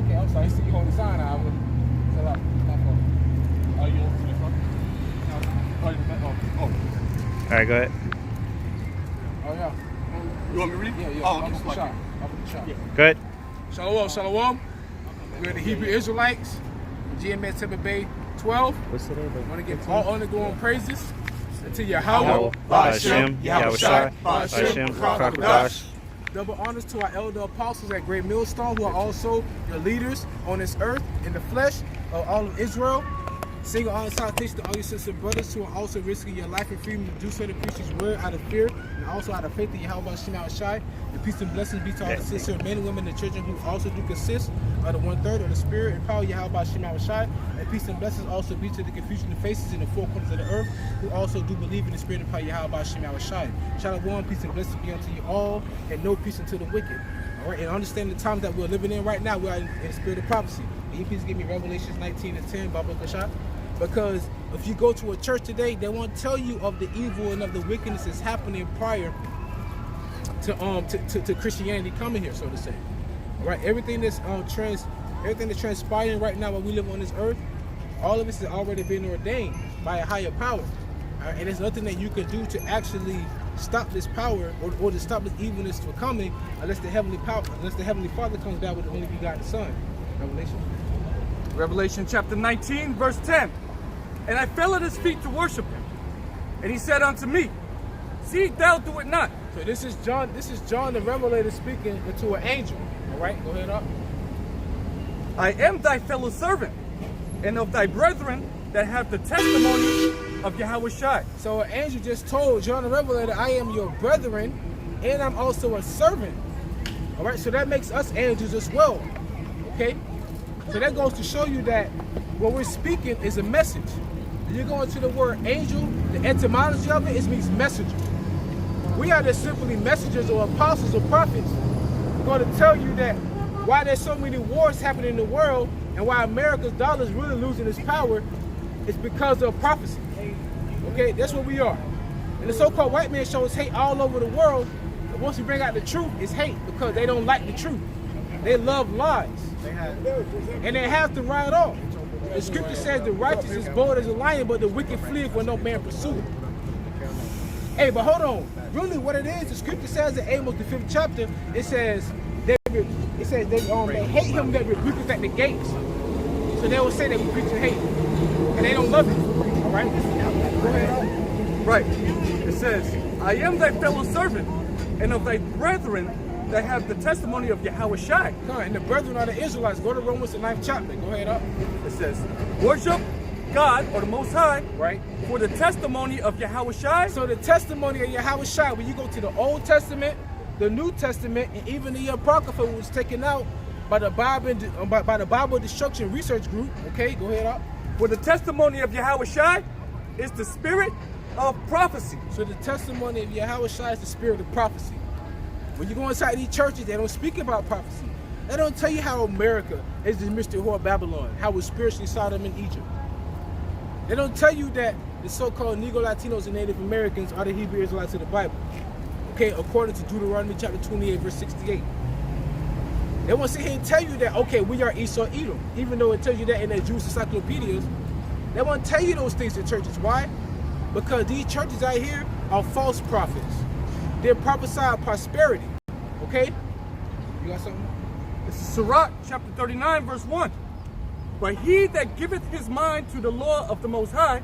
okay, I'm sorry. I see you hold the sign out. Shut up. My fault. Oh, you want to see the front? All right, go ahead. Oh, yeah. You want me to read? Yeah. Oh, I'm okay. the shot. Yeah. Go ahead. Shalom. We're the Hebrew Israelites. GMS Tampa Bay 12. What's today? I want to give all honor, glory, and praises to Yahweh, Hashem, Yahushai, Hashem, Krakadosh. Double honors to our elder apostles at Great Millstone, who are also your leaders on this earth in the flesh of all of Israel. Single honor salutation to all your sisters and brothers who are also risking your life and freedom to do so to preach His word out of fear and also out of faith in Yahweh Shai. And peace and blessings be to all the sincere men and women in the children who also do consist of the 1/3 of the spirit and power Yahweh Shai. And peace and blessings also be to the confusion of faces in the four corners of the earth who also do believe in the spirit and power Yahweh Shai. Shalom, peace and blessings be unto you all, and no peace unto the wicked. All right, and understand the times that we're living in right now. We are in the spirit of prophecy. Can you please give me Revelations 19:10, Baba Kashat? Because if you go to a church today, they won't tell you of the evil and of the wickedness that's happening prior to Christianity coming here, so to say. All right, everything that's transpiring right now while we live on this earth, all of this has already been ordained by a higher power. All right, and there's nothing that you can do to actually stop this power or to stop this evilness from coming unless the Heavenly Father comes down with the only begotten Son. Revelation chapter 19, verse 10. And I fell at his feet to worship him. And he said unto me, See thou do it not. So this is John the Revelator speaking to an angel. All right, go ahead up. I am thy fellow servant, and of thy brethren that have the testimony of Yahweh Shai. So an angel just told John the Revelator, I am your brethren, and I'm also a servant. All right, so that makes us angels as well. Okay? So that goes to show you that what we're speaking is a message. When you go into the word angel, the etymology of it means messenger. We are just simply messengers or apostles or prophets. We're going to tell you that why there's so many wars happening in the world and why America's dollar is really losing its power is because of prophecy. Okay, that's what we are. And the so-called white man shows hate all over the world. And once we bring out the truth, it's hate because they don't like the truth. They love lies. And they have to ride off. The scripture says the righteous is bold as a lion, but the wicked fleeth when no man pursueth. Hey, but hold on. Really what it is, the scripture says in Amos, the 5th chapter, it says they hate him that rebuketh at the gates. So they will say that we preach hate. And they don't love it. All right? Go ahead. Right. It says, I am thy fellow servant, and of thy brethren that have the testimony of Yahweh Shai. And the brethren are the Israelites. Go to Romans, the 9th chapter. Go ahead up. It says, worship God, or the Most High, right, for the testimony of Yahweh Shai. So the testimony of Yahweh Shai, when you go to the Old Testament, the New Testament, and even the Apocrypha was taken out by the Bible Destruction Research Group. Okay, go ahead up. For the testimony of Yahweh Shai is the spirit of prophecy. So the testimony of Yahweh Shai is the spirit of prophecy. When you go inside these churches, they don't speak about prophecy. They don't tell you how America is the mystery whore Babylon, how we're spiritually Sodom in Egypt. They don't tell you that the so-called Negro Latinos and Native Americans are the Hebrew Israelites of the Bible. Okay, according to Deuteronomy chapter 28, verse 68. They won't sit here and tell you that, okay, we are Esau Edom, even though it tells you that in their Jewish encyclopedias. They won't tell you those things in churches. Why? Because these churches out here are false prophets. They prophesy prosperity. Okay? You got something? This is Sirach chapter 39, verse 1. But he that giveth his mind to the law of the Most High,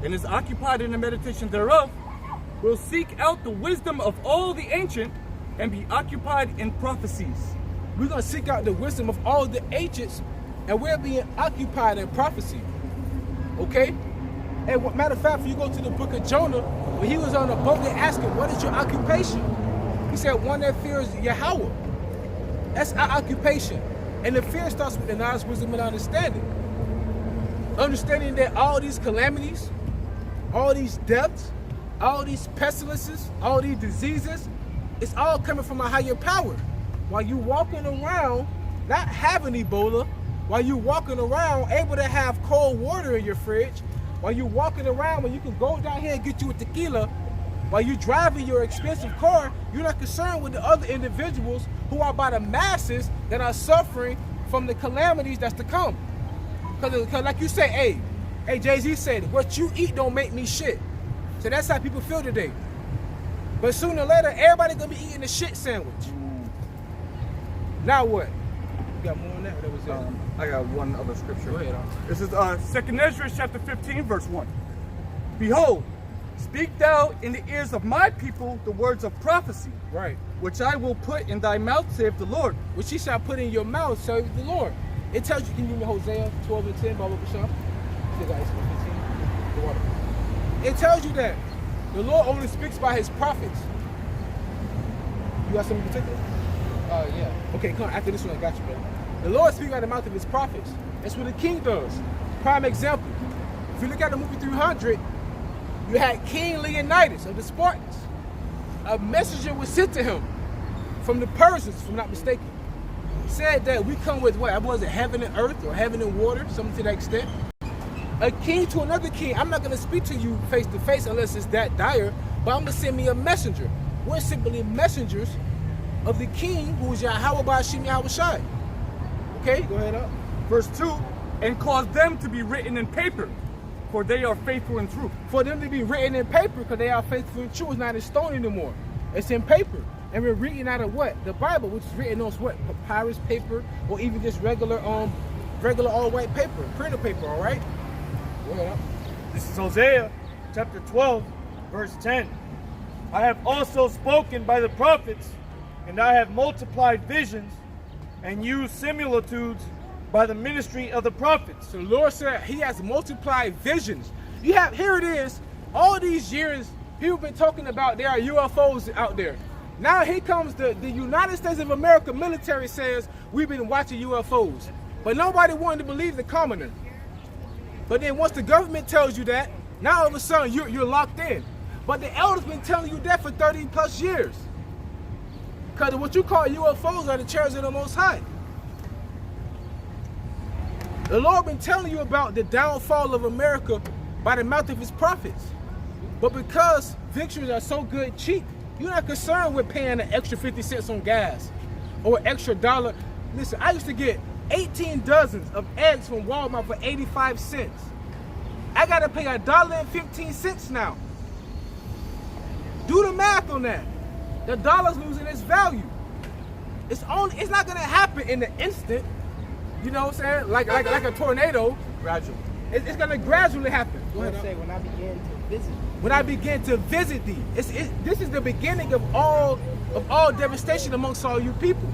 and is occupied in the meditation thereof, will seek out the wisdom of all the ancient, and be occupied in prophecies. We're going to seek out the wisdom of all the ancients, and we're being occupied in prophecy. Okay? And matter of fact, if you go to the book of Jonah, when he was on the boat, they asked him, what is your occupation? He said, one that fears Yahweh. That's our occupation. And the fear starts with the knowledge, wisdom, and understanding. Understanding that all these calamities, all these deaths, all these pestilences, all these diseases, it's all coming from a higher power. While you walking around, not having Ebola, while you walking around able to have cold water in your fridge, while you walking around when you can go down here and get you a tequila, while you driving your expensive car, you're not concerned with the other individuals who are by the masses that are suffering from the calamities that's to come. Because like you say, hey, Jay-Z said, what you eat don't make me shit. So that's how people feel today. But sooner or later, everybody gonna be eating a shit sandwich. Now what? You got more on that? Or that was it? I got one other scripture. Go ahead. This is 2 Ezra chapter 15, verse 1. Behold, speak thou in the ears of my people the words of prophecy, Right. which I will put in thy mouth, saith the Lord. Which he shall put in your mouth, serve the Lord. It tells you, can you give me Hosea 12 and 10, Bible Bishop? It tells you that the Lord only speaks by his prophets. You got something in particular? Yeah. Okay, come on, after this one, I got you, man. The Lord speaks by the mouth of his prophets. That's what the king does. Prime example. If you look at the movie 300, you had King Leonidas of the Spartans. A messenger was sent to him from the Persians, if I'm not mistaken. Said that we come with what? Was it heaven and earth or heaven and water? Something to that extent. A king to another king. I'm not going to speak to you face to face unless it's that dire, but I'm going to send me a messenger. We're simply messengers of the king who is Yahweh Ba'ashim Yahweh Shai. Okay, go ahead up. Verse 2, and cause them to be written in paper, for they are faithful and true. For them to be written in paper because they are faithful and true. It's not in stone anymore. It's in paper. And we're reading out of what? The Bible, which is written on what? Papyrus paper or even just regular all white paper, printer paper, all right? Go ahead up. This is Hosea chapter 12, verse 10. I have also spoken by the prophets, and I have multiplied visions and used similitudes by the ministry of the prophets. So the Lord said he has multiplied visions. You have, here it is, all these years, people been talking about there are UFOs out there. Now here comes the United States of America military says we've been watching UFOs. But nobody wanted to believe the commoner. But then once the government tells you that, now all of a sudden you're locked in. But the elders been telling you that for 30 plus years. Because what you call UFOs are the chairs of the Most High. The Lord been telling you about the downfall of America by the mouth of his prophets. But because victories are so good cheap, you're not concerned with paying an extra 50 cents on gas or an extra $1. Listen, I used to get 18 dozens of eggs from Walmart for 85 cents. I gotta pay $1.15 now. Do the math on that. The dollar's losing its value. It's not gonna happen in the instant. You know what I'm saying? Like a tornado. Gradual. It's gonna gradually happen. Go ahead. Say when I began to visit. When I begin to visit thee, this is the beginning of all devastation amongst all you people.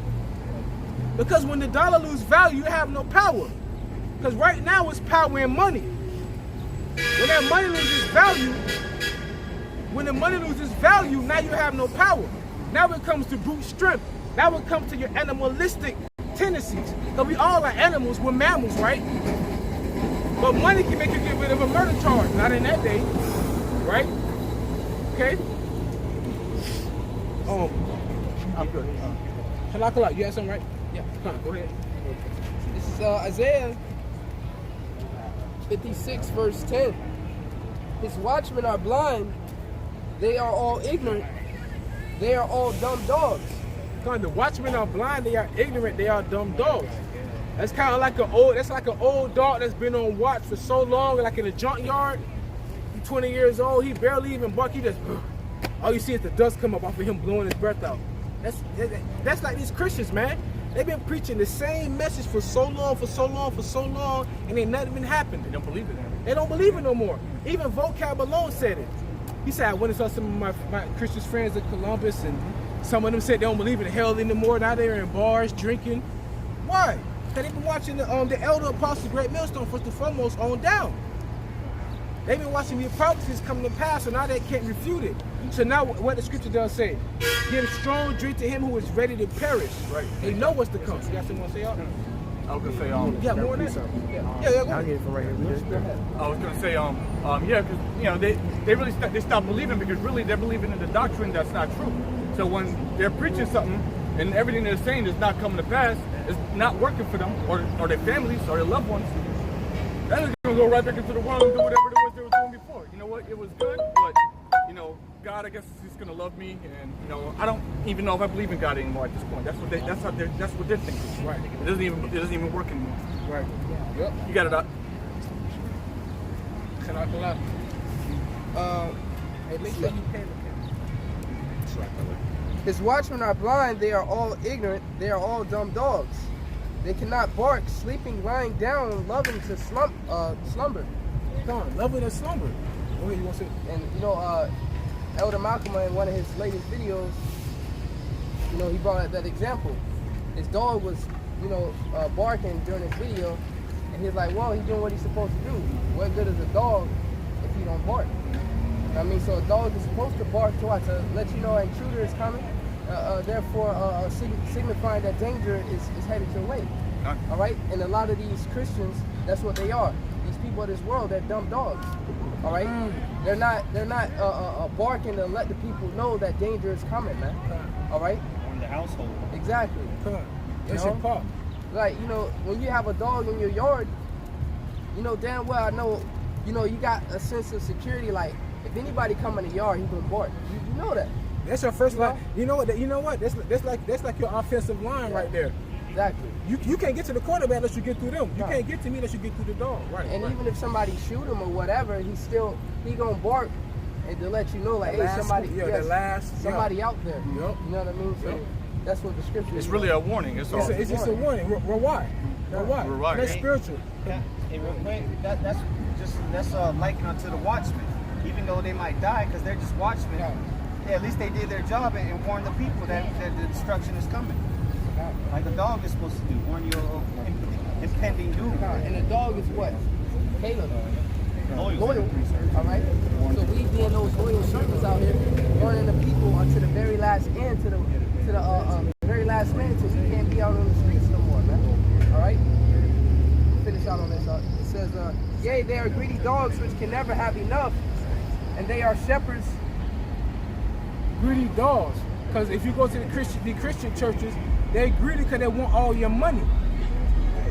Because when the dollar loses value, you have no power. Because right now it's power in money. When that money loses value, now you have no power. Now it comes to brute strength. Now it comes to your animalistic tendencies. Because we all are animals, we're mammals, right? But money can make you get rid of a murder charge. Not in that day, right? Okay? I'm good. Halak, you had something, right? Yeah. Come on, go ahead. This is Isaiah 56, verse 10. His watchmen are blind. They are all ignorant. They are all dumb dogs. The watchmen are blind, they are ignorant, they are dumb dogs. That's kind of like an old dog that's been on watch for so long, like in a junkyard. He's 20 years old, he barely even bark, he just, all you see is the dust come up off of him blowing his breath out. That's like these Christians, man. They've been preaching the same message for so long, and ain't nothing been happening. They don't believe it anymore. They don't believe it no more. Even Vocab alone said it. He said, I went and saw some of my Christian friends in Columbus, and some of them said they don't believe in hell anymore. Now they're in bars drinking. Why? Because they've been watching the elder apostles, Great Millstone, first and foremost, on down. They've been watching the prophecies come to pass, so now they can't refute it. So now what the scripture does say, give strong drink to him who is ready to perish. Right. They know what's to come. You got something to say, y'all? I was gonna say Yeah, more than that. Yeah, go ahead. I was gonna say yeah, because they really they stop believing because really they're believing in the doctrine that's not true. So when they're preaching something and everything they're saying is not coming to pass, it's not working for them or their families or their loved ones, then they're gonna go right back into the world and do whatever it was they were doing before. You know what? It was good, but you know, God, I guess he's gonna love me, and you know, I don't even know if I believe in God anymore at this point. That's what they're thinking. Right. It doesn't even work anymore. Right. Yep. You got it up. Can I pull out? Hey, make sure you pay the His watchmen are blind, they are all ignorant, they are all dumb dogs. They cannot bark, sleeping, lying down, loving to slumber. Come on, loving and slumber. Go ahead, you want to say? And you know, Elder Malcolm in one of his latest videos, you know, he brought up that example. His dog was, you know, barking during his video, and he's like, well, he's doing what he's supposed to do. What good is a dog if he don't bark? I mean, so a dog is supposed to bark to let you know an intruder is coming, therefore signifying that danger is headed your way. All right, and a lot of these Christians, that's what they are. These people of this world, they're dumb dogs. All right, they're not barking to let the people know that danger is coming, man. All right, On the household. exactly. Come on. You That's know? your part. Like, you know, when you have a dog in your yard, you know damn well, I know, you know, you got a sense of security. Like, if anybody come in the yard, he gonna bark. You know that. That's your first You know? line. You know what? You know what? That's like your offensive line right there. Exactly. You can't get to the quarterback unless you get through them. You No. can't get to me unless you get through the dog. Right. And right. even if somebody shoot him or whatever, he gonna bark and to let you know, like, The hey, last somebody, one, yeah, the last, somebody out there. Yup. You know what I mean? So Yup. that's what the scripture It's is. really a warning. It's all. It's just a warning. We're why? We're why? We're why. That's spiritual. Yeah, and real quick, that's likened unto the watchmen. Even though they might die because they're just watchmen, yeah, at least they did their job and warned the people that the destruction is coming. Like a dog is supposed to do, warn you of impending doom. And the dog is what? Caleb. Loyal. All right. So we being those loyal servants out here, warning the people until the very last end, to the very last minute, till we can't be out on the streets no more, man. All right. Finish out on this. It says, "Yea, they are greedy dogs which can never have enough, and they are shepherds." Greedy dogs. Because if you go to the Christian churches, they're greedy because they want all your money.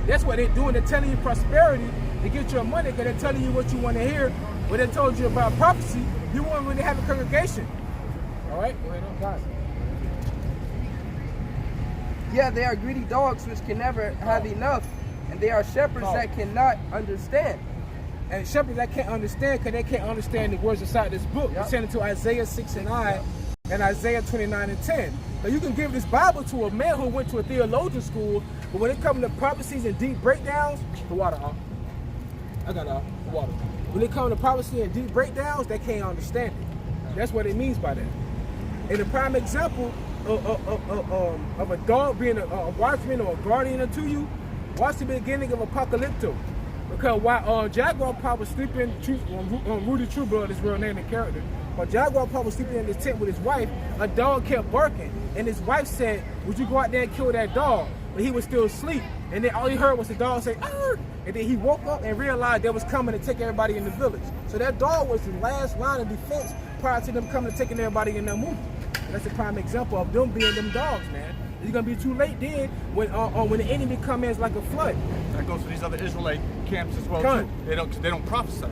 That's what they're doing. They're telling you prosperity to get your money because they're telling you what you want to hear. When they told you about prophecy, you won't really have a congregation. All right? Go ahead on. Yeah, they are greedy dogs which can never have enough, and they are shepherds that cannot understand. And shepherds that can't understand because they can't understand the words inside this book. We're sending to Isaiah 6 and 9 and Isaiah 29 and 10. Now you can give this Bible to a man who went to a theologian school, but when it comes to prophecies and deep breakdowns, the water off. I got off the water. When it comes to prophecy and deep breakdowns, they can't understand it. That's what it means by that. And the prime example of a dog being a watchman or a guardian unto you, watch the beginning of Apocalypto. Because while Jaguar Pop was sleeping, Rudy Trueblood, his real name and character, while Jaguar Pop was sleeping in his tent with his wife, a dog kept barking. And his wife said, would you go out there and kill that dog? But he was still asleep. And then all he heard was the dog say, arr! And then he woke up and realized they was coming to take everybody in the village. So that dog was the last line of defense prior to them coming to taking everybody in their movie. And that's a prime example of them being them dogs, man. It's gonna be too late then when the enemy comes in like a flood. That goes to these other Israelite camps as well Come too. They don't prophesy.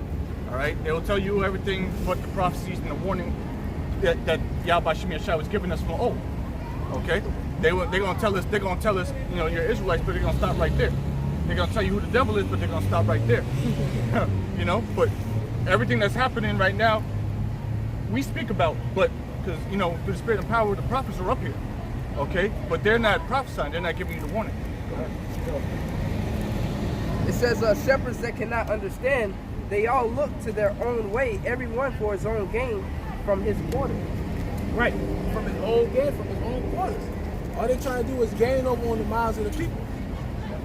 All right, they will tell you everything but the prophecies and the warning that Yahweh Shem Yeshua was giving us from old. Okay, they're gonna tell us, you know, you're Israelites, but they're gonna stop right there. They're gonna tell you who the devil is, but they're gonna stop right there. You know, but everything that's happening right now, we speak about, but because you know, through the spirit and power, the prophets are up here. Okay, but they're not prophesying. They're not giving you the warning. It says, shepherds that cannot understand, they all look to their own way, everyone for his own gain from his quarter. Right, from his own gain, from his own quarters. All they trying to do is gain over on the minds of the people.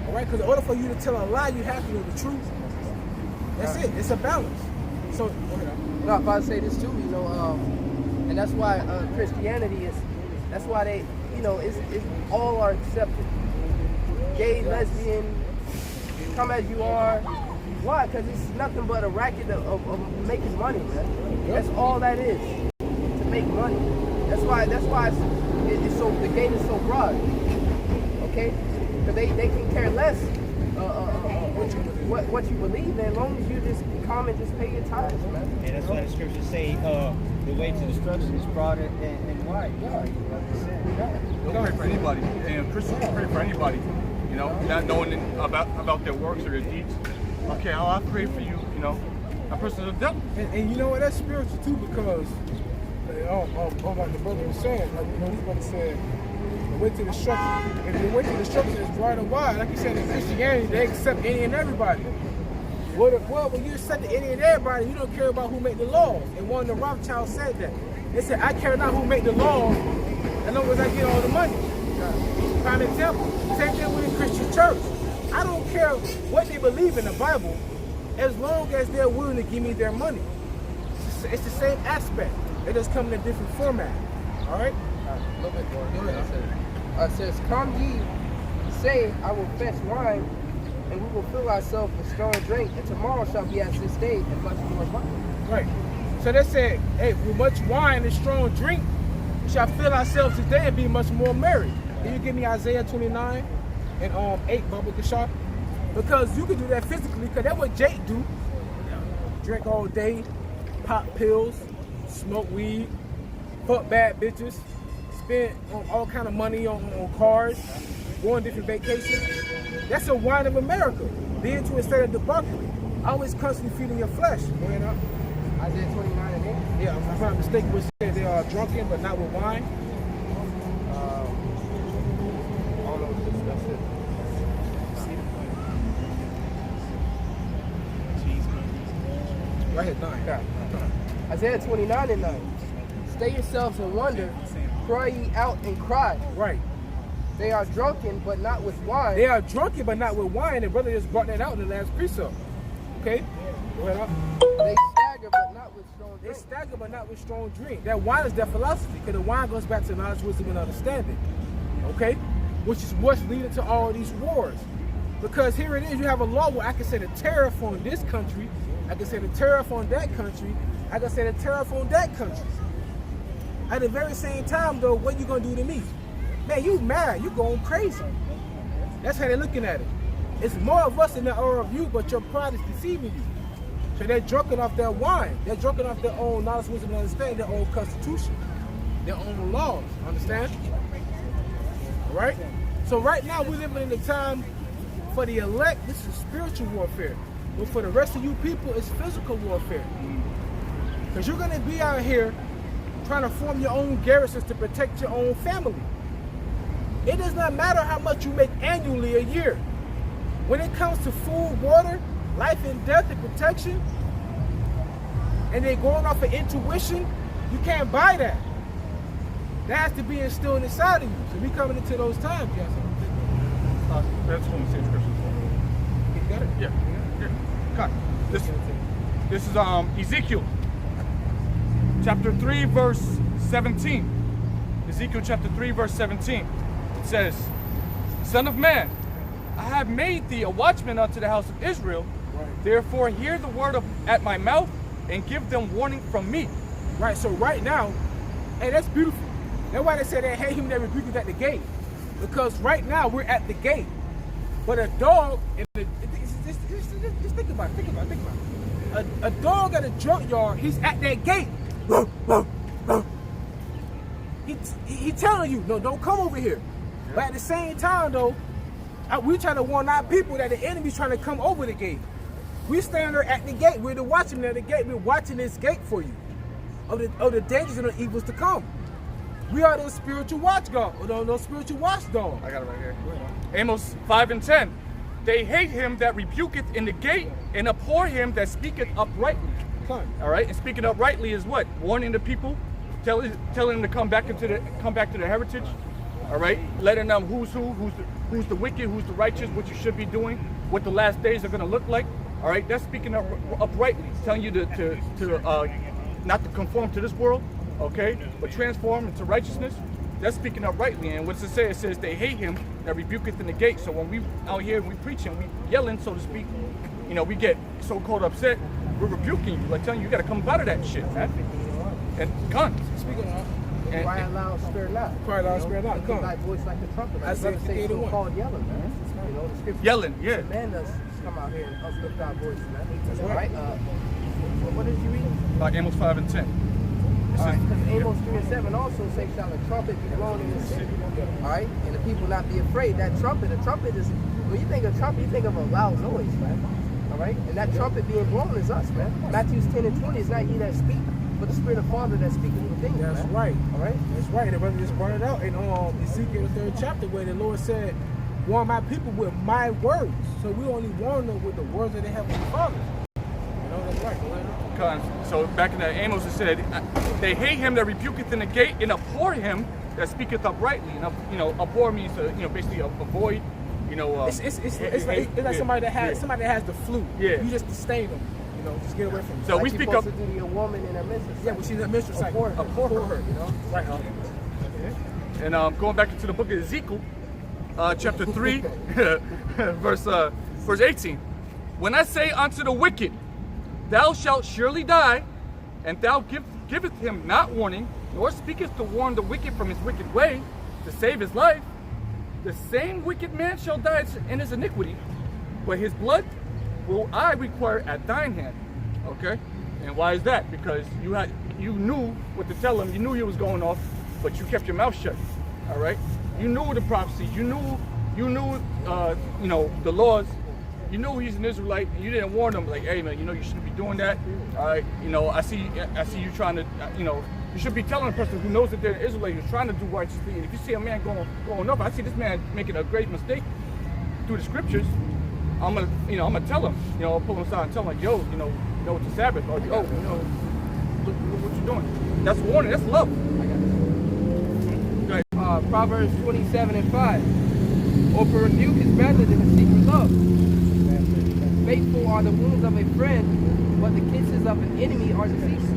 All right, because in order for you to tell a lie, you have to know the truth. That's it. It's a balance. So, No, if I say this too, you know, and that's why Christianity is, that's why they, you know, it's all are accepted. Gay, lesbian, come as you are. Why? Because it's nothing but a racket of making money, man. That's all that is, to make money. That's why it's so, the game is so broad. Okay? Because they can care less what you believe in, as long as you just come and just pay your tithes, man. And that's why the scriptures say the way to destruction is broad and wide. Don't pray for anybody, and Christians don't pray for anybody. You know, not knowing about their works or their deeds. Okay, I'll pray for you. You know, a person of the devil. And you know what? That's spiritual too, because like the brother was saying, like, you know, this brother said, the way to destruction. If the way to destruction is broad and wide, like you said, in Christianity, they accept any and everybody. Well, when you accept any and everybody, you don't care about who make the laws. And one of the Rothschilds said that. They said, I care not who make the laws, as long as I get all the money. Prime example, same thing with the Christian church. I don't care what they believe in the Bible, as long as they're willing to give me their money. It's the same aspect. It just come in a different format. All right? A little bit more. Go ahead. It says, come ye, say, I will fetch wine, and we will fill ourselves with strong drink, and tomorrow shall be as this day, and much more wine. Right. So they said, hey, with much wine and strong drink, we shall fill ourselves today and be much more merry. Can you give me Isaiah 29 and 8, Baba Kashar? Because you can do that physically, because that's what Jake do. Drink all day, pop pills, smoke weed, fuck bad bitches, spend all kind of money on cars, go on different vacations. That's a wine of America. Being to a state of debauchery. Always constantly feeding your flesh. Go ahead up. Isaiah 29 and 8. Yeah, if I'm not mistaken, we said they are drunken, but not with wine. All of this, that's it. Right here, 9. Isaiah 29 and 9. Stay yourselves in wonder, cry ye out and cry. Right. They are drunken, but not with wine. They are drunken, but not with wine. And brother just brought that out in the last precept. Okay? Go ahead up. They stagger, but not with strong They drink. stagger, but not with strong drink. That wine is their philosophy, because the wine goes back to knowledge, wisdom, and understanding. Okay? Which is what's leading to all these wars. Because here it is, you have a law where I can set a tariff on this country, I can set a tariff on that country, I can set a tariff on that country. At the very same time, though, what you gonna do to me? Man, you mad, you going crazy. That's how they're looking at it. It's more of us than there are of you, but your pride is deceiving you. So they're drunken off their wine. They're drunken off their own knowledge, wisdom, and understanding, their own constitution, their own laws. Understand? All right? So right now, we're living in the time for the elect, this is spiritual warfare. But for the rest of you people, it's physical warfare. Because you're going to be out here trying to form your own garrisons to protect your own family. It does not matter how much you make annually a year. When it comes to food, water, life and death and protection, and they're going off of intuition, you can't buy that. That has to be instilled inside of you. So we coming into those times, yes. That's what the same scriptures. You got it? Yeah. Okay. This is Ezekiel chapter 3 verse 17. Ezekiel chapter 3 verse 17. It says, Son of man, I have made thee a watchman unto the house of Israel. Right. Therefore hear the word at my mouth and give them warning from me. Right, so right now, hey, that's beautiful. That's why they say they hate him that rebuketh at the gate. Because right now we're at the gate. But a dog, just think about it. A dog at a junkyard, he's at that gate. He telling you, no, don't come over here. Yeah. But at the same time, though, we trying to warn our people that the enemy's trying to come over the gate. We stand there at the gate. We're the watchmen at the gate. We're watching this gate for you of the dangers and the evils to come. We are those spiritual watchdogs, or those spiritual watchdogs. I got it right here. Amos 5 and 10. They hate him that rebuketh in the gate and abhor him that speaketh uprightly. All right, and speaking uprightly is what? Warning the people, telling them to come back to their heritage. All right, letting them who's the wicked, who's the righteous, what you should be doing, what the last days are going to look like. All right, that's speaking uprightly, telling you to not to conform to this world, okay, but transform into righteousness. That's speaking uprightly. And what's it say? It says they hate him that rebuketh in the gate. So when we out here, we preaching, we yelling, so to speak, you know, we get so-called upset. We're rebuking you, like telling you, you got to come out of that shit, man. And guns. Speaking of, cry loud, spirit loud. Cry loud, spirit loud. Like voice like the trumpet. I say so called yelling, man. You know, the scripture yelling, yeah. command us come out here and uplift our voice, man. That's All right. What did you read? Amos 5 and 10. All right, because Amos 3 and 7 also say, shall a trumpet be blown in the city? All right, and the people not be afraid. That trumpet, a trumpet is, when you think of trumpet, you think of a loud noise, man. All right, and that trumpet being blown is us, man. Matthew 10 and 20 is not ye that speak, but the Spirit of Father that speaketh within you. That's man. right. All right. That's right. And the brother just brought it out in Ezekiel 3rd chapter where the Lord said, warn my people with my words. So we only warn them with the words that they have with the Father. You know, that's right. Go ahead. So back in the Amos it said, they hate him that rebuketh in the gate and abhor him that speaketh uprightly. And abhor means basically avoid. It's like somebody that has the flu. Yeah. You just disdain them. You know, just get away from them. So Like we you speak supposed up. to do to a woman in her mistress. Yeah, but she's a mistress. Like, Abhor her, you know? Right. And going back into the book of Ezekiel, chapter 3, verse 18. When I say unto the wicked, thou shalt surely die, and thou giveth him not warning, nor speakest to warn the wicked from his wicked way, to save his life, the same wicked man shall die in his iniquity, but his blood will I require at thine hand. Okay? And why is that? Because you knew what to tell him, you knew he was going off, but you kept your mouth shut. All right? You knew the prophecies, you knew the laws. You knew he's an Israelite, and you didn't warn him, like, hey man, you shouldn't be doing that. All right, I see you trying to, you should be telling a person who knows that they're an Israelite, who's trying to do righteously. And if you see a man going up, I see this man making a great mistake through the scriptures. I'm gonna tell him, I'll pull him aside and tell him, like, yo, it's a Sabbath, or look what you're doing. That's warning. That's love. Go ahead. Proverbs 27 and 5. Open rebuke is better than a secret love. Faithful are the wounds of a friend, but the kisses of an enemy are deceitful.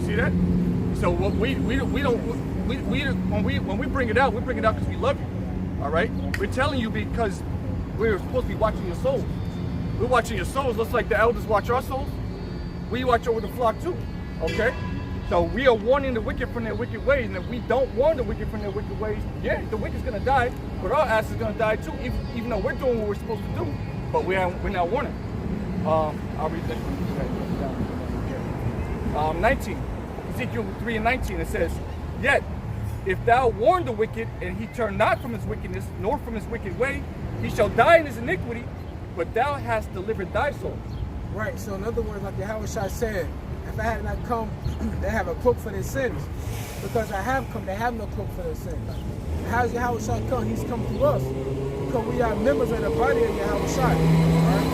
See that? So what we don't when we bring it out, we bring it out because we love you. All right? We're telling you because we're supposed to be watching your souls. We're watching your souls, just like the elders watch our souls. We watch over the flock too. Okay? So we are warning the wicked from their wicked ways, and if we don't warn the wicked from their wicked ways, yeah, the wicked's gonna die, but our ass is gonna die too, even though we're doing what we're supposed to do. But we're not warning. I'll read this one. 19, Ezekiel 3 and 19, it says, yet, if thou warn the wicked, and he turn not from his wickedness, nor from his wicked way, he shall die in his iniquity, but thou hast delivered thy soul. Right, so in other words, like Yahushua said, if I had not come, they have a cloak for their sins. Because I have come, they have no cloak for their sins. How does Yahushua come? He's come through us. Because we are members of the body of Yahushua. Right?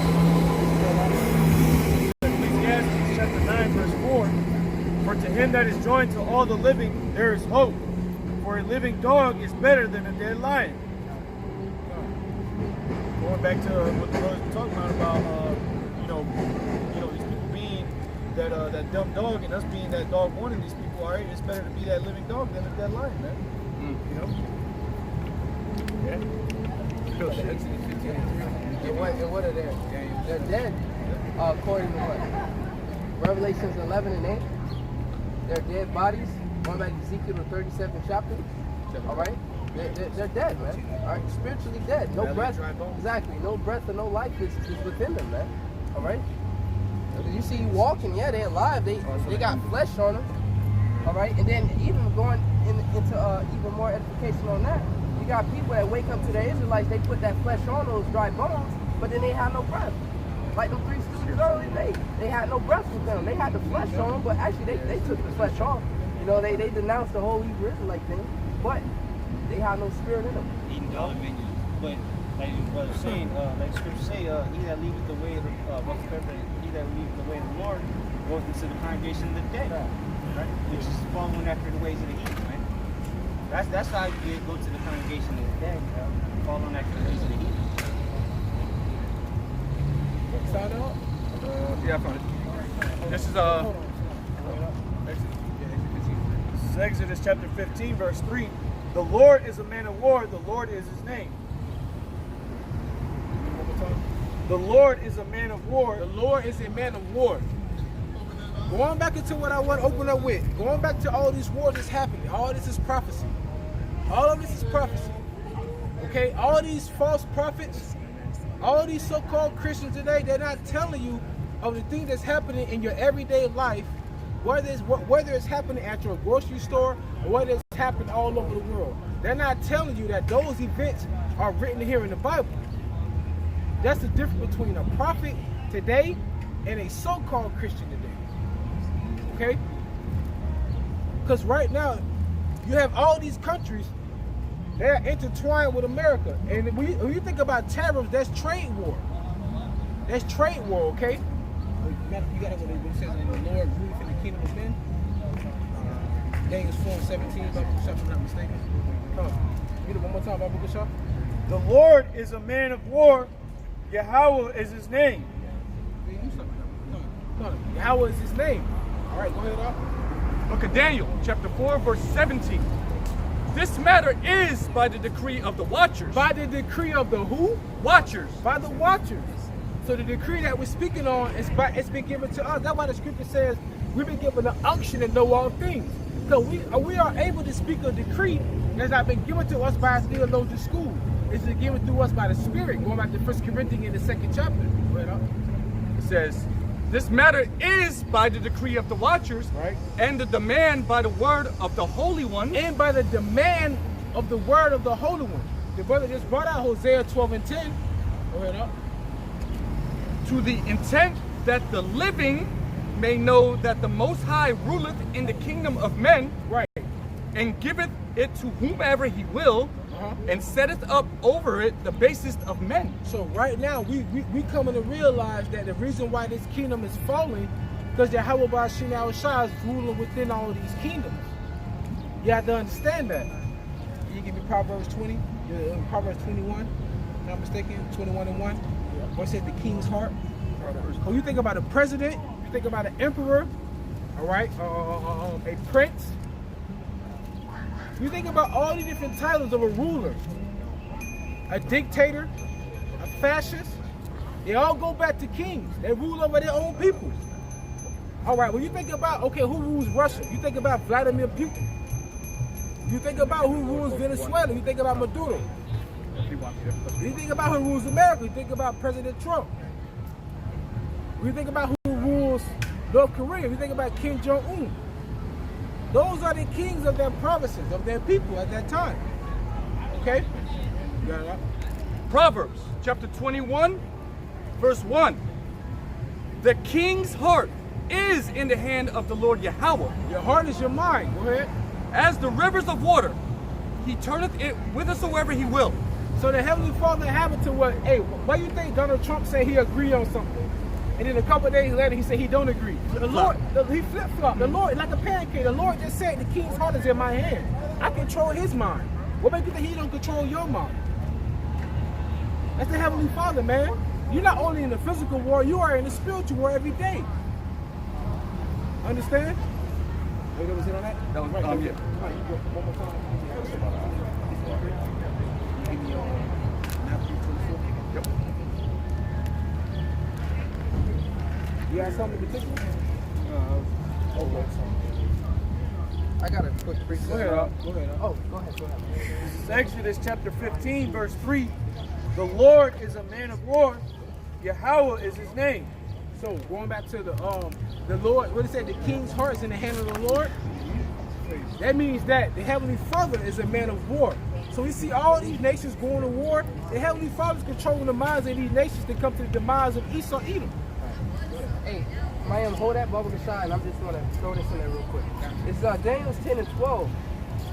Ecclesiastes chapter 9, verse 4. For to him that is joined to all the living, there is hope. For a living dog is better than a dead lion. Going back to what the brothers were talking about these people being that dumb dog, and us being that dog warning these people. All right, it's better to be that living dog than a dead lion, man. And what are they? They're dead. According to what? Revelations 11 and 8. They're dead bodies. Going back to Ezekiel the 37th chapter. All right? They're dead, man. All right? Spiritually dead. No breath. Exactly. No breath or no life is within them, man. All right? You see you walking, yeah, they're alive. They got flesh on them. All right? And then even going into even more edification on that, you got people that wake up to the Israelites, they put that flesh on those dry bones, but then they have no breath. Like the 3 Stooges earlier, they had no breath with them. They had the flesh on them, but actually they took the flesh off. They denounced the whole Hebrew Israelite thing, but they had no spirit in them. Eating dog menu. But like what I'm saying, like scripture say, he that leaveth the way of he that leaveth the way of the Lord goes into the congregation of the dead. Right? Which is following after the ways of the heathen, right? That's how you go to the congregation of the dead, following after the ways of the heathen. Sign up? Yeah, I found it. This is This is Exodus chapter 15, verse 3. The Lord is a man of war, the Lord is his name. The Lord is a man of war. The Lord is a man of war. Going back into what I want to open up with, going back to all these wars that's happening, all this is prophecy. All of this is prophecy. Okay, all these false prophets, All these so-called Christians today, they're not telling you of the things that's happening in your everyday life, whether it's happening at your grocery store or whether it's happening all over the world. They're not telling you that those events are written here in the Bible. That's the difference between a prophet today and a so-called Christian today. Okay? Because right now, you have all these countries, they're intertwined with America. And when you think about tariffs, that's trade war. That's trade war, okay? You got what it says in the Lord ruleth in the kingdom of men. Daniel 4:17, if I'm not mistaken. Come on. Read it one more time, Bible Bishop. The Lord is a man of war. Yahweh is his name. No, Yahweh is his name. All right, go ahead, up. Book of Daniel, chapter 4, verse 17. This matter is by the decree of the watchers. By the decree of the who? Watchers. By the watchers. So the decree that we're speaking on, it's been given to us. That's why the scripture says we've been given the unction to know all things. So we are able to speak a decree that's not been given to us by a theologian school. It's been given to us by the Spirit. Going back to 1 Corinthians in the 2nd chapter. Right up. It says, this matter is by the decree of the watchers, right, and the demand by the word of the Holy One. And by the demand of the word of the Holy One. The brother just brought out Hosea 12:10. Go ahead up. To the intent that the living may know that the Most High ruleth in the kingdom of men, right, and giveth it to whomever he will, and setteth up over it the basest of men. So right now, we coming to realize that the reason why this kingdom is falling, because Yahweh Ba'ashim Yahushua is ruling within all these kingdoms. You have to understand that. Can you give me Proverbs 20? Proverbs 21, if I'm not mistaken, 21:1. Where it says the king's heart. When you think about a president, you think about an emperor, all right, a prince. You think about all the different titles of a ruler, a dictator, a fascist. They all go back to kings. They rule over their own people. All right, when you think about, okay, who rules Russia? You think about Vladimir Putin. You think about who rules Venezuela. You think about Maduro. You think about who rules America. You think about President Trump. You think about who rules North Korea. You think about Kim Jong-un. Those are the kings of their provinces, of their people at that time. Okay? You got it up? Proverbs chapter 21, verse 1. The king's heart is in the hand of the Lord Yahweh. Your heart is your mind. Go ahead. As the rivers of water, he turneth it whithersoever he will. So the Heavenly Father have it to what? Hey, why you think Donald Trump said he agreed on something? And then a couple of days later, he said he don't agree. The Lord, he flip-flopped. The Lord, like a pancake, the Lord just said the king's heart is in my hand. I control his mind. What makes you think he don't control your mind? That's the Heavenly Father, man. You're not only in the physical war, you are in the spiritual war every day. Understand? Wait, was it on that? That was right. yeah. Right, you go one more time. Give me Matthew 24. Yep. You got something in particular? I got a quick brief. Go ahead, Up. Go ahead. Oh, go ahead. This is Exodus chapter 15, verse 3. The Lord is a man of war. Yahweh is his name. So going back to the Lord, what it said, the king's heart is in the hand of the Lord. That means that the Heavenly Father is a man of war. So we see all these nations going to war. The Heavenly Father is controlling the minds of these nations to come to the demise of Esau, Edom. Hey, Mayim, hold that bubble aside, and I'm just going to throw this in there real quick. It's Daniel 10 and 12.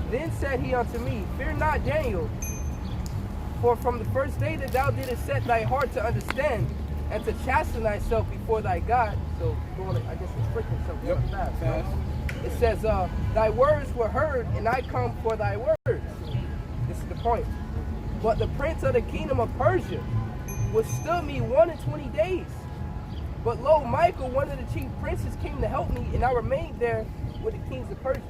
Then said he unto me, fear not, Daniel, for from the first day that thou didst set thy heart to understand and to chasten thyself before thy God. So, I guess restrict himself fast. Right? It says, thy words were heard, and I come for thy words. This is the point. But the prince of the kingdom of Persia withstood me 21 days. But lo, Michael, one of the chief princes, came to help me, and I remained there with the kings of Persia.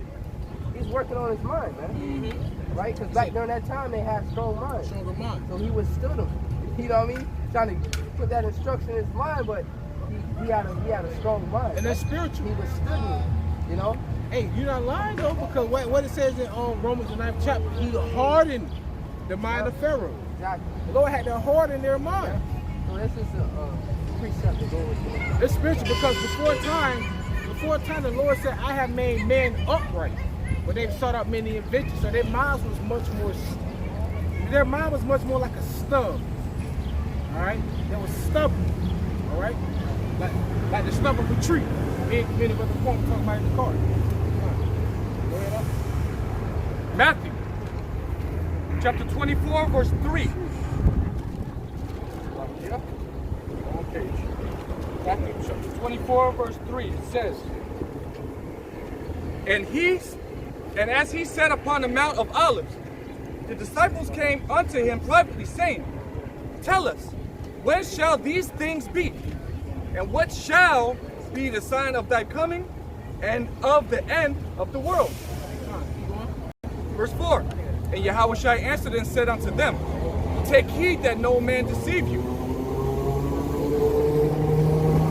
He's working on his mind, man. Mm-hmm. Right? Because back during that time, they had strong minds. Stronger mind. So he withstood them. You know what I mean? Trying to put that instruction in his mind, but he had a strong mind. And that's spiritual. He withstood me, you know? Hey, you're not lying, though, because what it says in Romans the 9th chapter, he hardened the mind of Pharaoh. Exactly. The Lord had to harden their mind. So that's just a precept to go with. It's spiritual because before time, the Lord said, I have made men upright. But they've sought out many inventions. So their mind was much more like a stub. Alright? They was stubborn. Alright? Like the stub of a tree. Many of the poems talking about in the car. Go ahead up. Matthew chapter 24, verse 3. Yep. On page. Matthew chapter 24, verse 3. It says, And as he sat upon the Mount of Olives, the disciples came unto him privately, saying, Tell us, when shall these things be? And what shall be the sign of thy coming and of the end of the world? Verse 4. And Yahushua answered and said unto them, Take heed that no man deceive you.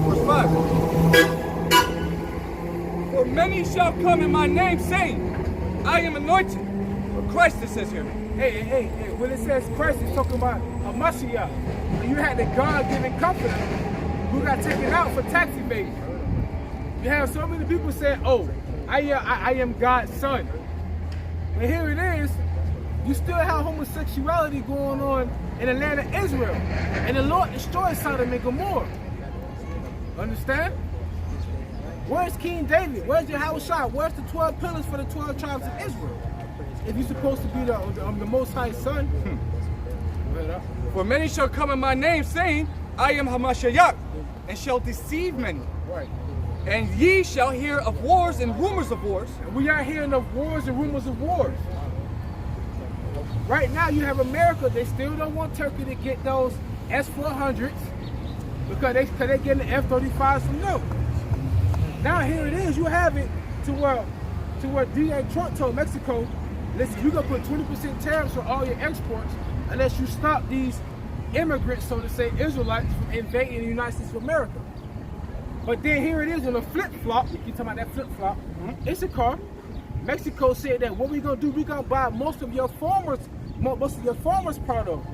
Verse 5. For many shall come in my name, saying, I am anointed. Or Christ, it says here. Hey, when it says Christ, it's talking about a Messiah. You had the God-given comforter who got taken out for tax evasion. You have so many people saying, oh, I am God's son. But here it is, you still have homosexuality going on in the land of Israel. And the Lord destroyed Sodom and Gomorrah. Understand? Where's King David? Where's Yahushua? Where's the 12 pillars for the 12 tribes of Israel? If you're supposed to be the Most High Son. For many shall come in my name, saying, I am Hamashiach, and shall deceive many. Right. And ye shall hear of wars and rumors of wars. And we are hearing of wars and rumors of wars. Right now, you have America. They still don't want Turkey to get those S-400s because they're getting the F-35s from them. Now here it is. You have it to where D.A. Trump told Mexico, listen, you're going to put 20% tariffs on all your exports unless you stop these immigrants, so to say, Israelites, from invading the United States of America. But then here it is on a flip-flop. You talking about that flip-flop? It's a car. Mexico said that what we gonna do? We gonna buy most of your farmers' product.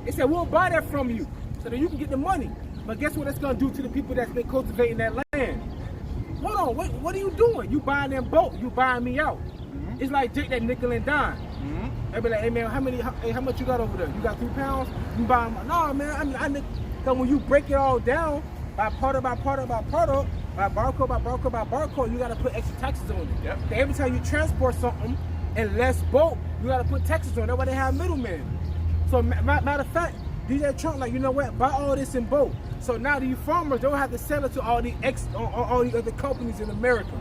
They said we'll buy that from you so that you can get the money. But guess what that's gonna do to the people that's been cultivating that land? Hold on, what are you doing? You buying them boat? You buying me out? It's like take that nickel and dime. They be like, hey man, how much you got over there? You got 3 pounds? You buy them? No man, so when you break it all down by product by product by product, by barcode by barcode by barcode, you gotta put extra taxes on it. Yep. Okay, every time you transport something and less boat, you gotta put taxes on it. That's why they have middlemen. So matter of fact, DJ Trump like, you know what? Buy all this in boat. So now these farmers don't have to sell it to all these other companies in America,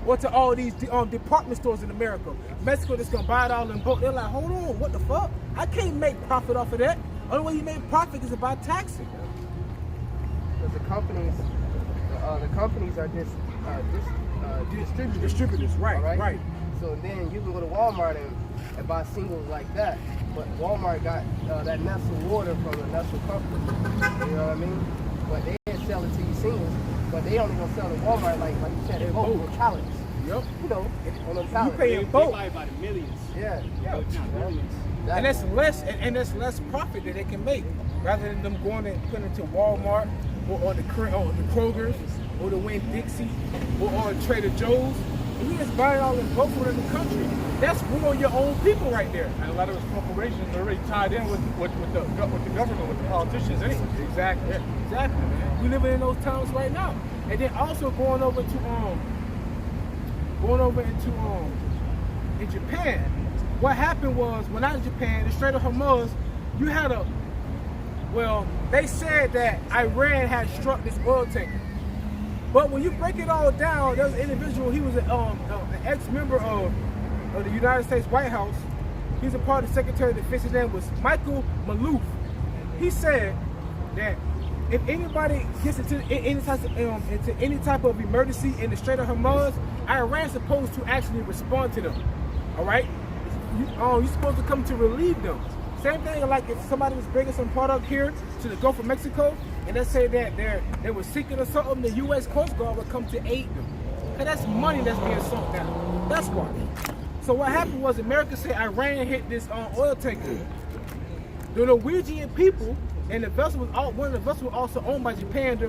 or to all these department stores in America. Mexico just gonna buy it all in boat. They're like, hold on, what the fuck? I can't make profit off of that. Only way you make profit is about taxing. Because the companies are just Distributors, right. So then you can go to Walmart and buy singles like that. But Walmart got that Nestle water from the Nestle company. You know what I mean? But they didn't sell it to you singles. But they only gonna sell to Walmart like you said, they both on pallets. Yep. You know, on them pallets. You paying both. They buy by the millions. Yeah. Millions. And that's less profit that they can make rather than them going and putting it to Walmart or the Kroger's or the Winn-Dixie or on Trader Joe's. And you just buy it all in bulk from the country. That's war on your own people right there. And a lot of those corporations are already tied in with the government, with the politicians anyway. Exactly, man. We living in those times right now. And then also going over in Japan. What happened was when I was in Japan, the Strait of Hormuz, you had they said that Iran had struck this oil tanker. But when you break it all down, there was an individual, he was an ex-member of the United States White House. He's a part of the Secretary of Defense. His name was Michael Maloof. He said that if anybody gets into any type of emergency in the Strait of Hormuz, Iran's supposed to actually respond to them. All right? You're supposed to come to relieve them. Same thing like if somebody was bringing some product here to the Gulf of Mexico, and they say that they were sinking or something, the U.S. Coast Guard would come to aid them. And that's money that's being sunk down. That's why. So what happened was America said Iran hit this oil tanker. The Norwegian people And the vessel was one of the vessels was also owned by Japan. The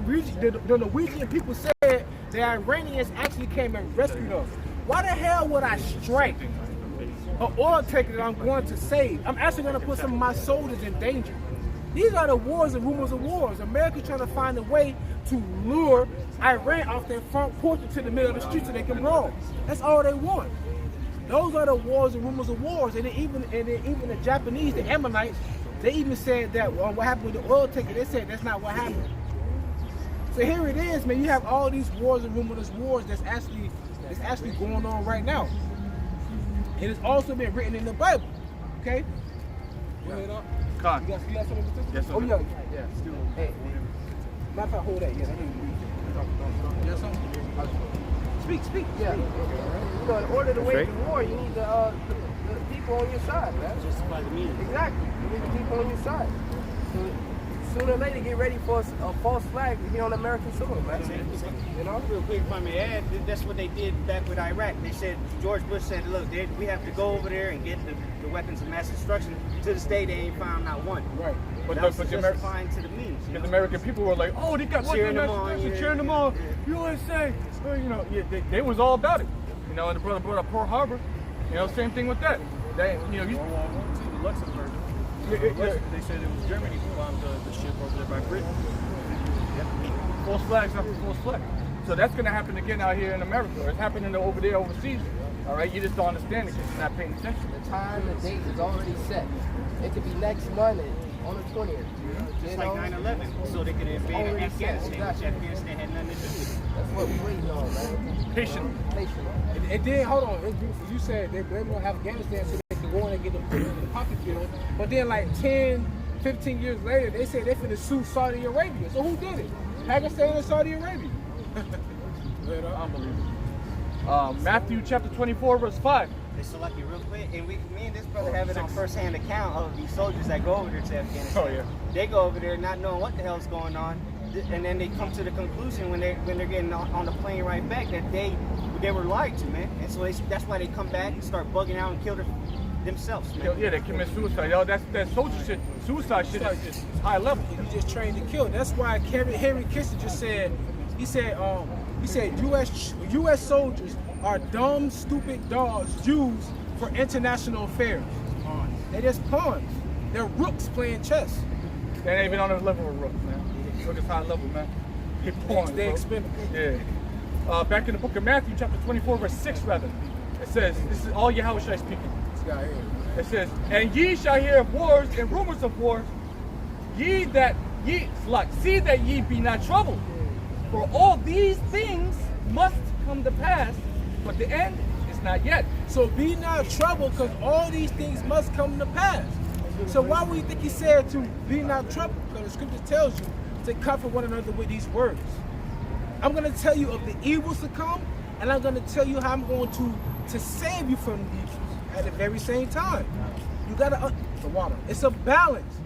Norwegian people said the Iranians actually came and rescued us. Why the hell would I strike an oil tanker that I'm going to save? I'm actually going to put some of my soldiers in danger. These are the wars and rumors of wars. America trying to find a way to lure Iran off their front porch into the middle of the street so they can brawl. That's all they want. Those are the wars and rumors of wars. And then even the Japanese, the Ammonites, they even said that what happened with the oil tanker, they said that's not what happened. So here it is, man. You have all these wars and rumors of wars that's actually going on right now. And it's also been written in the Bible. Okay? You hear that? Con. You got something to say? Yes, sir. Oh, yeah. Hey. Matter of fact, hold that. Yes, I need to read. You got something? Speak. Yeah. You know, in order to wage the war, you need the people on your side, man. Justify the means. Exactly. You need the people on your side. So sooner or later, get ready for a false flag to be on American soil, man. You know? Real quick, if I may add, that's what they did back with Iraq. They said, George Bush said, look, we have to go over there and get the weapons of mass destruction. To this day, they ain't found not one. Right. But that was the justifying to the means. Because the American people were like, oh, they got Cheering them one on, cheering them on. USA. You know, they was all about it. You know, and the brother brought up Pearl Harbor. You know, same thing with that. They, you know, Luxembourg. yeah. They said it was Germany who bombed the ship over there by Britain. False flags after false flag. So that's going to happen again out here in America. It's happening over there overseas. All right, you just don't understand it because you're not paying attention. The time, the date is already set. It could be next month on the 20th. Just like 9/11, so they could invade Already Afghanistan, set, which Afghanistan had nothing to do with it. That's what we waiting on, man. Patient. And then, hold on. You said they're going to Afghanistan so they can go in and get the pocket killed. But then, like 10, 15 years later, they say they're finna sue Saudi Arabia. So who did it? Pakistan and Saudi Arabia. Unbelievable. Matthew chapter 24, verse 5. Hey, so lucky, real quick, and me and this brother have it on first-hand account of these soldiers that go over there to Afghanistan. Oh, yeah. They go over there not knowing what the hell's going on, and then they come to the conclusion when they're getting on the plane right back that they were lied to, man. And so that's why they come back and start bugging out and kill themselves, man. Yeah, they commit suicide. Yo, that soldier shit, suicide shit is high level. You just trained to kill. That's why Henry Kissinger said, he said U.S. soldiers are dumb, stupid dogs used for international affairs. They're just pawns. They're rooks playing chess. They ain't even on the level of rook, man. Rook is high level, man. They pawns, They bro. expendable. Yeah. Back in the book of Matthew, chapter 24, verse 6, rather. It says, this is all Yahweh speaking. This guy here. It says, and ye shall hear of wars and rumors of wars. See that ye be not troubled. For all these things must come to pass, but the end is not yet. So be not troubled, because all these things must come to pass. So why would you think he said to be not troubled? Because the scripture tells you to comfort one another with these words. I'm going to tell you of the evils to come, and I'm going to tell you how I'm going to save you from the evils at the very same time. You got to, the water. It's a balance.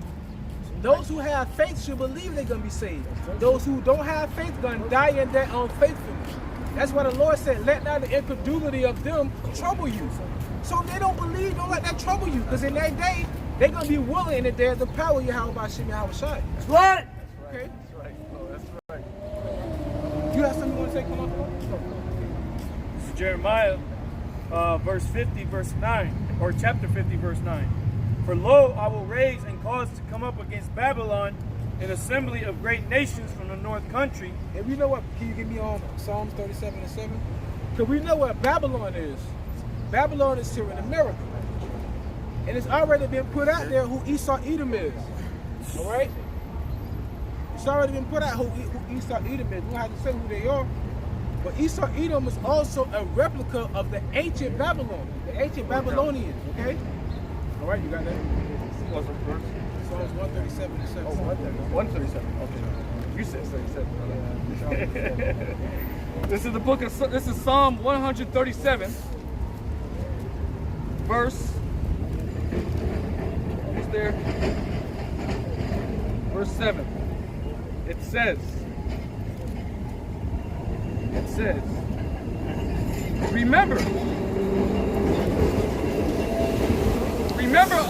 Those who have faith should believe they're going to be saved. Those who don't have faith are going to die in their unfaithfulness. That's why the Lord said, let not the incredulity of them trouble you. So if they don't believe, don't let that trouble you. Because in that day, they're going to be willing in the day of the power of Yahweh Hashem Yahweh Shai. That's right. Okay? That's right. Oh, that's right. You have something you want to say? Come on. This is Jeremiah, verse 50, verse 9, or chapter 50, verse 9. For lo, I will raise and cause to come up against Babylon an assembly of great nations from the north country. And we know what, can you give me on Psalms 37 and 7? Because we know what Babylon is. Babylon is here in America. And it's already been put out there who Esau Edom is. All right? It's already been put out who Esau Edom is. We don't have to say who they are. But Esau Edom is also a replica of the ancient Babylon, the ancient Babylonians. Okay? All right, you got that? What's the verse? Psalms 137 and 7. Oh, 137. Okay. You said 37. This is the book of, this is Psalm 137, verse, almost there, verse 7. It says, remember,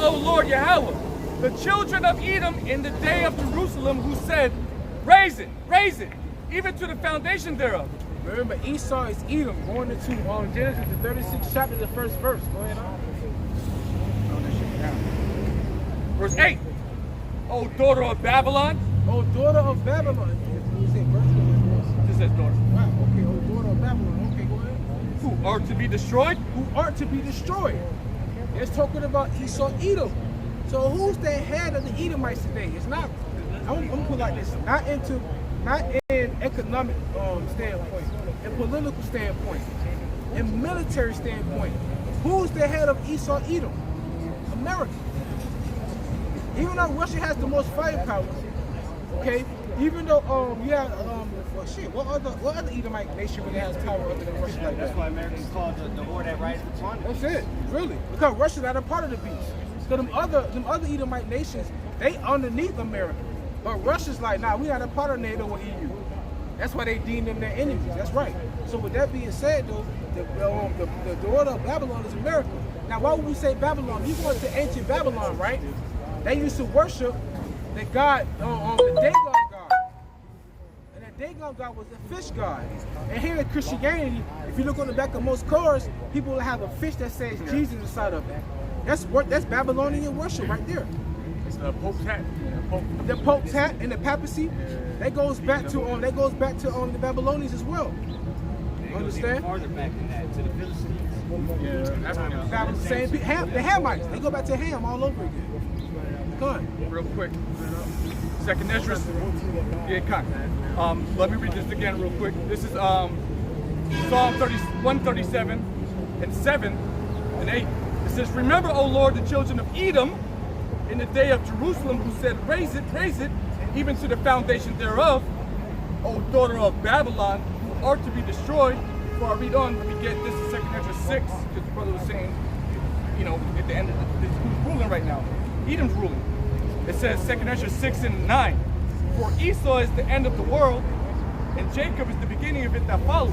O Lord Yahweh, the children of Edom in the day of Jerusalem, who said, raise it, even to the foundation thereof. Remember, Esau is Edom. Going into Genesis, the 36th chapter, the first verse. Go ahead on. Verse 8. O daughter of Babylon. O daughter of Babylon. You say verse? This says daughter. Wow, okay. O daughter of Babylon. Okay, go ahead. Who are to be destroyed? Who are to be destroyed. It's talking about Esau, Edom. So who's the head of the Edomites today? It's not. I'm gonna put it like this: not in economic standpoint, in political standpoint, in military standpoint. Who's the head of Esau, Edom? America. Even though Russia has the most firepower, okay. Even though well, shit, what other Edomite nation really has power other than Russia like that? That's why Americans call the war that rises upon it. That's it, really. Because Russia's not a part of the beast. So them other Edomite nations, they underneath America. But Russia's like, nah, we not a part of NATO or EU. That's why they deem them their enemies. That's right. So with that being said, though, the daughter of Babylon is America. Now, why would we say Babylon? You go into ancient Babylon, right? They used to worship the god, the Dagon god. And the Dagon god was the fish god. And here in Christianity, if you look on the back of most cars, people will have a fish that says Jesus inside of it. That's Babylonian worship right there. It's the Pope's hat. The Pope's hat and the papacy, that goes back to the Babylonians as well. Understand? Farther back than that, to the Philistines. Same, the Hamites. They go back to Ham all over again. Come on. Real quick. Second Esdras. Yeah, come. Let me read this again real quick. This is Psalm 137 and 7 and 8. It says, remember, O Lord, the children of Edom in the day of Jerusalem, who said, raise it, even to the foundation thereof. O daughter of Babylon, who art to be destroyed. Before I read on, we get this in 2 Esdras 6, because the brother was saying, you know, at the end of this, who's ruling right now? Edom's ruling. It says 2 Esdras 6 and 9. For Esau is the end of the world, and Jacob is the beginning of it that follows.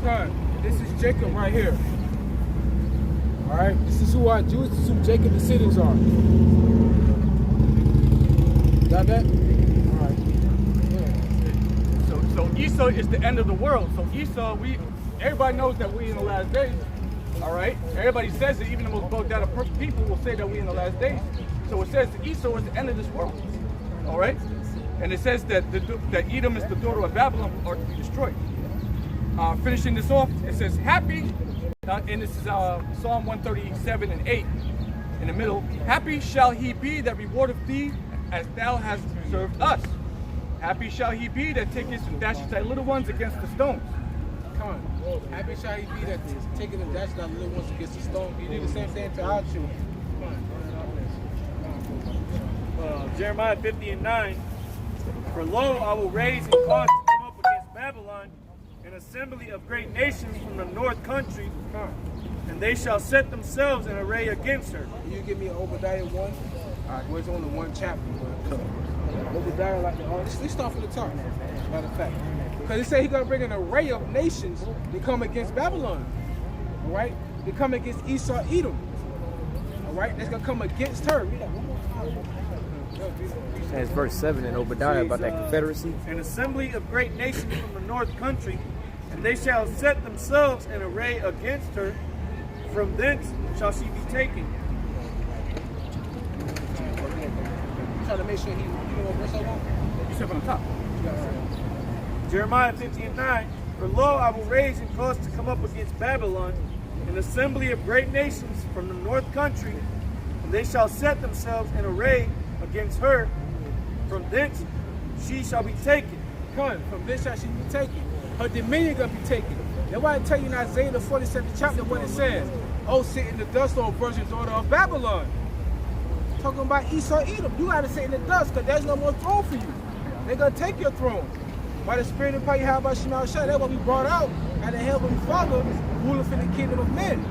God, this is Jacob right here. All right, this is who our Jews, this is who Jacob descendants are. Got that? All right. Yeah. So Esau is the end of the world. So Esau, everybody knows that we in the last days. All right, everybody says it. Even the most bugged out of people will say that we in the last days. So it says that Esau is the end of this world. All right, and it says that that Edom is the daughter of Babylon, or to be destroyed. Finishing this off, it says happy. And this is Psalm 137 and 8 in the middle. Happy shall he be that rewardeth thee as thou hast served us. Happy shall he be that taketh and dashes thy little ones against the stones. Come on. Happy shall he be that is taking and dashing thy little ones against the stone. You do the same thing to our children. Come on. Jeremiah 50 and 9. For lo, I will raise and cause to come up against Babylon an assembly of great nations from the north country, and they shall set themselves in array against her. Can you give me Obadiah 1? All right, well, it's only one chapter, but Obadiah like the let's start from the top, matter of fact. Because it said he's going to bring an array of nations to come against Babylon. All right? They come against Esau, Edom. All right? That's going to come against her. That's verse 7 in Obadiah about that confederacy. An assembly of great nations from the north country, and they shall set themselves in array against her. From thence shall she be taken. Try to make sure you know what verse I want. You said from the top. Jeremiah 50 and 9. For lo, I will raise and cause to come up against Babylon an assembly of great nations from the north country, and they shall set themselves in array against her. From thence she shall be taken. Come, from this shall she be taken. Her dominion gonna be taken. That's why I tell you in Isaiah the 47th chapter what it says. Oh, sit in the dust, O virgin daughter of Babylon. Talking about Esau, Edom. You gotta sit in the dust, because there's no more throne for you. They're gonna take your throne. By the spirit and power you have by Shema Shah, that's what we brought out at the Heavenly Father, ruling for the kingdom of men.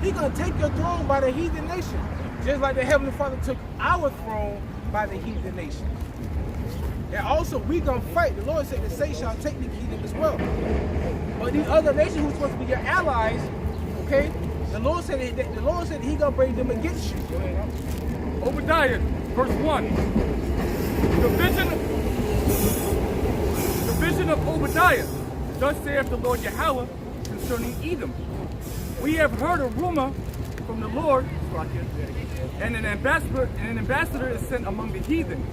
He's gonna take your throne by the heathen nation. Just like the Heavenly Father took our throne by the heathen nation. And also, we gonna fight. The Lord said the saints shall take the kingdom as well. But these other nations who's supposed to be your allies, okay? The Lord said he gonna bring them against you. Obadiah, verse 1. The vision of Obadiah. Thus saith the Lord Yahweh concerning Edom. We have heard a rumor from the Lord, and an ambassador is sent among the heathen.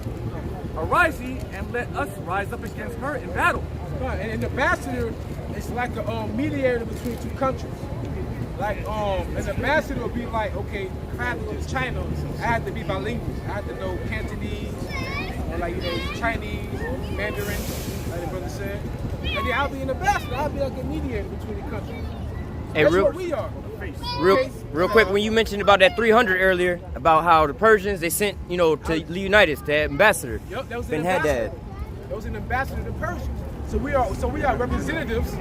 Arise ye, and let us rise up against her in battle. Right, and an ambassador is like a mediator between two countries. Like an ambassador would be like, okay, if I have to go to China, I have to be bilingual. I have to know Cantonese, or like, you know, Chinese, Mandarin, like the brother said. And then I'll be an ambassador. I'll be like a mediator between the countries. Hey, That's what we are. Real quick, when you mentioned about that 300 earlier, about how the Persians, they sent, you know, to Leonidas, the ambassador. Yep, that was an Ben ambassador. Hadad. That was an ambassador to Persia. So we are representatives,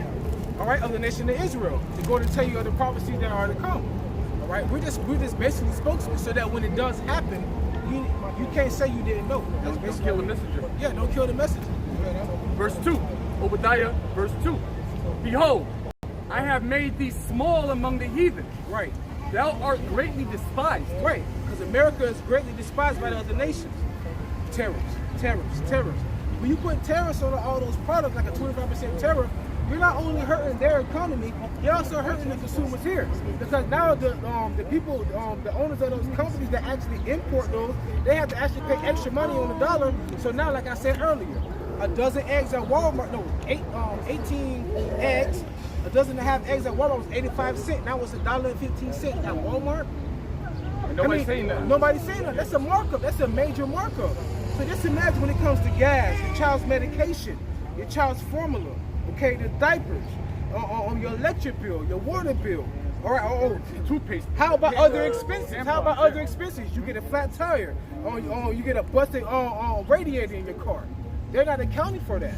all right, of the nation of Israel to go to tell you of the prophecies that are to come. All right, we're just basically spokesmen, so that when it does happen, you can't say you didn't know. That's Don't kill the messenger. Yeah, don't kill the messenger. Verse 2. Obadiah, verse 2. Behold, I have made thee small among the heathen. Right. Thou art greatly despised. Right, because America is greatly despised by the other nations. Tariffs. When you put tariffs on all those products, like a 25% tariff, you're not only hurting their economy, you're also hurting the consumers here. Because now the people, the owners of those companies that actually import those, they have to actually pay extra money on the dollar. So now, like I said earlier, a dozen eggs at Walmart, 18 eggs, a dozen and a half eggs at Walmart was 85 cents. Now it's $1.15 at Walmart. Nobody's saying that. Nobody's saying that. That's a markup. That's a major markup. So just imagine when it comes to gas, your child's medication, your child's formula, okay, the diapers, on your electric bill, your water bill. All right, toothpaste. How about other expenses? You get a flat tire, you get a busted radiator in your car. They're not accounting for that.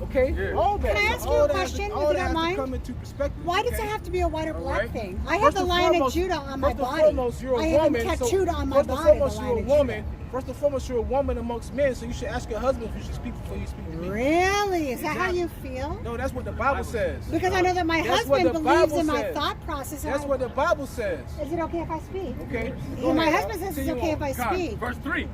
Okay? Yeah. All that. Can I ask you a question, if you don't mind? Come into perspective. Why does it have to be a white or black thing? I have the Lion of Judah on my body. I have it tattooed on my body. First and foremost, you're a woman amongst men, so you should ask your husband if you should speak before you speak to me. Really? Is that how you feel? No, that's what the Bible says. Because I know that my husband believes in my thought process. That's what the Bible says. Is it okay if I speak? Okay. My husband says it's okay if I speak. Verse 3.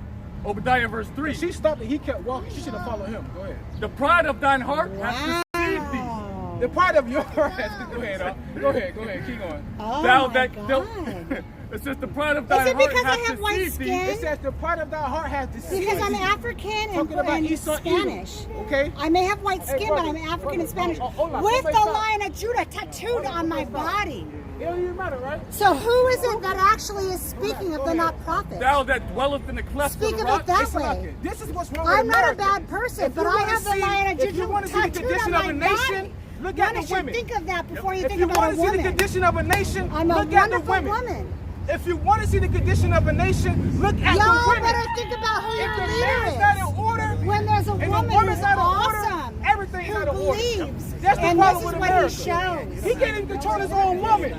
Obadiah, verse 3. She stopped and he kept walking. She should have followed him. Go ahead. The pride of thine heart hath deceived thee. The part of your heart. Go ahead. Keep going. Oh Thou my that God. It says the pride of thine Is it heart because I hath have white deceived thee. skin? It says the part of thy heart has deceived. Because I'm African and Talking about Esau, Spanish. okay? I may have white skin, but I'm brother, African and Spanish. hold on, With the stop. Lion of Judah tattooed on my body. It don't even matter, right? So who is it that actually is speaking if they're not prophets? Thou that dwelleth in the cleft Speak of the of rock. it that way. This is what's wrong with I'm not a America. bad person, If but you I wanna have the see- Lion of If you Judah want to see the tattooed condition on of a my nation, body. look One at the should women. think of that before you If think you about want a to see the woman. condition of a nation, I'm a look at the wonderful women. woman. If you want to see the condition of a nation, look at the Y'all women. better think about who If your the leader man's not in is. order, When there's a and the woman woman's who's out of order, awesome, everything's who out of order. believes, That's the and problem this with is what America. he shows. He can't even control his own woman.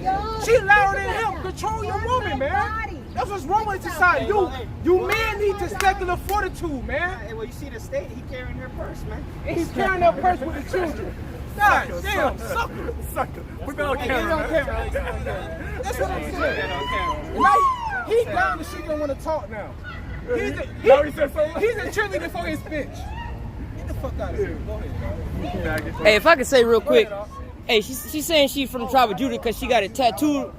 Y'all She louder than think him. about Control your that. woman, man. That's what's wrong with society. You men need testicular fortitude, man. Hey, well, you see the state, he carrying her purse, man. And he's carrying her purse with the children. God damn, sucker. Sucker. Put that on Get it on camera. camera. That's what I'm saying. Like, he down and she don't want to talk now. He's a cheerleader for his bitch. Get the fuck out of here. Go ahead. Hey, if I could say real quick, hey, she's saying she's from the tribe of Judah because she got it tattooed.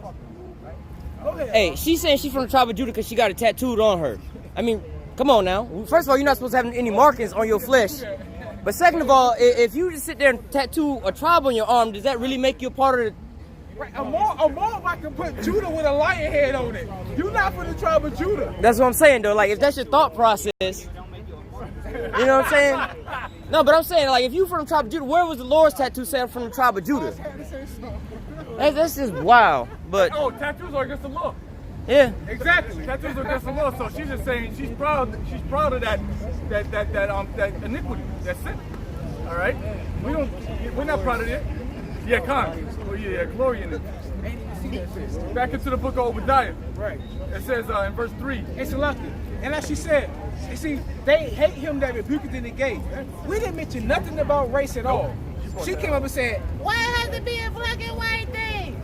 Go ahead. Hey, she's saying she's from the tribe of Judah because she got it tattooed on her. I mean, come on now. First of all, you're not supposed to have any markings on your flesh. But second of all, if you just sit there and tattoo a tribe on your arm, does that really make you a part of the... Right, a Moabite can put Judah with a lion head on it. You're not from the tribe of Judah. That's what I'm saying, though. Like, if that's your thought process, you know what I'm saying? No, but I'm saying, like, if you from the tribe of Judah, where was the Lord's tattoo saying from the tribe of Judah? That's just wow. But, Oh, tattoos are against the law. yeah. Exactly. Tattoos are against the law. So she's just saying she's proud of that iniquity, that sin. All right. We're not proud of it. Yeah, glory in it. Back into the book of Obadiah. Right. It says in verse 3. It's lucky. And like she said, you see, they hate him that rebuketh in the gate. We didn't mention nothing about race at all. She came up and said, why has it been a black and white thing?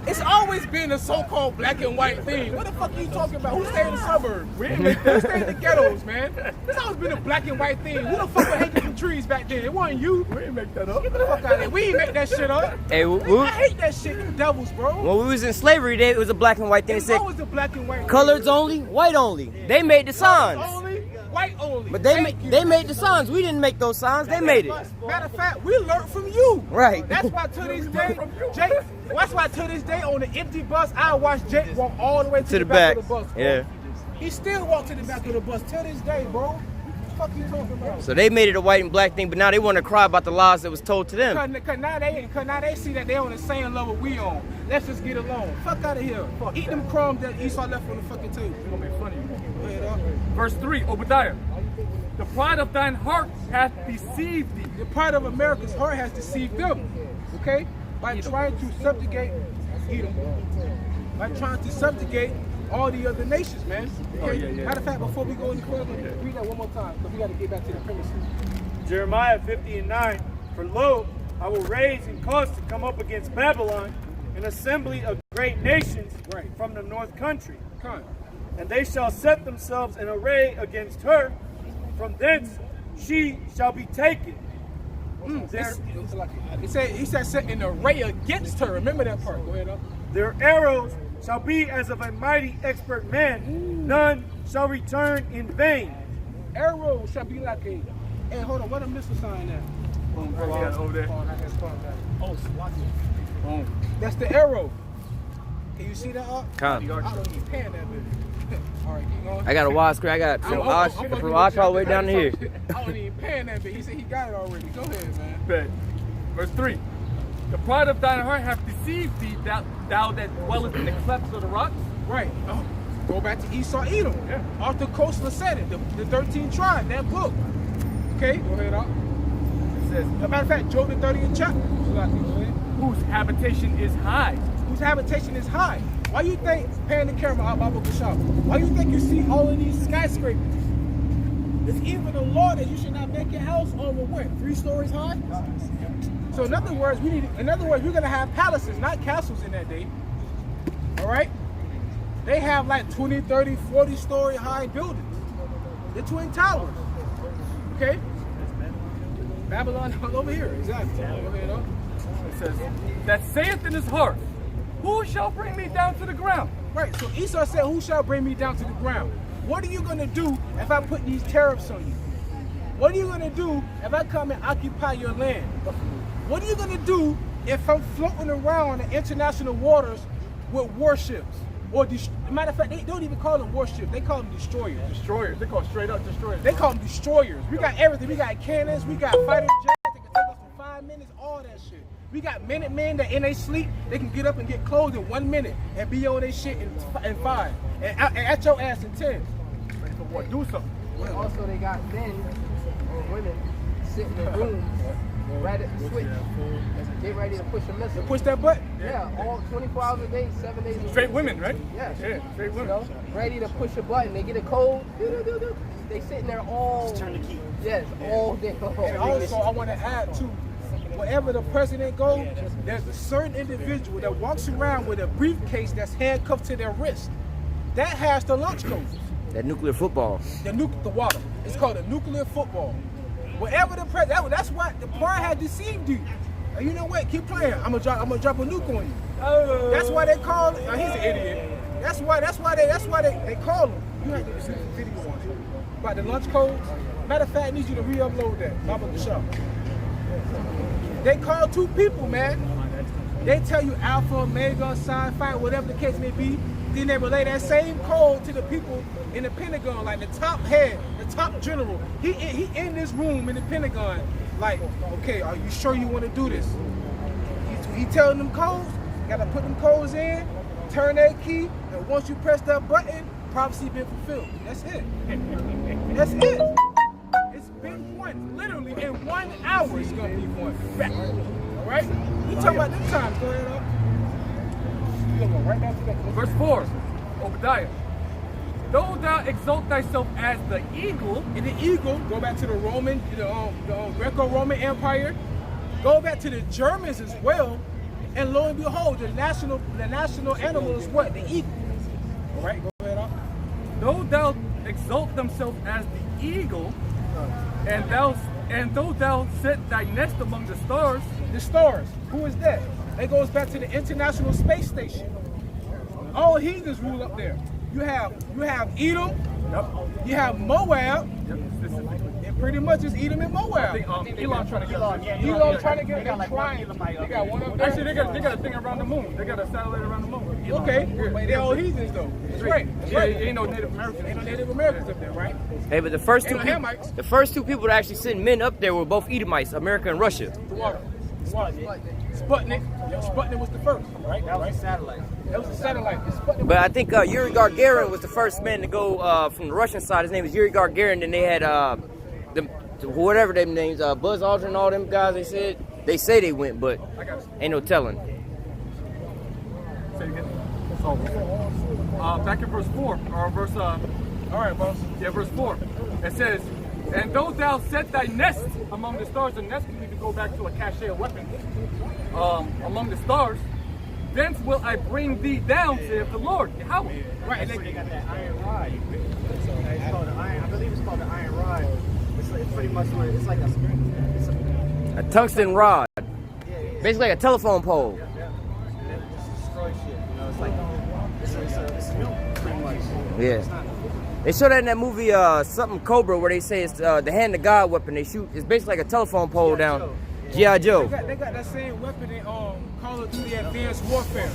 It's always been a so-called black and white thing. What the fuck are you talking about? Who stay in the suburbs? Who stay in the ghettos, man? It's always been a black and white thing. Who the fuck would hate the trees back then? It wasn't you. We didn't make that up. Get the fuck out of here. We didn't make that shit up. Hey, I hate that shit. You devils, bro. when we was in slavery, it was a black and white thing. It It's said always a black and white coloreds thing. only, white only. They made the signs. Only, white only. But Thank you. they made the signs. We didn't make those signs. They made it. Matter of fact, we learned from you. Right. That's why to this day, Jake. That's why to this day on the empty bus, I watch Jake walk all the way to the back of the bus. Bro. Yeah. He still walks to the back of the bus to this day, bro. What the fuck you talking about? So they made it a white and black thing, but now they want to cry about the lies that was told to them. Cause now they see that they on the same level we on. Let's just get along. Fuck out of here. Eat them crumbs that Esau left on the fucking table. It's gonna be funny. Go ahead, dog. Verse 3, Obadiah. The pride of thine heart hath deceived thee. The pride of America's heart has deceived them. Okay? By trying to subjugate Edom. By trying to subjugate all the other nations, man. Okay? Matter of fact, before we go any further, read that one more time, because we got to get back to the premises. Jeremiah 50:9. For lo, I will raise and cause to come up against Babylon an assembly of great nations from the north country. And they shall set themselves in array against her. From thence she shall be taken. He said set an array against her. Remember that part. Go ahead, up. Their arrows shall be as of a mighty expert man. None shall return in vain. Arrow shall be like a. Hey, hold on. What a missile sign at? Over there. Oh, that's the arrow. Can you see that up? Come. I don't even pan that bitch. All right, keep going. I got a wide screen. I got from Osh all the way down to here. I don't even pan that bitch. He said he got it already. Go ahead, man. Bet. Verse 3. The pride of thine heart hath deceived thee, thou that dwellest in the clefts of the rocks. Right. Go back to Esau, Edom. Yeah. Arthur Koestler said it. The 13 tribes, that book. Okay, go ahead, Al. It says, as a matter of fact, Job the 30th chapter. Whose habitation is high. Whose habitation is high. Why you think, pan the camera out, Baba Bashar, why you think you see all of these skyscrapers? It's even a law that you should not make your house over what, 3 stories high? So in other words, we're gonna have palaces, not castles in that day. All right? They have like 20, 30, 40 story high buildings. The Twin Towers. Okay? Babylon all over here, exactly. It says, that saith in his heart, who shall bring me down to the ground? Right, so Esau said, who shall bring me down to the ground? What are you going to do if I put these tariffs on you? What are you going to do if I come and occupy your land? What are you going to do if I'm floating around in international waters with warships? Or, matter of fact, they don't even call them warships. They call them destroyers. Destroyers. They call straight up destroyers. They call them destroyers. We got everything. We got cannons. We got fighter jets. They can take us in 5 minutes. All that shit. We got Minutemen that in their sleep, they can get up and get clothed in 1 minute and be on their shit in 5. And at your ass in 10. Ready for what? Do something. And also they got men or women sitting in rooms right at the switch. Get ready to push a missile. Push that button? Yeah, all 24 hours a day, 7 days a week. Straight women, right? Yeah. Yeah, straight women. You know, ready to push a button. They get a code. They sitting there all. Turn the key. Yes, all day long. And also, I want to add too, wherever the president goes, there's a certain individual that walks around with a briefcase that's handcuffed to their wrist. That has the lunch codes. That nuclear football. The water. It's called a nuclear football. Wherever the president, that's what the pride had deceived you. And you know what? Keep playing. I'm gonna drop a nuke on you. That's why they call it. He's an idiot. That's why they call him. You have to see the video on it. About the lunch codes. Matter of fact, I need you to re-upload that. Baba the show. They call 2 people, man. They tell you Alpha, Omega, Psi, Phi, whatever the case may be. Then they relay that same code to the people in the Pentagon, like the top head, the top general. He in this room in the Pentagon, like, okay, are you sure you want to do this? He telling them codes, gotta put them codes in, turn that key, and once you press that button, prophecy been fulfilled. That's it. That's it. It's been won. Literally in 1 hour it's gonna be won. All right? You talking about them times, go ahead up. You're gonna go right down to that. Verse 4, Obadiah. Though thou exalt thyself as the eagle, and the eagle, go back to the Roman, the Greco-Roman Empire, go back to the Germans as well. And lo and behold, the national animal is what? The eagle. All right, go ahead. Though thou exalt themselves as the eagle, and though thou set thy nest among the stars. The stars. Who is that? That goes back to the International Space Station. All heathens rule up there. You have Edom. Yep. You have Moab. Yep. And pretty much it's Edom and Moab. I think Elon trying to get Elon trying to get them trying. They got one up there. Actually, they got a thing around the moon. They got a satellite around the moon. Okay, but they're all heathens though. That's right. Yeah, ain't no Native Americans. Ain't no Native Americans up there, right? Hey, but the first Ain't two no people, Hamites. the first two people to actually send men up there were both Edomites, America and Russia. Sputnik. Sputnik was the first, right? That was a satellite. That was a satellite. Sputnik But I think Yuri Gagarin was the first man to go from the Russian side. His name was Yuri Gagarin. Then they had whatever them names, Buzz Aldrin and all them guys. They say they went, but ain't no telling. Say it again. Back in verse 4, or verse, all right, boss. Yeah, verse 4. It says, and though thou set thy nest among the stars, the nest can even go back to a cache of weapons. Among the stars, thence will I bring thee down, saith the Lord. Yahweh. Right, and they got that iron rod. It's called the iron, I believe it's called the iron rod. It's pretty much what it's like A tungsten rod. Basically like a telephone pole. destroy shit. You know, it's like it's a new pretty much. Yeah. They show that in that movie, something Cobra, where they say it's the hand of God weapon. They shoot. It's basically like a telephone pole down. G.I. Joe. They got that same weapon in Call of Duty Advanced Warfare.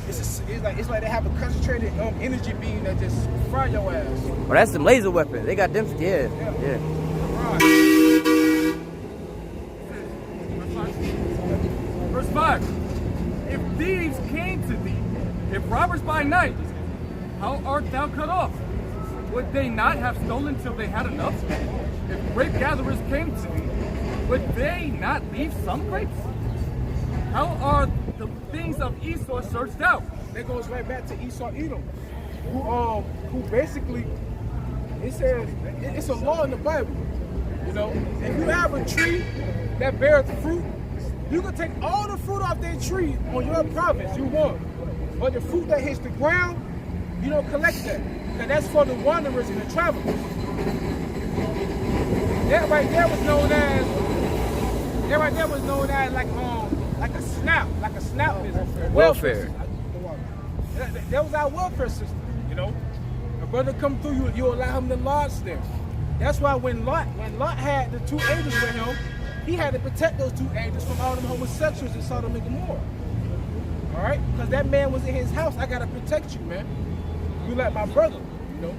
It's like they have a concentrated energy beam that just fry your ass. Well, that's some laser weapon. They got them. Yeah. Verse 5. If thieves came to thee, if robbers by night, how art thou cut off? Would they not have stolen till they had enough? If grape gatherers came to thee, would they not leave some grapes? How are the things of Esau searched out? That goes right back to Esau Edom, who basically, it says, it's a law in the Bible. You know, if you have a tree that bears fruit, you can take all the fruit off that tree on your province, you want. But the fruit that hits the ground, you don't collect that. Because that's for the wanderers and the travelers. That right there was known as like a snap business. Welfare. That was our welfare system, you know. A brother come through, you allow him to lodge there. That's why when Lot had the two angels with him, he had to protect those two angels from all them homosexuals in Sodom and Gomorrah. All right? Because that man was in his house. I got to protect you, man. You like my brother, you know.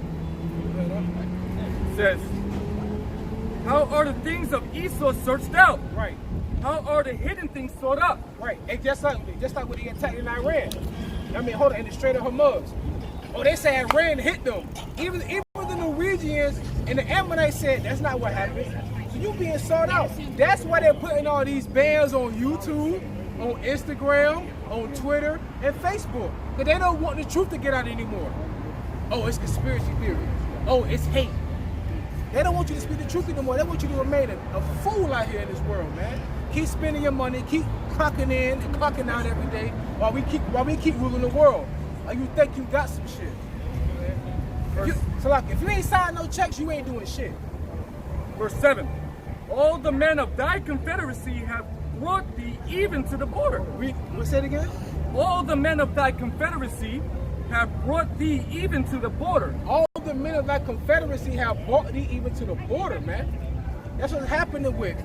It says, how are the things of Esau searched out? Right. How are the hidden things sought out? Right. And just like when he attacked in Iran. I mean, hold on, in the Strait of Hormuz. Oh, they say Iran hit them. Even the Norwegians and the Ammonites said that's not what happened. So you being sought out. That's why they're putting all these bans on YouTube, on Instagram, on Twitter, and Facebook. Because they don't want the truth to get out anymore. Oh, it's conspiracy theory. Oh, it's hate. They don't want you to speak the truth anymore. They want you to remain a fool out here in this world, man. Keep spending your money, keep clocking in and clocking out every day while we keep ruling the world. Like you think you got some shit. If you ain't signing no checks, you ain't doing shit. Verse 7. All the men of thy confederacy have brought thee even to the border. Say it again? All the men of thy confederacy have brought thee even to the border. All the men of thy confederacy have brought thee even to the border, man. That's what's happening with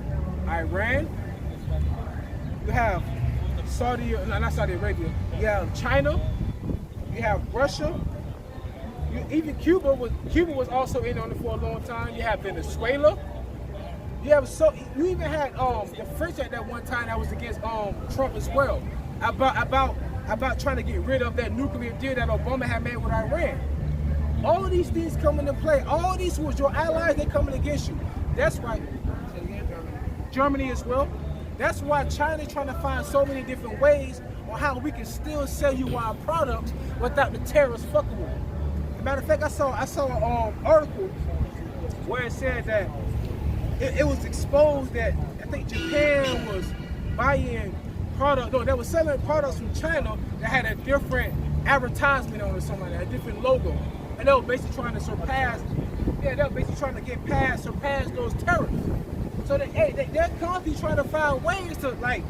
Iran. You have not Saudi Arabia. You have China. You have Russia. Even Cuba was also in on it for a long time. You have Venezuela. You even had the French at that one time that was against Trump as well. About trying to get rid of that nuclear deal that Obama had made with Iran. All of these things come into play. All of these who was your allies, they coming against you. That's why Germany as well. That's why China is trying to find so many different ways on how we can still sell you our products without the terrorists fucking with it. As a matter of fact, I saw an article where it said that it was exposed that I think Japan was buying product. No, they were selling products from China that had a different advertisement on it, or something like that, a different logo, and they were basically trying to surpass. Yeah, they were basically trying to surpass those tariffs. So they're constantly trying to find ways to like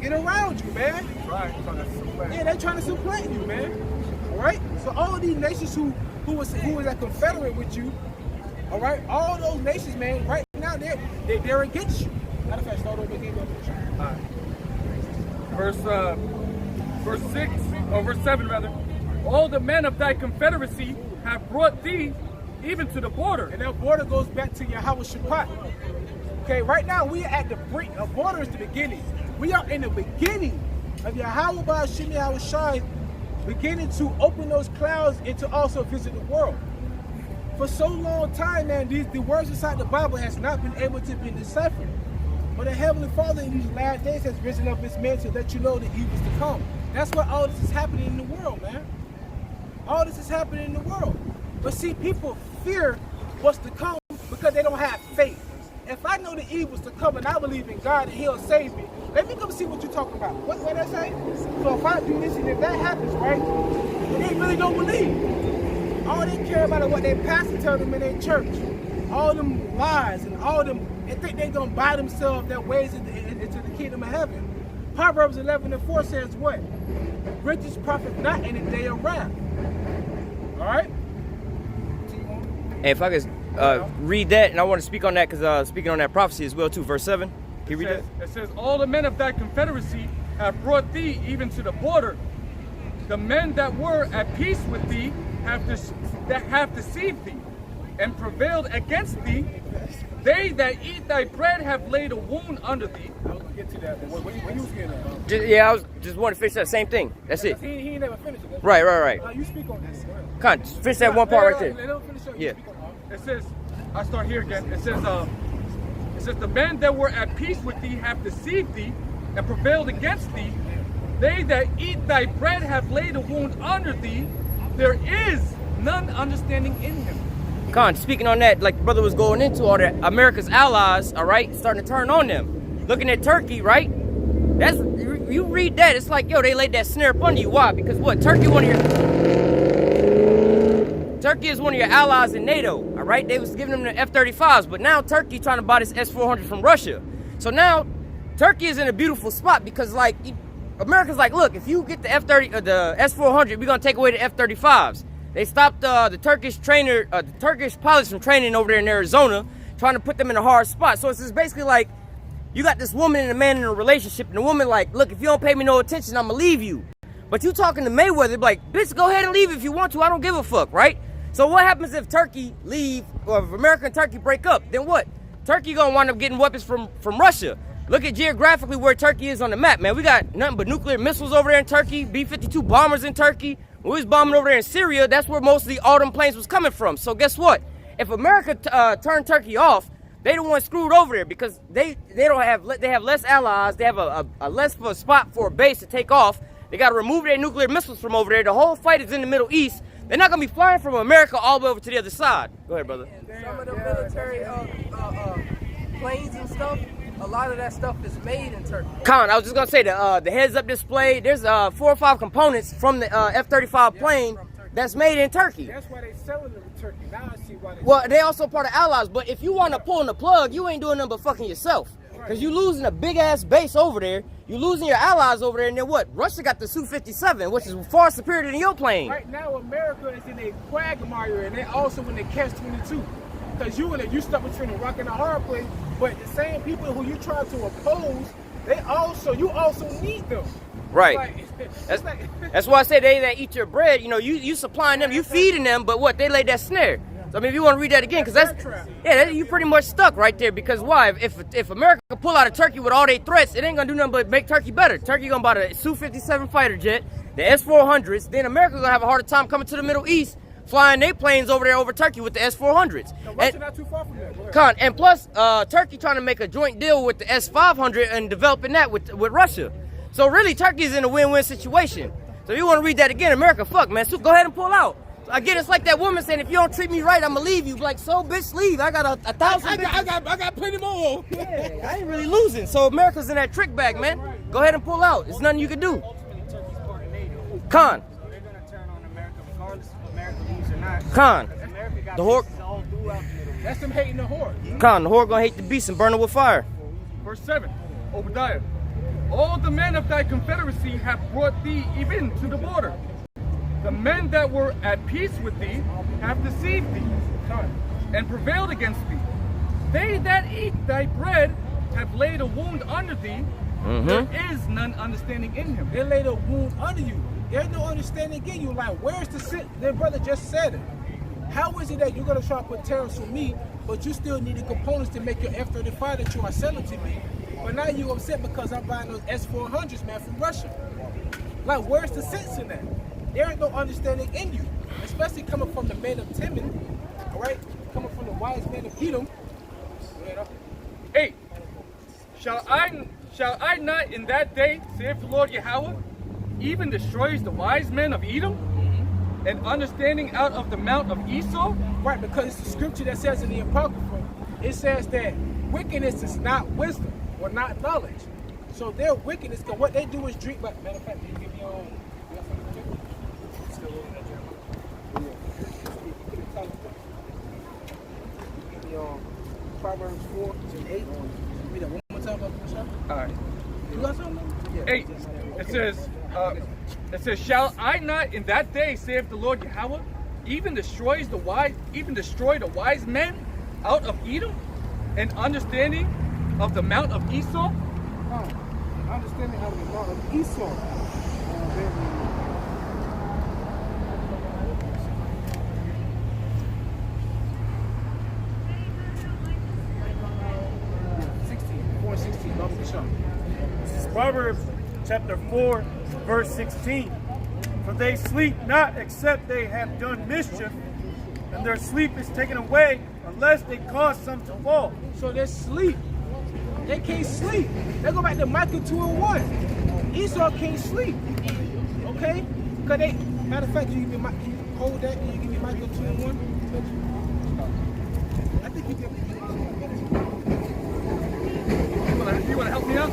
get around you, man. Right. Yeah, they're trying to supplant you, man. All right. So all of these nations who was at Confederate with you, all right, all those nations, man, right now they're against you. Matter of fact, start over again. All right. Verse 6, or verse 7 rather. All the men of thy confederacy have brought thee even to the border. And that border goes back to Yahweh Shabbat. Okay, right now we are at the brink. A border is the beginning. We are in the beginning of Yahweh Ba'ashim Yahweh Shai beginning to open those clouds and to also visit the world. For so long time, man, the words inside the Bible has not been able to be deciphered. But the Heavenly Father in these last days has risen up His man to let you know the evils to come. That's why all this is happening in the world, man. All this is happening in the world. But see, people fear what's to come because they don't have faith. If I know the evils to come and I believe in God and He'll save me, let me come see what you're talking about. What I say? So if I do this and if that happens, right, they really don't believe. All they care about is what their pastor tell them in their church. All them lies and all them, they think they're going to buy themselves their ways into the kingdom of heaven. Proverbs 11:4 says what? Riches profit not in the day of wrath. All right? And if I could read that, and I want to speak on that because speaking on that prophecy as well too, verse 7. Can you read that? It says, all the men of that confederacy have brought thee even to the border. The men that were at peace with thee have deceived thee and prevailed against thee. They that eat thy bread have laid a wound under thee. I was going to get to that, but when you was getting that? Yeah, I was just want to finish that same thing. That's it. He ain't never finished it. Right. You speak on this. Come on, finish that one part right there. Yeah. It says, I start here again. It says, the men that were at peace with thee have deceived thee and prevailed against thee. They that eat thy bread have laid a wound under thee. There is none understanding in him. Con, speaking on that, like the brother was going into, all the America's allies, all right, starting to turn on them. Looking at Turkey, right? That's you read that, it's like, yo, they laid that snare up under you. Why? Because what? Turkey is one of your allies in NATO, all right? They was giving them the F-35s, but now Turkey trying to buy this S-400 from Russia. So now Turkey is in a beautiful spot because, like, America's like, look, if you get the the S-400, we're gonna take away the F-35s. They stopped the Turkish pilots from training over there in Arizona, trying to put them in a hard spot. So it's just basically like, you got this woman and a man in a relationship, and the woman like, look, if you don't pay me no attention, I'm gonna leave you. But you talking to Mayweather, be like, bitch, go ahead and leave if you want to. I don't give a fuck, right? So what happens if Turkey leave, or if America and Turkey break up? Then what? Turkey gonna wind up getting weapons from Russia. Look at geographically where Turkey is on the map, man. We got nothing but nuclear missiles over there in Turkey, B-52 bombers in Turkey. When we was bombing over there in Syria, that's where most of the all them planes was coming from. So guess what? If America turned Turkey off, they the ones screwed over there because they have less allies. They have a less of a spot for a base to take off. They got to remove their nuclear missiles from over there. The whole fight is in the Middle East. They're not gonna be flying from America all the way over to the other side. Go ahead, brother. And some of the military planes and stuff, a lot of that stuff is made in Turkey. Con, I was just gonna say the heads-up display. There's 4 or 5 components from the F-35 plane that's made in Turkey. That's why they selling them in Turkey. Now I see why they. Well, they also part of allies. But if you want to pull in the plug, you ain't doing nothing but fucking yourself. Because you losing a big-ass base over there. You losing your allies over there. And then what? Russia got the Su-57, which is far superior than your plane. Right now, America is in a quagmire, and they also in the catch-22. Because you stuck between a rock and a hard place. But the same people who you try to oppose, you also need them. Right. That's why I say they that eat your bread. You know, you supplying them, you feeding them, but what? They laid that snare. So I mean, if you want to read that again, because you pretty much stuck right there. Because why? If America pull out of Turkey with all their threats, it ain't gonna do nothing but make Turkey better. Turkey gonna buy the Su-57 fighter jet, the S-400s. Then America gonna have a harder time coming to the Middle East, flying their planes over there over Turkey with the S-400s. No, Russia not too far from that. And plus, Turkey trying to make a joint deal with the S-500 and developing that with Russia. So really, Turkey's in a win-win situation. So if you want to read that again, America, fuck, man. So go ahead and pull out. Again, it's like that woman saying, if you don't treat me right, I'm going to leave you. Like, so, bitch, leave. I got a 1,000 I got plenty more. Yeah, I ain't really losing. So America's in that trick bag, man. Go ahead and pull out. There's nothing you can do. Ultimately, Turkey's part of NATO. Khan. So they're going to turn on America regardless if America leaves or not. Khan. America got The Horde. bases all throughout the Middle East. That's them hating the Horde. Khan, the Horde gonna hate the beast and burn it with fire. Verse 7, Obadiah. All the men of thy confederacy have brought thee even to the border. The men that were at peace with thee have deceived thee and prevailed against thee. They that eat thy bread have laid a wound under thee. There is none understanding in him. They laid a wound under you. There's no understanding in you. Like, where's the sin? Their brother just said it. How is it that you're going to try to put tariffs on me, but you still need the components to make your F-35 that you are selling to me? But now you're upset because I'm buying those S-400s, man, from Russia. Like, where's the sense in that? There is no understanding in you, especially coming from the men of Timon, all right? Coming from the wise men of Edom. 8. Shall I not in that day, saith the Lord Yahweh, even destroys the wise men of Edom, and understanding out of the mount of Esau? Right, because it's the scripture that says in the Apocrypha, it says that wickedness is not wisdom or not knowledge. So their wickedness, because what they do is drink. But matter of fact, you give me your own. Give me Proverbs 4 and 8. Read that one more time, Michelle. All right. You got something? Yeah. 8. It says, shall I not in that day, saith the Lord Yahweh, even destroy the wise men out of Edom, and understanding of the mount of Esau? Understanding of the mount of Esau. This is Proverbs chapter 4, verse 16. For they sleep not except they have done mischief, and their sleep is taken away unless they cause some to fall. So they sleep. They can't sleep. They go back to Micah 2 and 1. Esau can't sleep. Okay? Because they, matter of fact, can you hold that? Can you give me Micah 2 and 1? I think you can. You want to help me out?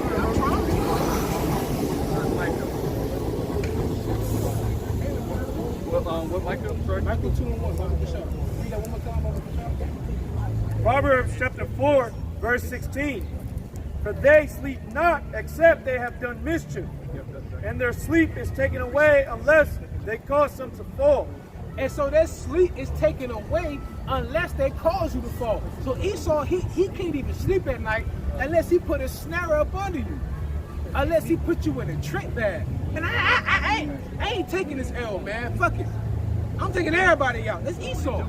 What Micah? Sorry. Micah 2 and 1. Read that one more time. Proverbs chapter 4, verse 16. For they sleep not except they have done mischief, and their sleep is taken away unless they cause some to fall. And so their sleep is taken away unless they cause you to fall. So Esau, he can't even sleep at night unless he put a snare up under you. Unless he put you in a trick bag. And I ain't taking this L, man. Fuck it. I'm taking everybody out. That's Esau.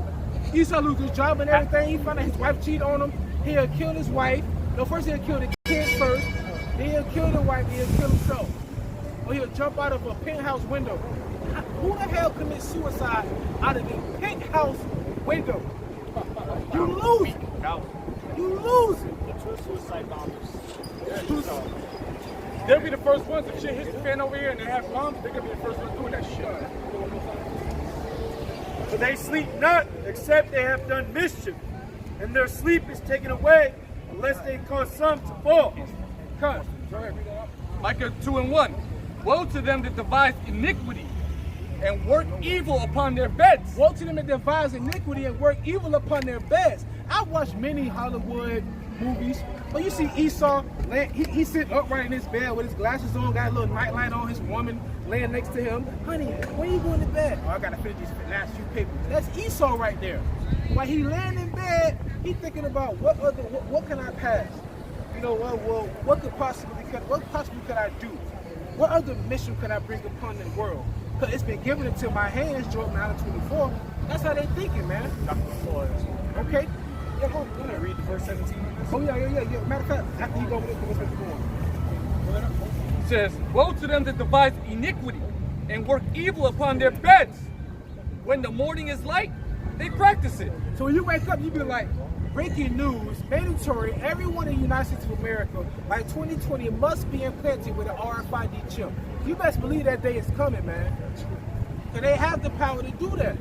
Esau lose his job and everything. He found out his wife cheated on him. He'll kill his wife. No, first he'll kill the kids first. Then he'll kill the wife. Then he'll kill himself. Or he'll jump out of a penthouse window. Who the hell commits suicide out of a penthouse window? You lose it. You lose it. Suicide bombers. They'll be the first ones. If shit hits the fan over here and they have bombs, they're going to be the first ones doing that shit. For they sleep not except they have done mischief, and their sleep is taken away unless they cause some to fall. Micah 2 and 1. Woe to them that devise iniquity and work evil upon their beds. Woe to them that devise iniquity and work evil upon their beds. I've watched many Hollywood movies, but you see Esau, he sit upright in his bed with his glasses on, got a little nightlight on, his woman laying next to him. Honey, when you going to bed? Oh, I gotta finish these last few papers. That's Esau right there. While he laying in bed, he thinking about what can I pass? You know, what possibly could I do? What other mission could I bring upon the world? Because it's been given into my hands, Job 9:24. That's how they thinking, man. Okay. Yeah, go ahead. Read verse 17. Oh, yeah. Matter of fact, after you go with it, what's going on? It says, woe to them that devise iniquity and work evil upon their beds. When the morning is light, they practice it. So when you wake up, you be like, breaking news, mandatory, everyone in the United States of America by 2020 must be implanted with an RFID chip. You best believe that day is coming, man. Because they have the power to do that.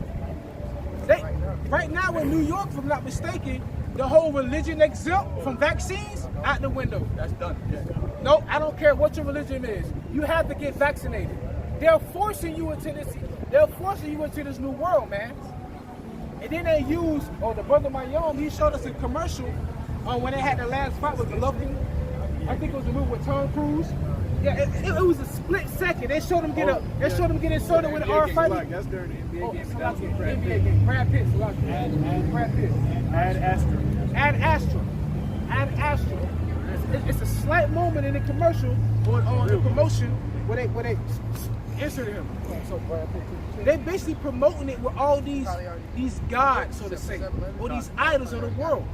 Right now in New York, if I'm not mistaken, the whole religion exempt from vaccines, Out the window. That's done. Yeah. No, I don't care what your religion is. You have to get vaccinated. They're forcing you into this. They're forcing you into this new world, man. And then they use, the brother Mayom, he showed us a commercial when they had the last fight with Golovkin. I think it was a movie with Tom Cruise. Yeah, it was a split second. They showed him get up. They showed him get inserted with R fighting. That's dirty. NBA game. Brad Pitt. Brad Pitt. Ad Astra. Ad Astra. It's a slight moment in the commercial on the promotion where they inserted him. They basically promoting it with all these gods, so to say, or these idols of the world.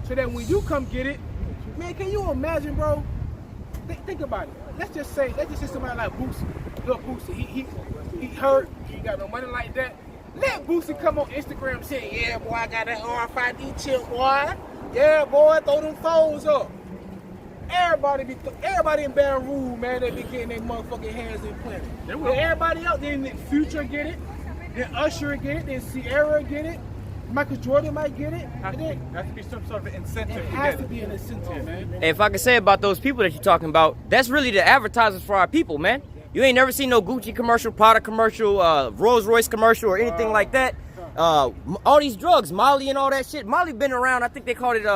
So that when you come get it, man, can you imagine, bro? Think about it. Let's just say somebody like Boosie. Look, Boosie, he hurt, he got no money like that. Let Boosie come on Instagram and say, yeah, boy, I got that RFID chip, boy. Yeah, boy, throw them phones up. Everybody in Baton Rouge, man, they be getting their motherfucking hands implanted. Then everybody else, then Future get it, then Usher get it, then Sierra get it, Michael Jordan might get it. Has to be some sort of incentive. It has to be an incentive, man. And if I can say about those people that you're talking about, that's really the advertisers for our people, man. You ain't never seen no Gucci commercial, Prada commercial, Rolls Royce commercial, or anything like that. All these drugs, Molly and all that shit. Molly been around, I think they called it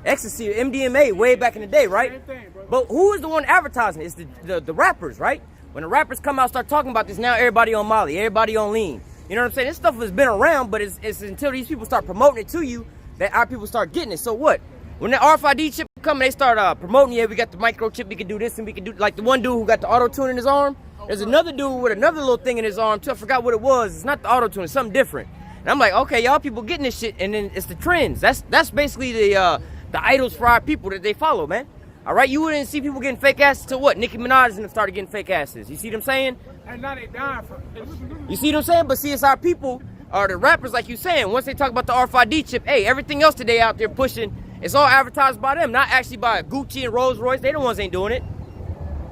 ecstasy, MDMA, way back in the day, right? Same thing, bro. But who is the one advertising? It's the rappers, right? When the rappers come out start talking about this, now everybody on Molly, everybody on lean. You know what I'm saying? This stuff has been around, but it's until these people start promoting it to you that our people start getting it. So what? When the RFID chip come, they start promoting, yeah, we got the microchip, we can do this and we can do, like the one dude who got the auto-tune in his arm. There's another dude with another little thing in his arm too. I forgot what it was. It's not the auto-tune, it's something different. And I'm like, okay, y'all people getting this shit, and then it's the trends. That's basically the idols for our people that they follow, man. All right, you wouldn't see people getting fake asses to what? Nicki Minaj and started getting fake asses. You see what I'm saying? And now they dying for it. You see what I'm saying? But see, it's our people, or the rappers, like you saying. Once they talk about the RFID chip, hey, everything else today out there pushing, it's all advertised by them, not actually by Gucci and Rolls Royce. They the ones ain't doing it.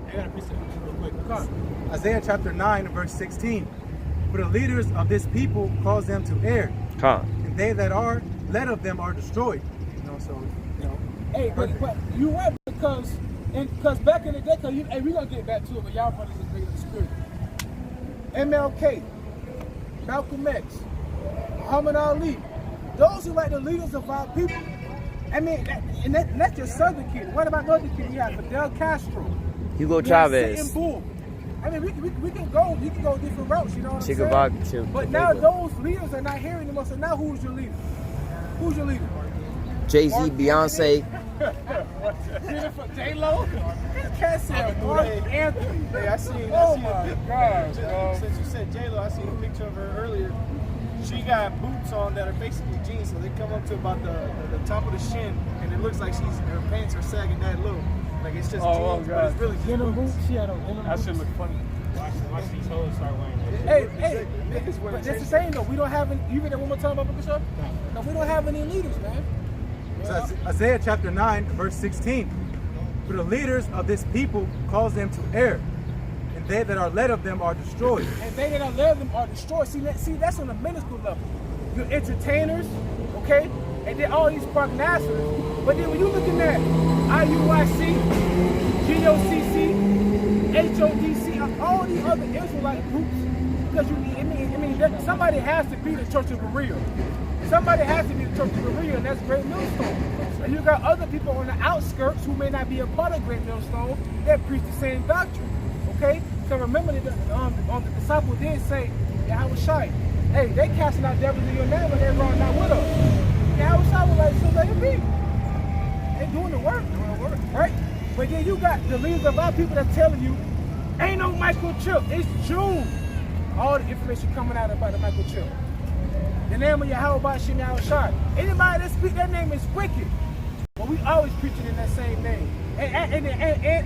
I got a piece of it real quick. Isaiah chapter 9 verse 16. For the leaders of this people cause them to err, and they that are led of them are destroyed. Hey, but you right, because back in the day, hey, we gonna get back to it, but y'all brothers are big in the spirit. MLK, Malcolm X, Muhammad Ali, those are like the leaders of our people. I mean, and that's just Southern kid. What about Northern kid? You have Fidel Castro, Hugo Chavez. I mean, we can go. You can go different routes. You know what I'm saying? But now those leaders are not here anymore. So now who's your leader? Who's your leader? Jay-Z, Beyonce. J-Lo? This cat said Mark Anthony. Hey, I seen my God, since you said J-Lo, I seen a picture of her earlier. She got boots on that are basically jeans, so they come up to about the top of the shin, and it looks like her pants are sagging that low. Like it's just jeans, but it's really just boots. She had on denim That should look funny. Watch these hoes start wearing that. Hey, but that's the same though. We don't have any. You read that one more time about the show? No, we don't have any leaders, man. So Isaiah chapter 9 verse 16. For the leaders of this people cause them to err, and they that are led of them are destroyed. And they that are led of them are destroyed. See, that's on the minuscule level. You're entertainers, okay? And then all these prognosticators. But then when you're looking at IUIC, GOCC, HODC, all these other Israelite groups, because somebody has to be the Church of Berea. Somebody has to be the Church of Berea, and that's Great Millstone. And you got other people on the outskirts who may not be a part of Great Millstone that preach the same doctrine. Okay? So remember that the disciple did say, Yahweh Shai, hey, they casting out devils in your name, but they're running out with us. Yahweh Shai was like, so let it be. They doing the work, right? But then you got the leaders of our people that's telling you, ain't no microchip, it's June. All the information coming out about the microchip. The name of Yahweh Shem Yahweh Shai. Anybody that speak that name is wicked. But we always preaching in that same name. And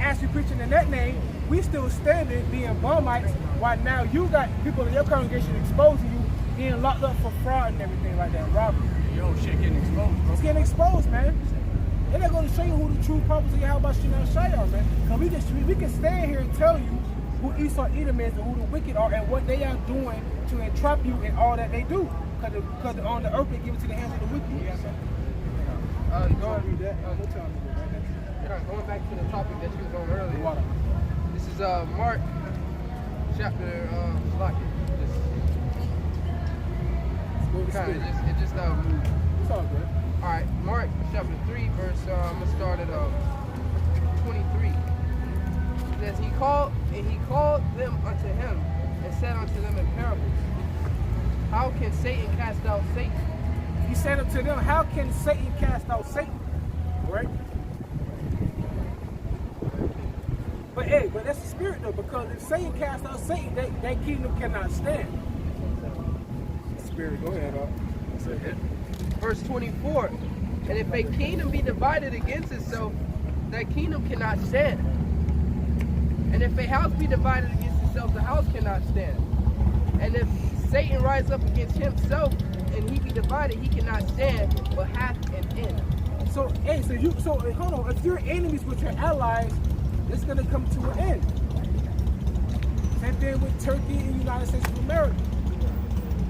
as we preaching in that name, we still standing being Bumites, while now you got people in your congregation exposing you, being locked up for fraud and everything like that, robbery. Yo, shit getting exposed, bro. It's getting exposed, man. And they're going to show you who the true prophets of Yahweh Shem Yahweh Shai are, man. Because we can stand here and tell you who Esau Edom is and who the wicked are and what they are doing to entrap you in all that they do. Because on the earth they give it to the hands of the wicked. You know what I'm saying? Go ahead and read that. What time is it? going back to the topic that you was on earlier. This is Mark chapter. It just moved. It's all good. All right, Mark chapter 3, verse. I'm gonna start at 23. It says he called them unto him and said unto them in parables, how can Satan cast out Satan? He said unto them, how can Satan cast out Satan? Right? But that's the spirit though, because if Satan cast out Satan, that kingdom cannot stand. Spirit, go ahead, Verse 24. And if a kingdom be divided against itself, that kingdom cannot stand. And if a house be divided against itself, the house cannot stand. And if Satan rise up against himself and he be divided, he cannot stand, but hath an end. So hold on. If you're enemies with your allies, it's gonna come to an end. Same thing with Turkey and the United States of America.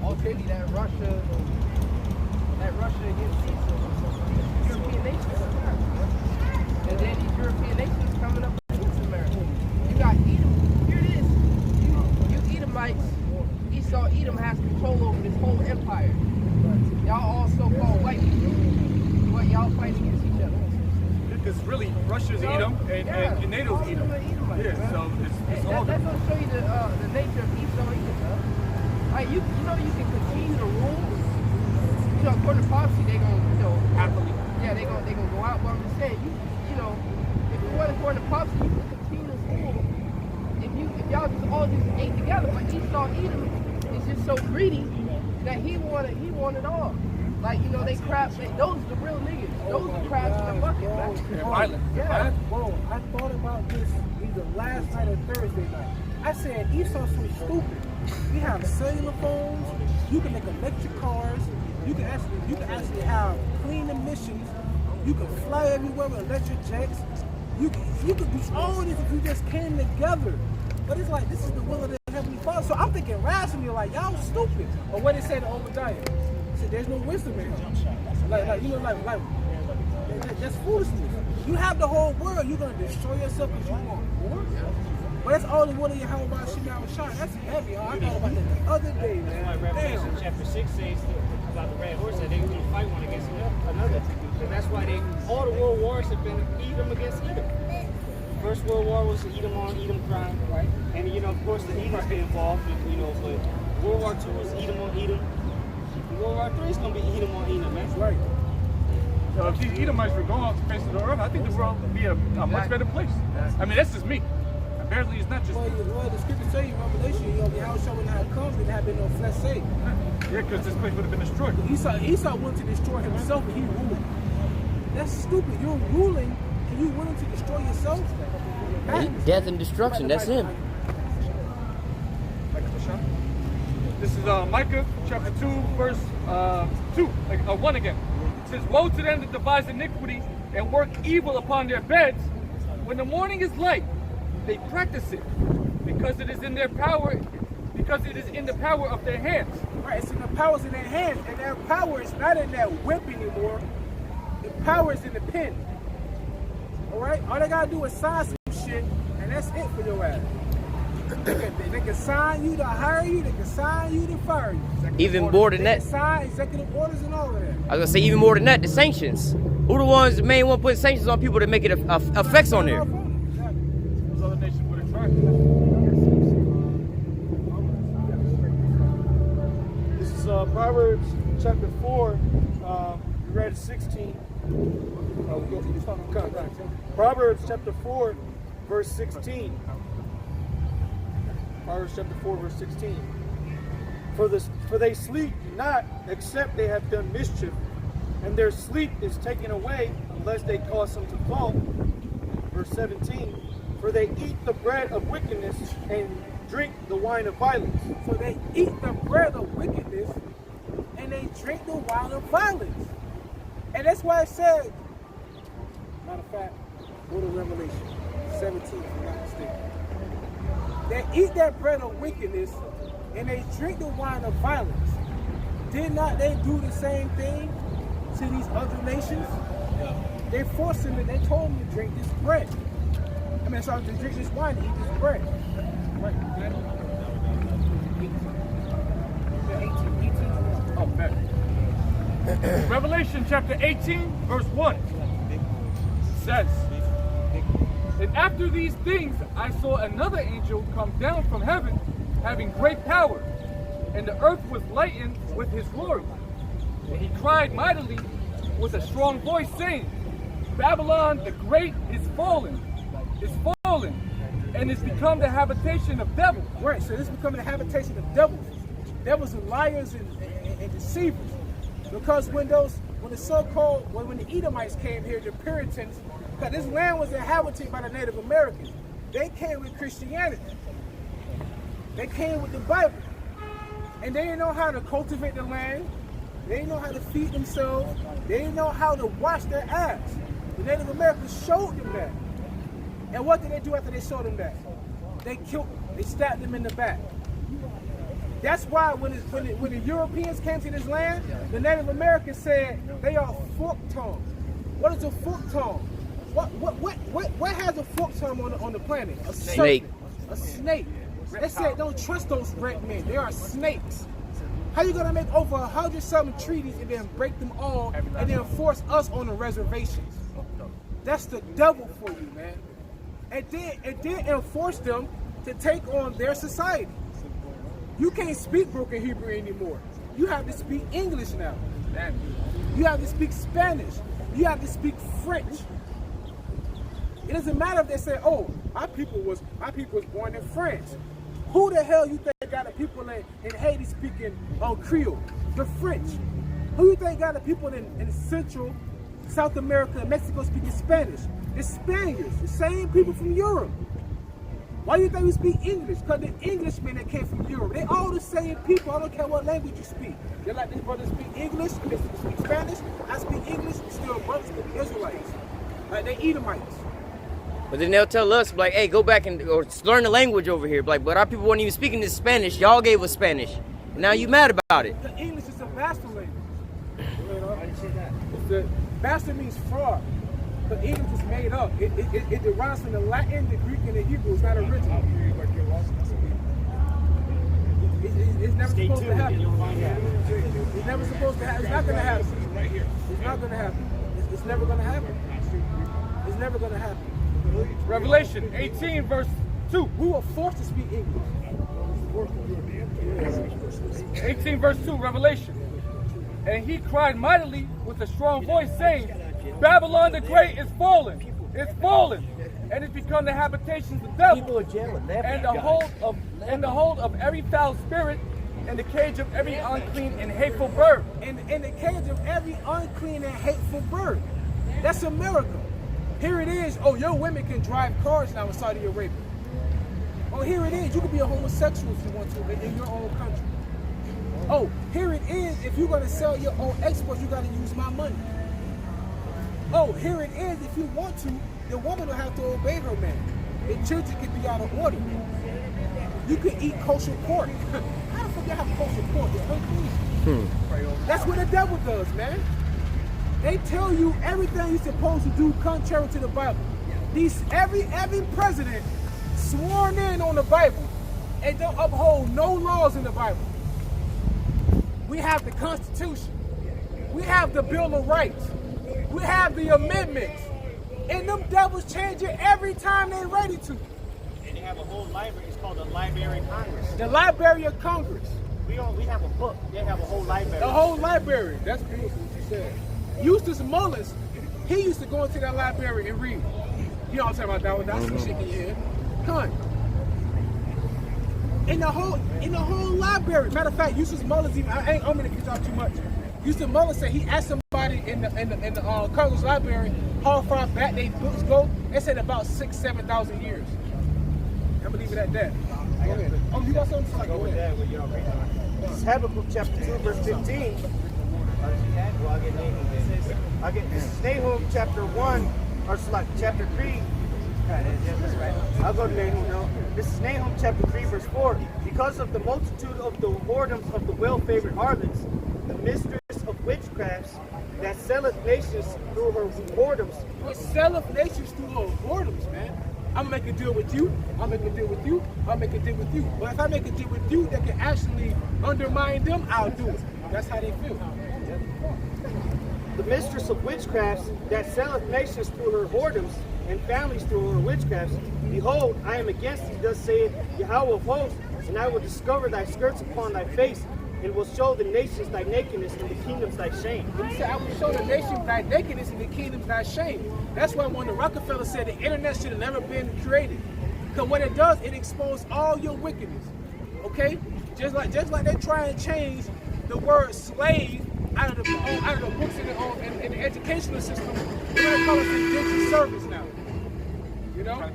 Ultimately, that Russia against these European nations. And then these European nations coming up against America. You got Edom. Here it is. You Edomites. Esau Edom has control over this whole empire. Y'all all so-called white people, but y'all fight against each other. Because really, Russia's Edom and NATO's Edom. Yeah, so it's all that's going to show you the nature of Esau Edom, though. Like, you know you can continue to rule. You know, according to prophecy, they're going to, happily. Yeah, they're going to go out. But I'm just saying, you know, if it wasn't according to prophecy, you can continue to rule. If y'all just all ate together, but Esau Edom is just so greedy that he wanted all. Like, you know, those are the real niggas. Those are crabs in the bucket, man. Yeah. Bro, I thought about this either last night or Thursday night. I said, Esau's so stupid. We have cellular phones. You can make electric cars. You can actually have clean emissions. You can fly everywhere with electric jets. You could do all this if you just came together. But it's like, this is the will of the Heavenly Father. So I'm thinking rationally, like, y'all stupid. Or what it said to Obadiah. It said, there's no wisdom in him. Like that's foolishness. You have the whole world. You're going to destroy yourself because you want war? But that's all the will of Yahweh by Shema Shah. That's heavy, huh? I thought about that the other day, man. That's why Revelation chapter 6 says about the red horse that they're going to fight one against another. And that's why all the world wars have been Edom against Edom. First World War was Edom on Edom crime, right? And of course the Edoms get involved, but World War II was Edom on Edom. World War III is going to be Edom on Edom, man. That's right. So if these Edomites were going off the face of the earth, I think the world would be a much better place. I mean, that's just me. Apparently, it's not just. Well, the scriptures say in Revelation, how shall when it comes, there have been no flesh saved. Yeah, because this place would have been destroyed. Esau wanted to destroy himself, and he ruled. That's stupid. You're ruling, and you willing to destroy yourself? Death and destruction. That's him. This is Micah chapter 2, verse 1 again. It says, woe to them that devise iniquity and work evil upon their beds. When the morning is light, they practice it, because it is in their power, because it is in the power of their hands. Right, it's in the powers in their hands, and their power is not in that whip anymore. The power is in the pen. Alright? All they gotta do is sign some shit, and that's it for your ass. They can sign you to hire you, they can sign you to fire you. Even more than that. They can sign executive orders and all of that. I was gonna say even more than that, the sanctions. Who the main one putting sanctions on people to make it effects on there? Those other nations would have tried. This is Proverbs chapter 4. We read 16. Proverbs chapter 4, verse 16. Proverbs chapter 4, verse 16. For they sleep not, except they have done mischief, and their sleep is taken away, unless they cause some to fall. Verse 17. For they eat the bread of wickedness and drink the wine of violence. So they eat the bread of wickedness and they drink the wine of violence. And that's why it said, matter of fact, go to Revelation 17, if I'm not mistaken. They eat that bread of wickedness and they drink the wine of violence. Did not they do the same thing to these other nations? They forced him, and they told him to drink this bread. I mean, sorry, to drink this wine and eat this bread. Right, you got it? 18. Oh, better. Revelation chapter 18, verse 1 says, "And after these things I saw another angel come down from heaven, having great power, and the earth was lightened with his glory. And he cried mightily with a strong voice, saying, Babylon the great is fallen, and is become the habitation of devils." Right, so this is becoming the habitation of devils. Devils are liars and deceivers. Because when the Edomites came here, the Puritans, because this land was inhabited by the Native Americans, they came with Christianity. They came with the Bible. And they didn't know how to cultivate the land. They didn't know how to feed themselves. They didn't know how to wash their ass. The Native Americans showed them that. And what did they do after they showed them that? They killed them. They stabbed them in the back. That's why when the Europeans came to this land, the Native Americans said they are forked tongues. What is a forked tongue? What has a forked tongue on the planet? A snake. A snake. They said don't trust those red men. They are snakes. How you gonna make over 100-something treaties and then break them all and then force us on the reservations? That's the devil for you, man. And then enforce them to take on their society. You can't speak broken Hebrew anymore. You have to speak English now. You have to speak Spanish. You have to speak French. It doesn't matter if they say, "Oh, my people was born in France." Who the hell you think got the people in Haiti speaking Creole? The French. Who you think got the people in Central, South America, and Mexico speaking Spanish? The Spaniards, the same people from Europe. Why do you think we speak English? Because the Englishmen that came from Europe, they all the same people. I don't care what language you speak. They're like, these brothers speak English, they speak Spanish, I speak English, we still brothers, the Israelites. Like, they Edomites. But then they'll tell us, like, hey, go back or learn the language over here. Like, but our people weren't even speaking this Spanish. Y'all gave us Spanish. Now you mad about it. The English is a bastard language. The bastard means fraud. But English is made up. It derives from the Latin, the Greek, and the Hebrew. It's not original. It's never supposed to happen. It's never supposed to happen. It's not going to happen. It's not going to happen. It's never going to happen. It's never going to happen. Revelation 18, verse 2. We were forced to speak English. 18, verse 2, Revelation. "And he cried mightily with a strong voice, saying, Babylon the great is fallen, and it's become the habitations of devils, and the hold of every foul spirit, and the cage of every unclean and hateful bird." And the cage of every unclean and hateful bird. That's a miracle. Here it is. Oh, your women can drive cars now in Saudi Arabia. Oh, here it is. You can be a homosexual if you want to in your own country. Oh, here it is. If you're going to sell your own exports, you got to use my money. Oh, here it is. If you want to, the woman will have to obey her man. The children can be out of order. You can eat kosher pork. How the fuck you have kosher pork? It's unclean. That's what the devil does, man. They tell you everything you're supposed to do contrary to the Bible. Every president sworn in on the Bible and don't uphold no laws in the Bible. We have the Constitution. We have the Bill of Rights. We have the amendments. And them devils change it every time they're ready to. And they have a whole library. It's called the Library of Congress. The Library of Congress. We have a book. They have a whole library. The whole library. That's beautiful what you said. Eustace Mullins, he used to go into that library and read. You know what I'm talking about? That's some shit in your head. Come on. In the whole library. Matter of fact, Eustace Mullins even, I'm gonna get y'all too much. Eustace Mullins said he asked somebody in the Congress library how far back they books go. They said about 6,000-7,000 years. I'm gonna leave it at that. Go ahead. Oh, you got something to say? Go ahead. This is Habakkuk chapter 2, verse 15. This is Nahum chapter 1, or chapter 3. I'll go to Nahum now. This is Nahum chapter 3, verse 4. "Because of the multitude of the whoredoms of the well-favored harlots, the mistress of witchcrafts, that selleth nations through her whoredoms. What selleth nations through her whoredoms, man. I'm gonna make a deal with you. I'll make a deal with you. I'll make a deal with you. But if I make a deal with you that can actually undermine them, I'll do it. That's how they feel. The mistress of witchcrafts that selleth nations through her whoredoms and families through her witchcrafts. Behold, I am against thee, thus saith Yahweh of hosts, and I will discover thy skirts upon thy face, and will show the nations thy nakedness and the kingdoms thy shame. He said, I will show the nations thy nakedness and the kingdoms thy shame. That's why when the Rockefeller said the internet should have never been created. Because what it does, it exposes all your wickedness. Okay? Just like they try and change the word slave out of the books in the educational system. They're going to call us indentured service now. You know?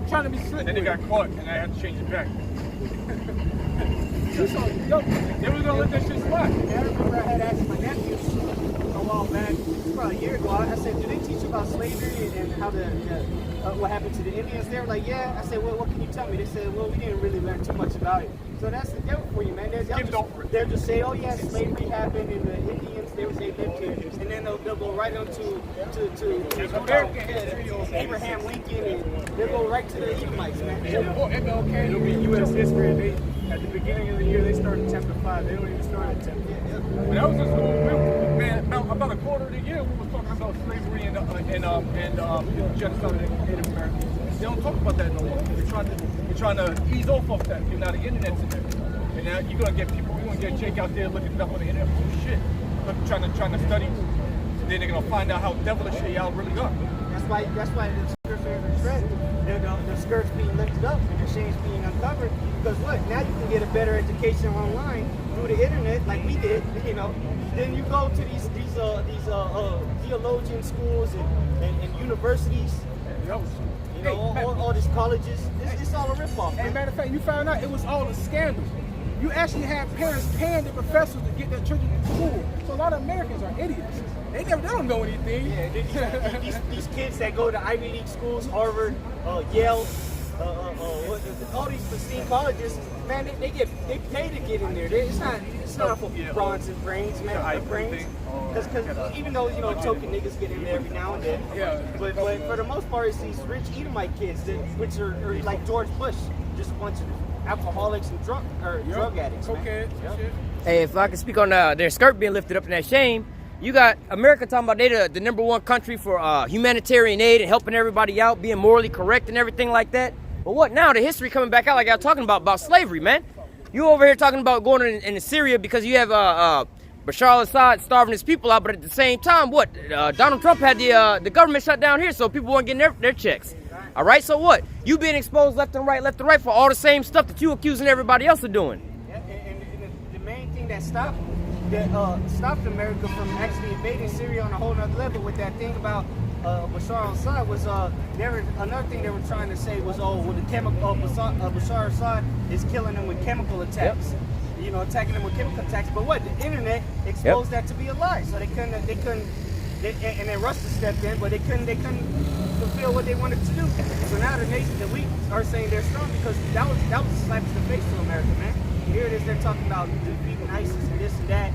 Trying to be slick. Then they got caught and I had to change it back. They were gonna let that shit slide. I remember I had asked my nephew a while back, probably a year ago. I said, "Do they teach about slavery and how what happened to the Indians?" They were like, "Yeah." I said, "Well, what can you tell me?" They said, "Well, we didn't really learn too much about it." So that's the devil for you, man. They'll just say, "Oh yeah, slavery happened and the Indians they lived here," and then they'll go right on to American history or Abraham Lincoln, and they'll go right to the Edomites, man. It'll be U.S. history, and at the beginning of the year they started chapter 5. They don't even start at chapter 4. When I was in school, man, about a quarter of the year, we was talking about slavery and genocide of Native Americans. They don't talk about that no more. We're trying to ease off of that. Now the internet's in there, and now you're gonna get Jake out there looking stuff on the internet for shit, trying to study. And then they're gonna find out how devilish y'all really are. That's why the skirts are in shred. The skirts being lifted up and the shames being uncovered. Because what? Now you can get a better education online through the internet, like we did. You know. Then you go to these theologian schools and universities. You know, all these colleges. It's all a ripoff. As a matter of fact, you found out it was all a scandal. You actually had parents paying the professors to get their children in school. So a lot of Americans are idiots. They don't know anything. Yeah, these kids that go to Ivy League schools, Harvard, Yale, all these pristine colleges, man, they pay to get in there. It's not for bronze and brains, man. Because even though token niggas get in there every now and then, but for the most part, it's these rich Edomite kids which are like George Bush, just a bunch of alcoholics and drug addicts. Okay. Hey, if I can speak on their skirt being lifted up in that shame, you got America talking about they the number one country for humanitarian aid and helping everybody out, being morally correct and everything like that. But what now? The history coming back out like y'all talking about slavery, man. You over here talking about going into Syria because you have Bashar al-Assad starving his people out, but at the same time, what? Donald Trump had the government shut down here, so people weren't getting their checks. All right, so what? You being exposed left and right for all the same stuff that you accusing everybody else of doing. Yeah, and the main thing that stopped America from actually invading Syria on a whole nother level with that thing about Bashar al-Assad was another thing they were trying to say was Bashar al-Assad is killing them with chemical attacks. Yep. Attacking them with chemical attacks. But what? The internet exposed that to be a lie. So they couldn't, and then Russia stepped in, but they couldn't fulfill what they wanted to do. So now the nation that we are saying they're strong because that was a slap to the face to America, man. Here it is, they're talking about defeating ISIS and this and that.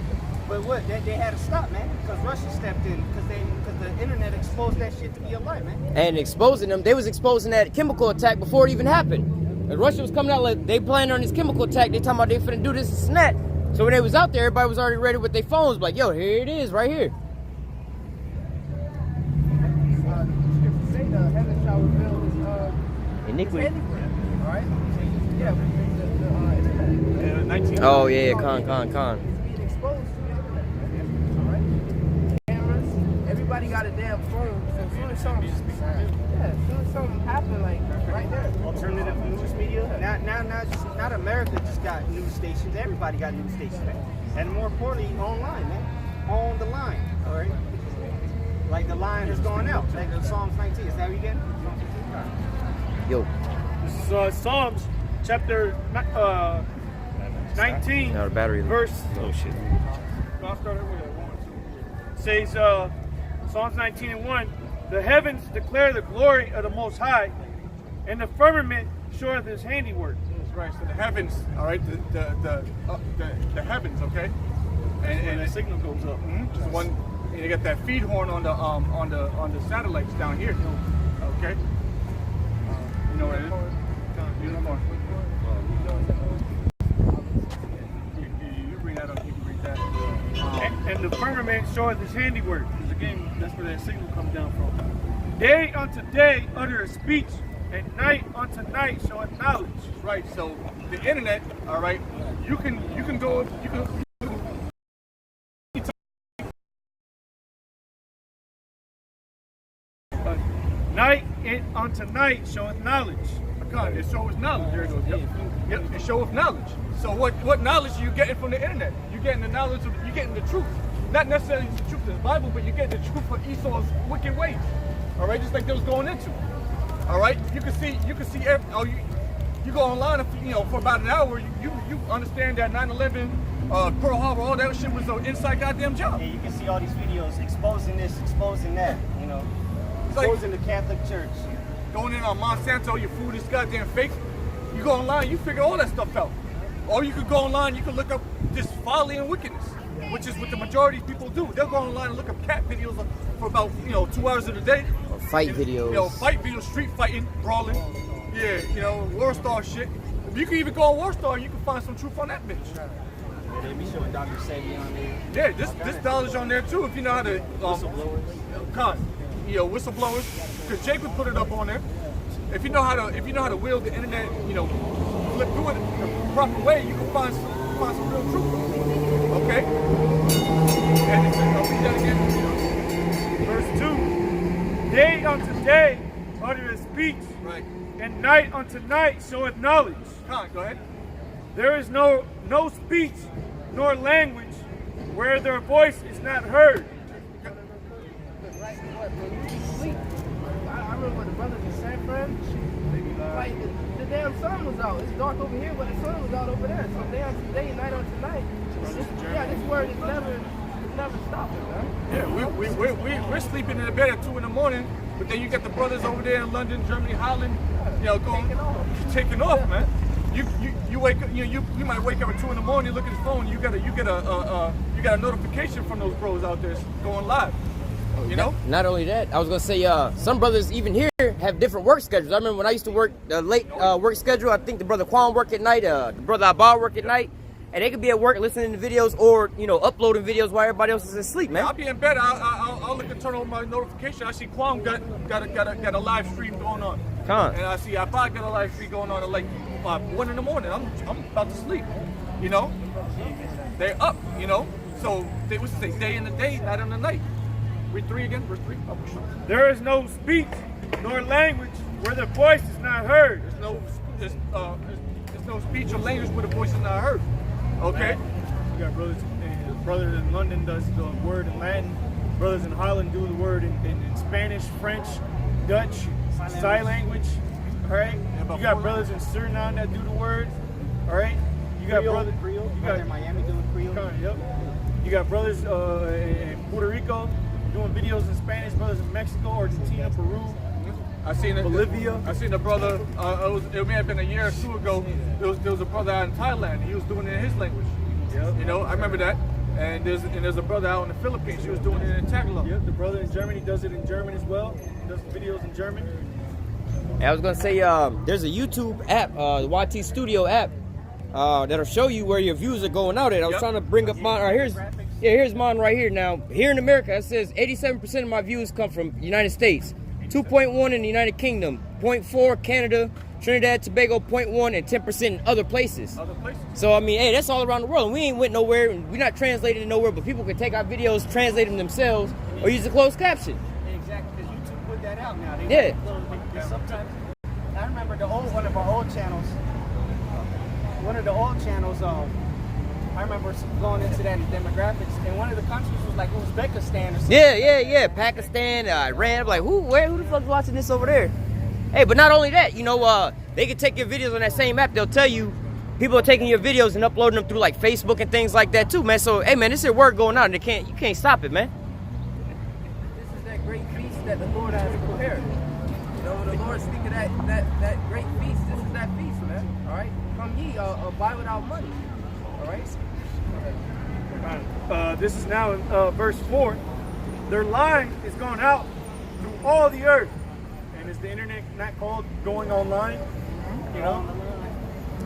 But what? They had to stop, man, because Russia stepped in because the internet exposed that shit to be a lie, man. And exposing them, they was exposing that chemical attack before it even happened. And Russia was coming out like they planned on this chemical attack. They talking about they finna do this and that. So when they was out there, everybody was already ready with their phones. Like, yo, here it is, right here. Say the heaven shall reveal his iniquity. All right. Yeah. Oh yeah, con. Being exposed to the internet. All right. Cameras. Everybody got a damn phone. So as soon as something happened, like right there. Alternative news media. Now, not America just got news stations. Everybody got news stations, man. And more importantly, online, man. On the line. All right. Like the line is going out. Like the Psalms 19. Is that what you get? Yo. This is Psalms chapter 19, Now the battery. verse. Oh shit. I'll start it with it. Says Psalms 19:1. The heavens declare the glory of the Most High, and the firmament showeth his handiwork. That's right. So the heavens, all right, the heavens, okay, and the signal goes up. Just one and you got that feed horn on the satellites down here. Okay. You know what it is? Unicorn. You bring that up. You can read that. And the firmament showeth his handiwork. Because again, that's where that signal comes down from. Day unto day uttereth speech, and night unto night showeth knowledge. Right. So the internet, all right. You can go. You can. Night unto night showeth knowledge. God, it shows knowledge. There it goes. Yep. It shows knowledge. So what knowledge are you getting from the internet? You're getting the knowledge of, you're getting the truth. Not necessarily the truth of the Bible, but you're getting the truth of Esau's wicked ways. All right, just like they was going into. All right, you can see. You go online, for about an hour. You understand that 9/11, Pearl Harbor, all that shit was an inside goddamn job. Yeah, you can see all these videos exposing this, exposing that. Exposing the Catholic Church. Going in on Monsanto, your food is goddamn fake. You go online, you figure all that stuff out. Or you could go online, you can look up just folly and wickedness, which is what the majority of people do. They'll go online and look up cat videos for about 2 hours of the day. Or fight videos. Fight videos, street fighting, brawling. Yeah, War Star shit. You can even go on War Star and you can find some truth on that bitch. Yeah, they be showing Dr. Sebi on there. Yeah, this knowledge on there too. If you know how to whistleblowers, because Jake would put it up on there. If you know how to wield the internet, flip through it the proper way, you can find some real truth. Okay. And I'll read that again. Verse 2. Day unto day uttereth speech, Right. and night unto night showeth knowledge. Go ahead. There is no speech nor language where their voice is not heard. I remember when the brothers in San Fran, like the damn sun was out. It's dark over here, but the sun was out over there. So day unto day, night unto night. This word is never stopping, man. Yeah, we're sleeping in the bed at 2 in the morning, but then you got the brothers over there in London, Germany, Holland, taking off, man. You wake up, you might wake up at 2 in the morning, look at your phone, you get a notification from those bros out there going live. Not only that, I was gonna say some brothers even here have different work schedules. I remember when I used to work the late work schedule. I think the brother Quan work at night, the brother Abba work at night, and they could be at work listening to videos or uploading videos while everybody else is asleep, man. I'll be in bed. I'll look and turn on my notification. I see Quan got a live stream going on, and I see Abba got a live stream going on at like 1 in the morning. I'm about to sleep. They're up. So they would say day in the day, night in the night. Read 3 again, verse 3. There is no speech nor language where the voice is not heard. There's no speech or language where the voice is not heard. Okay. You got brothers in London does the word in Latin. Brothers in Holland do the word in Spanish, French, Dutch, sign language. All right. You got brothers in Suriname that do the word. All right. You got brothers in Miami doing Creole. Yep. You got brothers in Puerto Rico doing videos in Spanish, brothers in Mexico, Argentina, Peru, Bolivia. I seen a brother, it may have been a year or 2 ago, there was a brother out in Thailand, he was doing it in his language. Yep. I remember that. And there's a brother out in the Philippines, he was doing it in Tagalog. Yep, the brother in Germany does it in German as well. He does videos in German. And I was gonna say, there's a YouTube app, the YT Studio app, that'll show you where your views are going out at. I was trying to bring up mine. Here's mine right here. Now, here in America, it says 87% of my views come from the United States, 2.1 in the United Kingdom, 0.4 Canada, Trinidad, Tobago, 0.1, and 10% in other places. So, I mean, hey, that's all around the world. We ain't went nowhere, and we're not translated nowhere, but people can take our videos, translate them themselves, or use a closed caption. Exactly, because YouTube put that out now. Sometimes. I remember one of our old channels, I remember going into that demographics, and one of the countries was like Uzbekistan or something. Yeah. Pakistan, Iran. Like, who the fuck's watching this over there? Hey, but not only that, they can take your videos on that same app. They'll tell you people are taking your videos and uploading them through like Facebook and things like that too, man. So, hey, man, this is word going on, and you can't stop it, man. This is that great feast that the Lord has prepared. When the Lord speak of that great feast, this is that feast, man. All right, come ye, buy without money. All right. This is now in verse 4. their line is going out through all the earth. And is the internet not called going online? You know?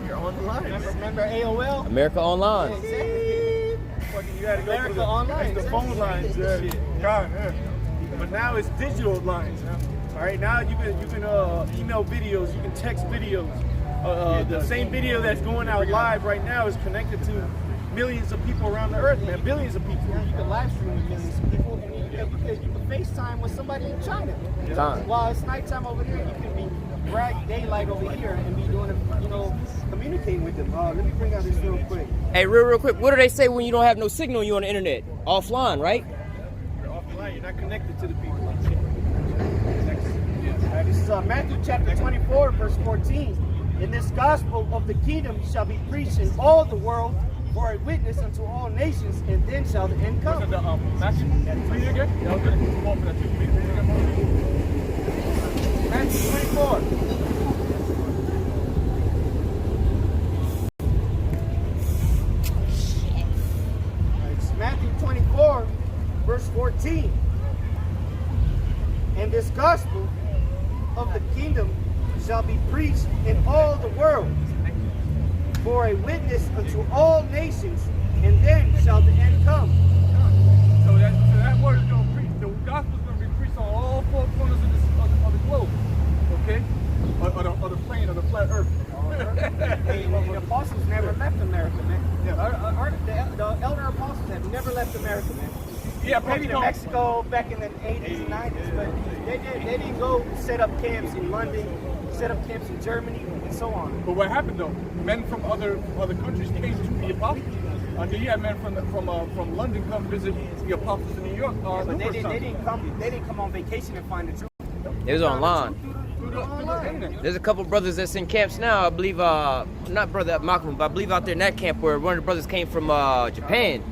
You're on the line. Remember AOL? America Online. Yeah, exactly. Fucking, you had to go America through the, Online. the phone lines. God, yeah. But now it's digital lines. All right, now you can email videos, you can text videos. The same video that's going out live right now is connected to millions of people around the earth, man. Billions of people. Yeah, you can live stream with millions of people, and you can FaceTime with somebody in China. Time. While it's nighttime over here, you can be bright daylight over here and be doing, communicating with them. Let me bring out this real quick. Hey, real quick, what do they say when you don't have no signal you on the internet? Offline, right? You're offline, you're not connected to the people. This is Matthew chapter 24, verse 14. And this gospel of the kingdom shall be preached in all the world for a witness unto all nations, and then shall the end come. Matthew, read it again. Yeah, okay. Matthew 24. It's Matthew 24, verse 14. And this gospel of the kingdom shall be preached in all the world for a witness unto all nations, and then shall the end come. So that word is going to preach. The gospel is going to be preached on all four corners of the globe. Okay? Or the plane, or the flat earth. The apostles never left America, man. The elder apostles have never left America, man. Yeah, Maybe to Mexico back in the 80s and 90s, but they didn't go set up camps in London, set up camps in Germany, and so on. But what happened though? Men from other countries came to the apostles. You had men from London come visit the apostles in New York. But they didn't come on vacation and find the truth. It was online. Through the internet. There's a couple brothers that's in camps now. I believe, not brother Malcolm, but I believe out there in that camp where one of the brothers came from Japan.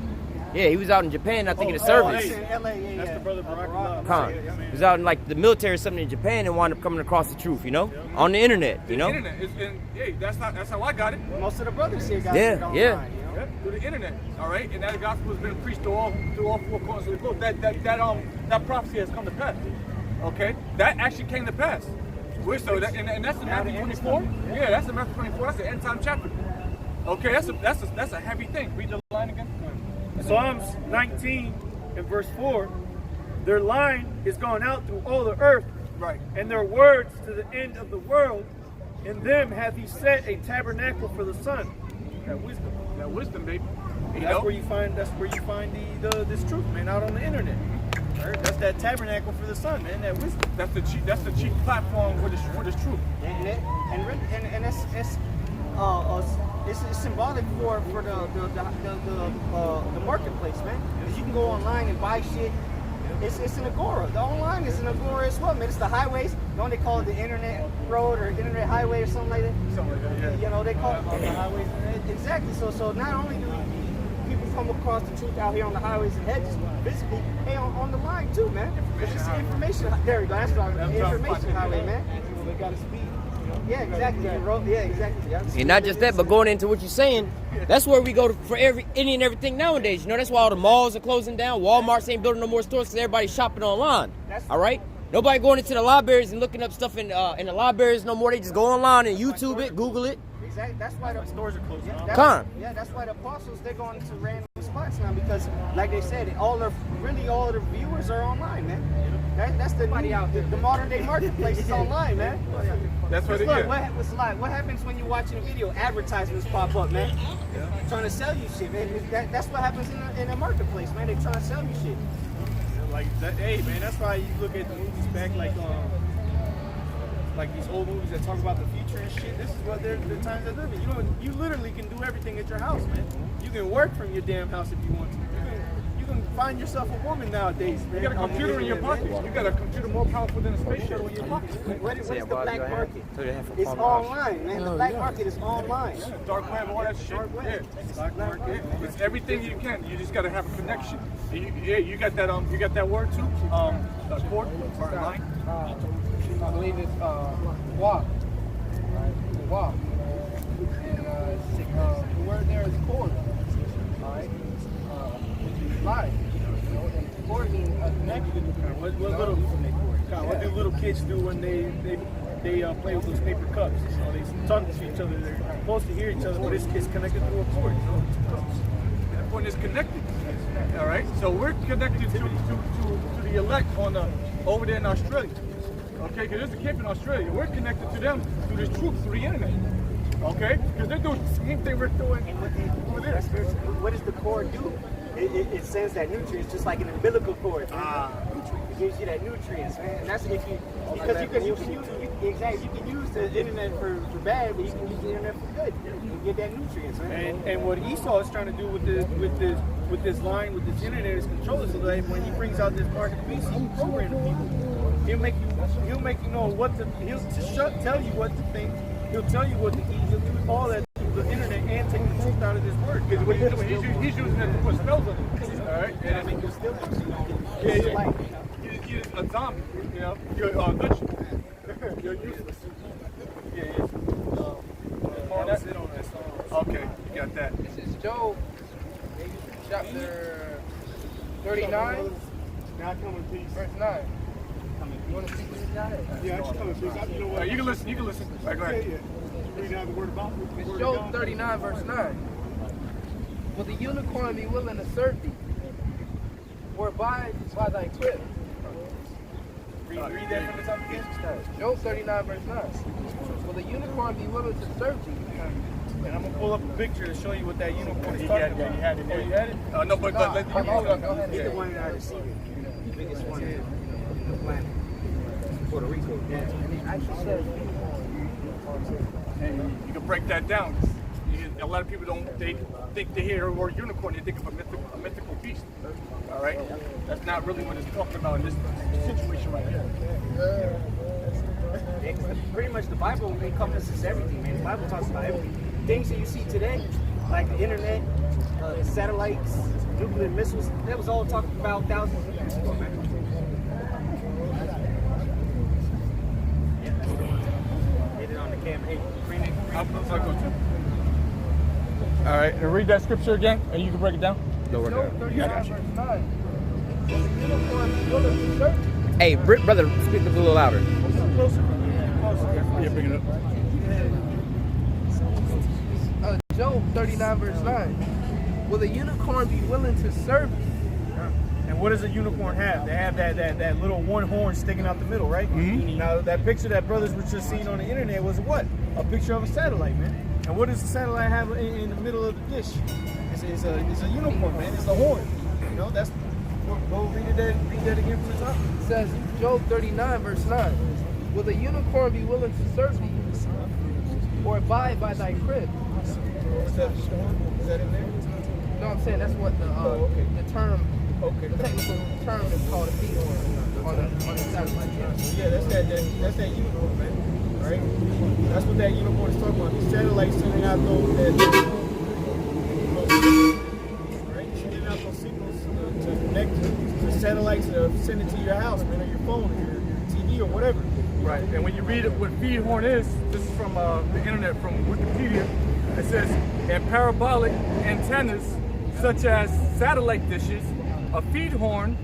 Yeah, he was out in Japan, I think, in the service. In LA, That's the brother Barack. Khan. He was out in like the military or something in Japan and wound up coming across the truth, you know? On the internet, you know? The internet. Hey, that's how I got it. Most of the brothers here got it Yeah, online, yeah. you know? Yeah, through the internet, all right, and that gospel has been preached through all four corners of the globe. That prophecy has come to pass. Okay, that actually came to pass. So that, and that's in Matthew 24. Yeah, that's in Matthew 24. That's the end time chapter. Okay, that's a heavy thing. Read the line again. Psalms 19 and verse 4. Their line is gone out through all the earth, Right. and their words to the end of the world. In them hath he set a tabernacle for the sun. That wisdom, baby. That's where you find this truth, man, out on the internet. Right? That's that tabernacle for the sun, man. That wisdom. That's the chief platform for this truth. And it's symbolic for the marketplace, man. Because you can go online and buy shit. It's an agora. The online is an agora as well, man. It's the highways. Don't they call it the internet road or internet highway or something like that? Something like that, yeah. You know, they call it the highways. Exactly. So not only do people come across the truth out here on the highways and hedges, physically, hey, on the line too, man. It's the information. There we go. That's what I'm information highway, man. They got to speed. Yeah, exactly. Yeah, exactly. Yeah. And not just that, but going into what you're saying, that's where we go for any and everything nowadays. You know, that's why all the malls are closing down. Walmart's ain't building no more stores because everybody's shopping online. All right? Nobody going into the libraries and looking up stuff in the libraries no more. They just go online and YouTube it, Google it. Exactly. That's why the Stores are closed down. that's why the apostles, they're going to random spots now because, like they said, all the viewers are online, man. That's the modern day marketplace is online, man. That's what it Look, is. what happens when you're watching a video? Advertisements pop up, man. Trying to sell you shit, man. That's what happens in the marketplace, man. They trying to sell you shit. Like that, hey man, that's why you look at the movies back like these old movies that talk about the future and shit. This is what the times they're living. You literally can do everything at your house, man. You can work from your damn house if you want to. You can find yourself a woman nowadays, man. You got a computer in your pocket. You got a computer more powerful than a space shuttle in your pocket. What is the black market? It's online, man. The black market is online. Dark web, all that shit. Yeah. Stock market. It's everything you can. You just gotta have a connection. You got that. You got that word too. Cord or line. I believe it's walk. Right? Walk. And the word there is cord. Alright? Life. You know, and cord means a connection. What little? God, what do little kids do when they play with those paper cups? You know, they talk to each other. They're supposed to hear each other, but it's connected through a cord. You know, two cups. And the point is connected. All right. So we're connected to the elect on the over there in Australia. Okay, because there's a camp in Australia. We're connected to them through this truth, through the internet. Okay, because they're doing the same thing we're doing over there. What does the cord do? It sends that nutrients just like an umbilical cord. It gives you that nutrients, man. And that's if you because you can use the internet for bad, but you can use the internet for good. You can get that nutrients, man. And what Esau is trying to do with this line, with this internet, is control it so that when he brings out this mark of the beast, he can program the people. He'll make you know what to. Tell you what to think. He'll tell you what to eat. He'll do all that through the internet and take the truth out of this word. Because what he's doing, he's using it to put spells on it. All right. And I mean, you're still You're a zombie. You know, you're vegetable. You're useless. Yeah. Okay, you got that. This is Job, chapter 39, verse 9. You want to speak to this guy? Yeah, I just come in peace. You know what? You can listen. All right, go ahead. Yeah. Read out the word about it. It's Job 39, verse 9. Will the unicorn be willing to serve thee, or abide by thy crib? Read that from the top again. Job 39, verse 9. Will the unicorn be willing to serve thee? And I'm going to pull up a picture to show you what that unicorn is talking about. You had it? No, but let Go ahead. He's the one that I see it. The biggest one in the planet. Puerto Rico. Yeah. And it actually says, you can break that down. A lot of people they think they hear the word unicorn, they think of a mythical beast. All right? That's not really what it's talking about in this situation right here. Pretty much the Bible encompasses everything, man. The Bible talks about everything. Things that you see today, like the internet, satellites, nuclear missiles, that was all talked about thousands of years ago, man. Get it on the camera. Hey, bring it. All right, and read that scripture again, and you can break it down. Job 39, verse 9. Will the unicorn be willing to serve thee? Hey, brother, speak a little louder. Closer. Yeah, bring it up. Job 39, verse 9. Will the unicorn be willing to serve thee? And what does a unicorn have? They have that little one horn sticking out the middle, right? Mm-hmm. Now, that picture that brothers were just seeing on the internet was what? A picture of a satellite, man. And what does the satellite have in the middle of the dish? It's a unicorn, man. It's a horn. You know, that's. Go read that again from the top. It says, Job 39, verse 9. Will the unicorn be willing to serve thee, or abide by thy crib? What's that? Is that in there? No, I'm saying that's what the term, Okay. the technical term is called a feed on the satellite. Yeah, that's that unicorn, man. Right? That's what that unicorn is talking about. These satellites sending out those right? Sending out those signals to connect to the satellites to send it to your house, man, or your phone, or your TV, or whatever. Right, and when you read what feed horn is, this is from the internet, from Wikipedia. It says, in parabolic antennas, such as satellite dishes, a feed horn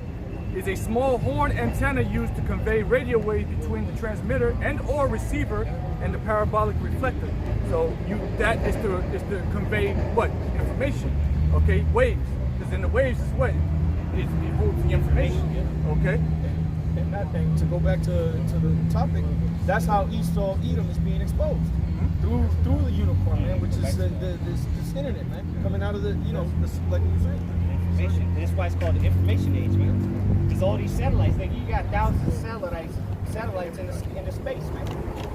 is a small horn antenna used to convey radio waves between the transmitter and or receiver and the parabolic reflector. So that is to convey what? Information. Okay, waves. Because in the waves is what? It holds the information. Okay? And to go back to the topic, that's how Esau Edom is being exposed. Through the unicorn, man, which is this internet, man, coming out of the, like you said. Information. And that's why it's called the information age, man. Because all these satellites, like you got thousands of satellites in the space, man.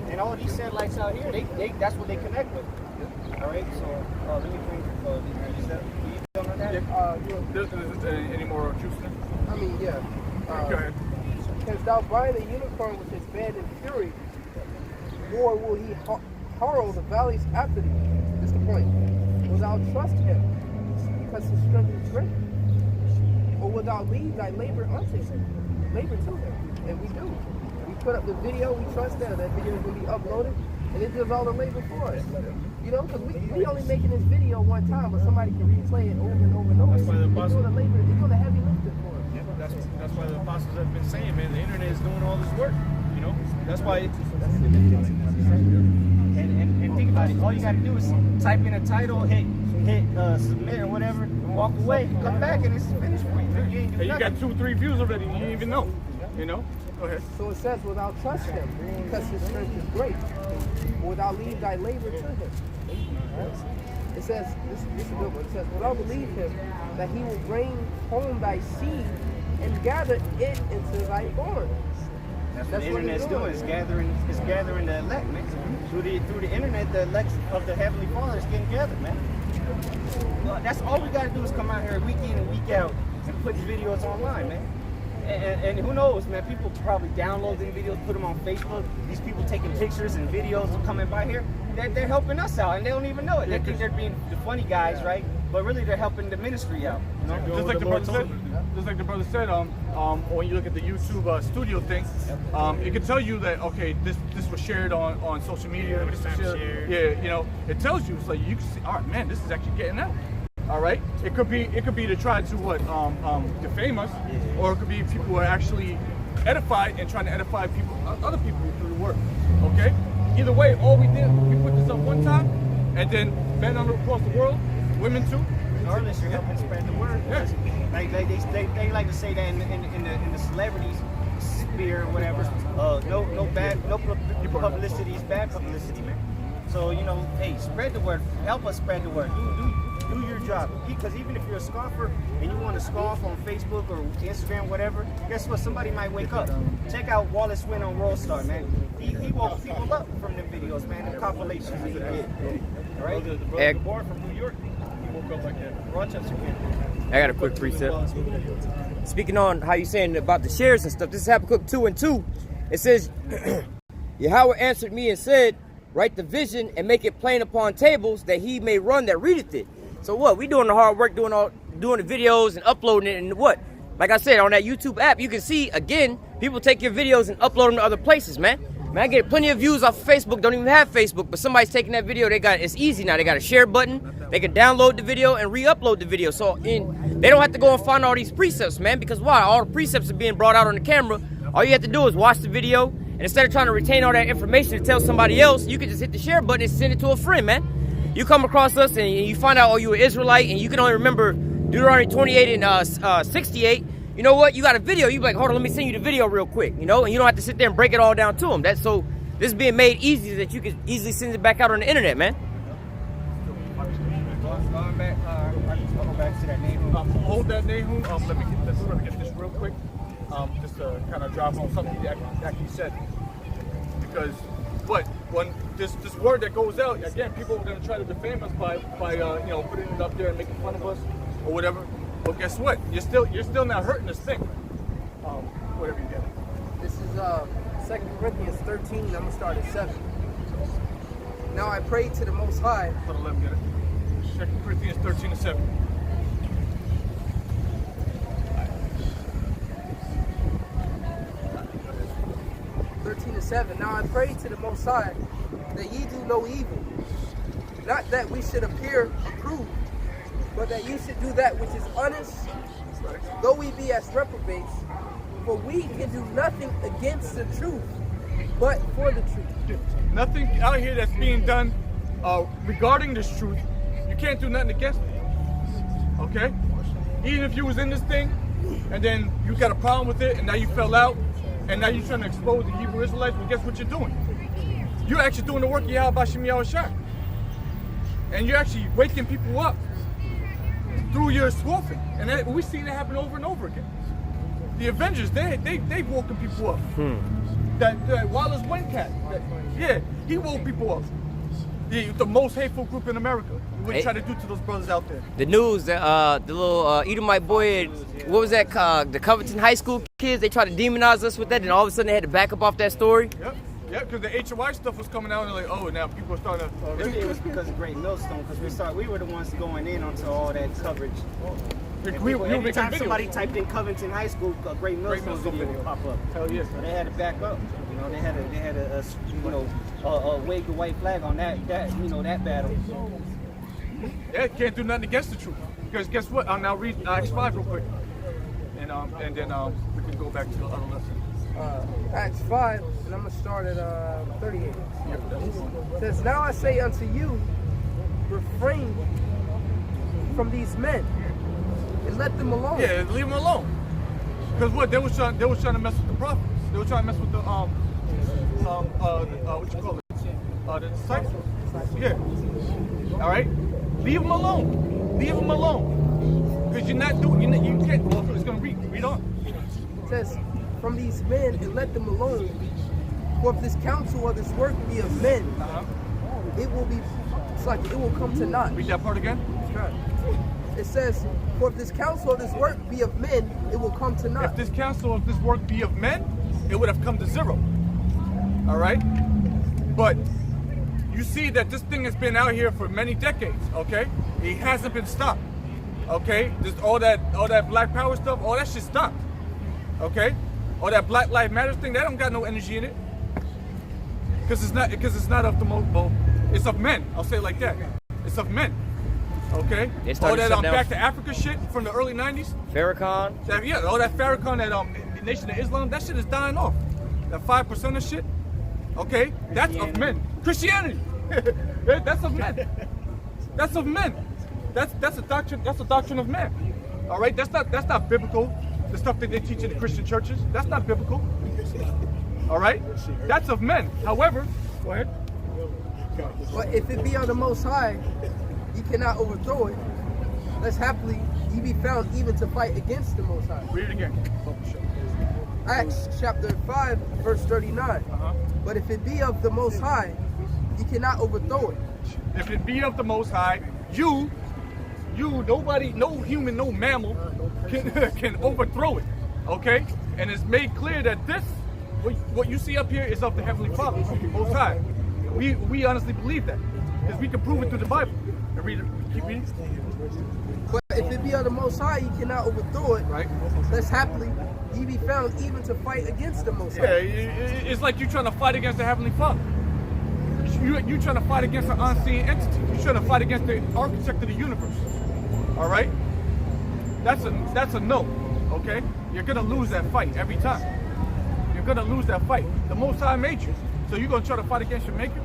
And all these satellites out here, they that's what they connect with. All right, so let me bring Any more juice in there? I mean, yeah. Go ahead. Canst thou bind the unicorn with his band in fury, or will he harrow the valleys after thee? That's the point. Will thou trust him because his strength is great? Or will thou leave thy labor unto him? Labor to him. And we do. We put up the video, we trust that video is going to be uploaded, and it does all the labor for us. You know, because we only making this video one time, but somebody can replay it over and over and over. That's why the They're doing the labor, they're doing the heavy lifting for us. that's why the apostles have been saying, man, the internet is doing all this work. You know, that's why. And think about it. All you got to do is type in a title, hit submit or whatever, and walk away, come back, and it's finished for you. You got 2-3 views already. You didn't even know. You know. Go ahead. So it says, without trust him, because his strength is great. Without leave thy labor to him. It says, this is a good one. It says, without believe him, that he will bring home thy seed and gather it into thy barn. That's what the internet's doing. It's gathering the elect, man. Through the internet, the elect of the Heavenly Father is getting gathered, man. That's all we gotta do is come out here week in and week out and put these videos online, man. And who knows, man, people probably download the videos, put them on Facebook. These people taking pictures and videos of coming by here, they're helping us out, and they don't even know it. They think they're being the funny guys, right? But really, they're helping the ministry out. You know? Just like the brother said, when you look at the YouTube studio thing, it can tell you that, okay, this was shared on social media. This was shared. Yeah, you know, it tells you. It's like you can see, all right, man, this is actually getting out. All right, it could be to try to defame us, or it could be people who are actually edified and trying to edify people, other people through the word. Okay, either way, all we did, we put this up one time, and then men across the world, women too. Regardless, you're helping spread the word. Yeah. Like they like to say that in the celebrities sphere or whatever. No publicity is bad publicity, man. So you know, hey, spread the word. Help us spread the word. Do your job, because even if you're a scoffer and you want to scoff on Facebook or Instagram, whatever, guess what? Somebody might wake up. Check out Wallace Wynn on World Star, man. He woke people up from them videos, man. The compilations that he did. All right, the boy from New York, he woke up like that. Rochester kid. I got a quick precept. Speaking on how you saying about the shares and stuff, this is Habakkuk 2:2. It says, Yahweh answered me and said, write the vision and make it plain upon tables, that he may run that readeth it. So what? We doing the hard work, doing the videos and uploading it, and what? Like I said, on that YouTube app, you can see, again, people take your videos and upload them to other places, man. Man, I get plenty of views off of Facebook, don't even have Facebook, but somebody's taking that video, it's easy now. They got a share button, they can download the video and re-upload the video. So they don't have to go and find all these precepts, man, because why? All the precepts are being brought out on the camera. All you have to do is watch the video, and instead of trying to retain all that information to tell somebody else, you can just hit the share button and send it to a friend, man. You come across us and you find out, oh, you're an Israelite, and you can only remember Deuteronomy 28 and 68. You know what? You got a video. You be like, hold on, let me send you the video real quick, you know? And you don't have to sit there and break it all down to them. So this is being made easy so that you can easily send it back out on the internet, man. Going back to that Nahum. Hold that Nahum. Let me get this real quick. Just to kind of drop on something he actually said. Because when this word that goes out, again, people are going to try to defame us by you know, putting it up there and making fun of us or whatever. But guess what? You're still not hurting this thing. Whatever you get. This is 2 Corinthians 13. I'm gonna start at 7. Now I prayed to the Most High. Let me get it. 2 Corinthians 13 and 7. Now I pray to the Most High that ye do no evil, not that we should appear approved, but that ye should do that which is honest, though we be as reprobates. For we can do nothing against the truth, but for the truth. Nothing out here that's being done regarding this truth. You can't do nothing against it. Okay? Even if you was in this thing, and then you got a problem with it, and now you fell out, and now you're trying to expose the Hebrew Israelites, well, guess what you're doing? You're actually doing the work of Yahweh Shem Yahushua. And you're actually waking people up through your scoffing. And we've seen it happen over and over again. The Avengers, they've woken people up. That Wallace Wynn-Cat, he woke people up. The most hateful group in America. What they try to do to those brothers out there. The news, the little Edomite boy, what was that, the Covington High School kids, they tried to demonize us with that, and all of a sudden they had to back up off that story. Yep, because the HOI stuff was coming out, and they're like, oh, now people are starting to... Really, it was because of Great Millstone, because we were the ones going in onto all that coverage. Every time somebody typed in Covington High School, a Great Millstone video would pop up. Hell yeah. So they had to back up. You know, they had a wave the white flag on that battle. Yeah, can't do nothing against the truth. Because guess what? I'll now read Acts 5 real quick. and then we can go back to the other lesson. Acts 5, and I'm going to start at 38. It says, now I say unto you, refrain from these men and let them alone. Yeah, leave them alone. Because what they was trying to mess with the prophets. They were trying to mess with the what you call it? The disciples. Yeah. All right. Leave them alone. Leave them alone. Because you're not doing. You can't. Well, it's gonna read on. It says, from these men and let them alone. For if this counsel or this work be of men, it will be. It's like it will come to naught. Read that part again. It says, for if this counsel or this work be of men, it will come to naught. If this counsel or this work be of men, it would have come to zero. All right. But you see that this thing has been out here for many decades. Okay. It hasn't been stopped. Okay. Just all that Black Power stuff, all that shit stopped. Okay. All that Black Lives Matter thing, that don't got no energy in it. Because it's not of the most. It's of men. I'll say it like that. It's of men. Okay. All that Back to Africa shit from the early '90s. Farrakhan. Yeah, all that Farrakhan, that Nation of Islam, that shit is dying off. That 5% of shit. Okay, that's of men. Christianity. That's of men. That's of men. That's a doctrine. That's a doctrine of men. All right. That's not biblical. The stuff that they teach in the Christian churches. That's not biblical. All right. That's of men. However, go ahead. But if it be on the Most High, ye cannot overthrow it. Lest happily ye be found even to fight against the Most High. Read it again. Acts chapter 5, verse 39. But if it be of the Most High, ye cannot overthrow it. If it be of the Most High, you, nobody, no human, no mammal can overthrow it. Okay? And it's made clear that this, what you see up here, is of the Heavenly Father, Most High. We honestly believe that because we can prove it through the Bible. And read it. Keep reading. But if it be of the Most High, ye cannot overthrow it. Right. Lest happily ye be found even to fight against the Most High. Yeah, it's like you trying to fight against the Heavenly Father. You trying to fight against an unseen entity. You trying to fight against the architect of the universe. All right. That's a no. Okay. You're gonna lose that fight every time. You're gonna lose that fight. The Most High made you. So you're gonna try to fight against your maker?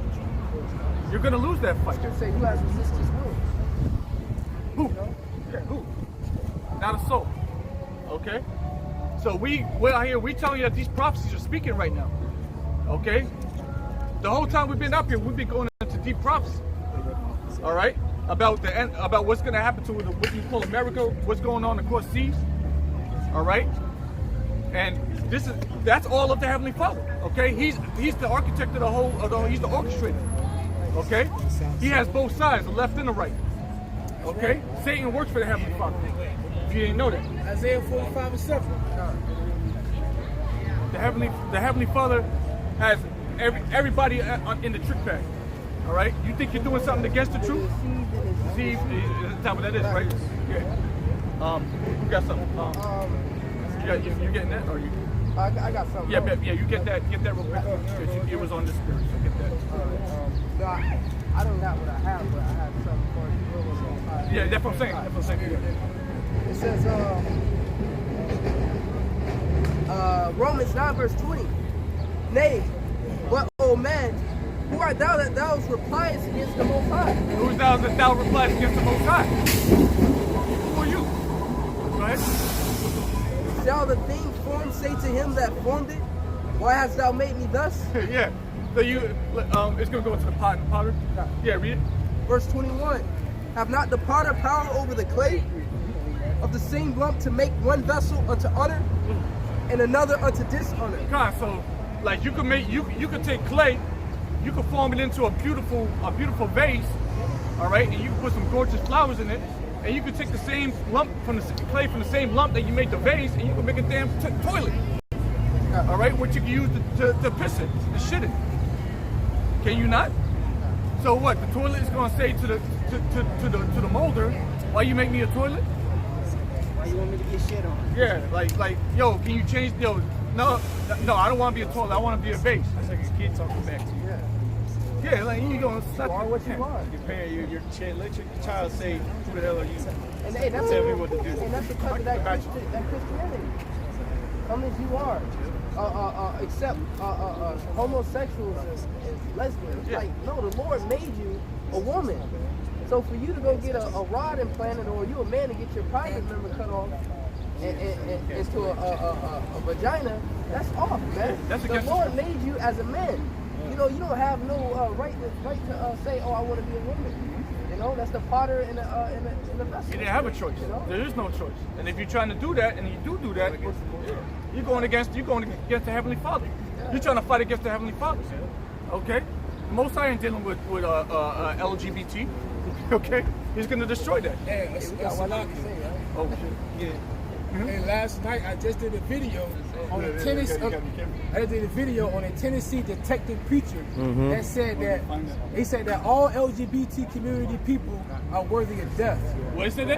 You're gonna lose that fight. Say who has resistance will. Who? Yeah, who? Not a soul. Okay? So we're out here, we telling you that these prophecies are speaking right now. Okay? The whole time we've been up here, we've been going into deep prophecy. All right? About what's gonna happen to what you call America, what's going on across seas. All right? And that's all of the Heavenly Father. Okay? He's the architect of the whole, he's the orchestrator. Okay? He has both sides, the left and the right. Okay? Satan works for the Heavenly Father. If you didn't know that. Isaiah 45:7. The Heavenly Father has everybody in the trick bag. All right? You think you're doing something against the truth? See, that's what that is, right? Yeah. You got something. You getting that? Or you? I got something. Yeah, you get that real quick. It was on the spirit, so get that. No, I don't got what I have, but I have something for you. Yeah, that's what I'm saying. Yeah. It says, Romans 9 verse 20. Nay, but O man, who art thou that thou repliest against the Most High? Who is thou that thou repliest against the Most High? Who are you? Go ahead. Shall the thing formed say to him that formed it, why hast thou made me thus? Yeah. So it's gonna go into the pot and potter. Yeah, read it. Verse 21. Have not the potter power over the clay of the same lump to make one vessel unto honor and another unto dishonor? God, so like you could take clay, you could form it into a beautiful vase, all right, and you can put some gorgeous flowers in it, and you could take the same lump from the clay from the same lump that you made the vase, and you can make a damn toilet. All right, which you can use to piss it, to shit it. Can you not? So what? The toilet is gonna say to the molder, why you make me a toilet? Why you want me to get shit on? Yeah, like, yo, can you change? Yo, no, I don't want to be a toilet. I want to be a vase. That's like a kid talking back to you. Yeah, like you gonna slap are what you are. Your parent, let your child say, who the hell are you? And hey, that's Tell me what to do. And that's because of that Christianity. Come as you are. Except homosexuals and lesbians. Yeah. Like, no, the Lord made you a woman. So for you to go get a rod implanted, or you a man to get your private member cut off and into a vagina, that's off, man. That's the Lord made you as a man. You know, you don't have no right to say, oh, I want to be a woman. You know, that's the potter in the vessel. You didn't have a choice. You know? There is no choice. And if you're trying to do that, and you do that, you're going against the Heavenly Father. You're trying to fight against the Heavenly Father. Okay? Most High ain't dealing with LGBT. Okay? He's going to destroy that. Yeah, that's what I say, right? Oh, shit. Yeah. And last night I just did a video on a Tennessee. I did a video on a Tennessee detective preacher that said that he said that all LGBT community people are worthy of death. What is it?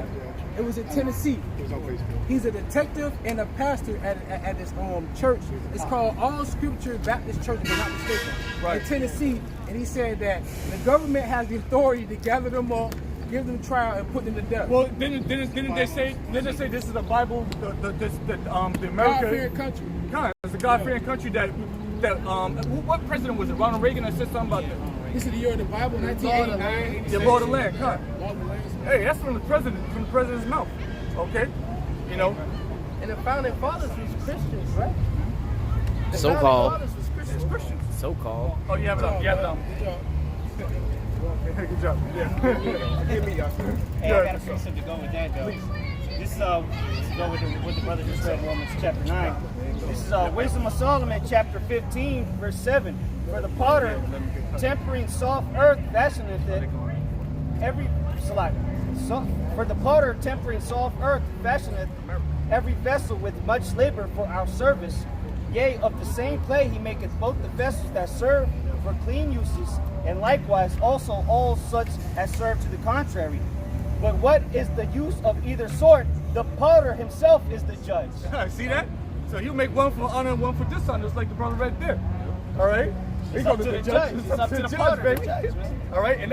It was in Tennessee. He's a detective and a pastor at this church. It's called All Scripture Baptist Church, if I'm not mistaken, in Tennessee. And he said that the government has the authority to gather them up, give them trial, and put them to death. Well, didn't they say this is the Bible, the America God-fearing country. God, it's a God-fearing country that what president was it? Ronald Reagan that said something about that. This is the year of the Bible, 1989. The law of the land, huh? Hey, that's from the president's mouth. Okay, you know. And the founding fathers was Christians, right? The So-called. founding fathers was Christians. So-called. Oh, you have it up. You have it up. Good job. Yeah. Give me y'all. Hey, I got a precept to go with that, though. This is to go with what the brother just read in Romans chapter 9. This is Wisdom of Solomon, chapter 15, verse 7. For the potter, tempering soft earth, fashioneth it every for the potter, tempering soft earth, fashioneth every vessel with much labor for our service. Yea, of the same clay he maketh both the vessels that serve for clean uses, and likewise also all such as serve to the contrary. But what is the use of either sort? The potter himself is the judge. See that? So he'll make one for honor and one for dishonor, just like the brother right there. All right? It's up to the judge. It's up to the potter, baby. All right? And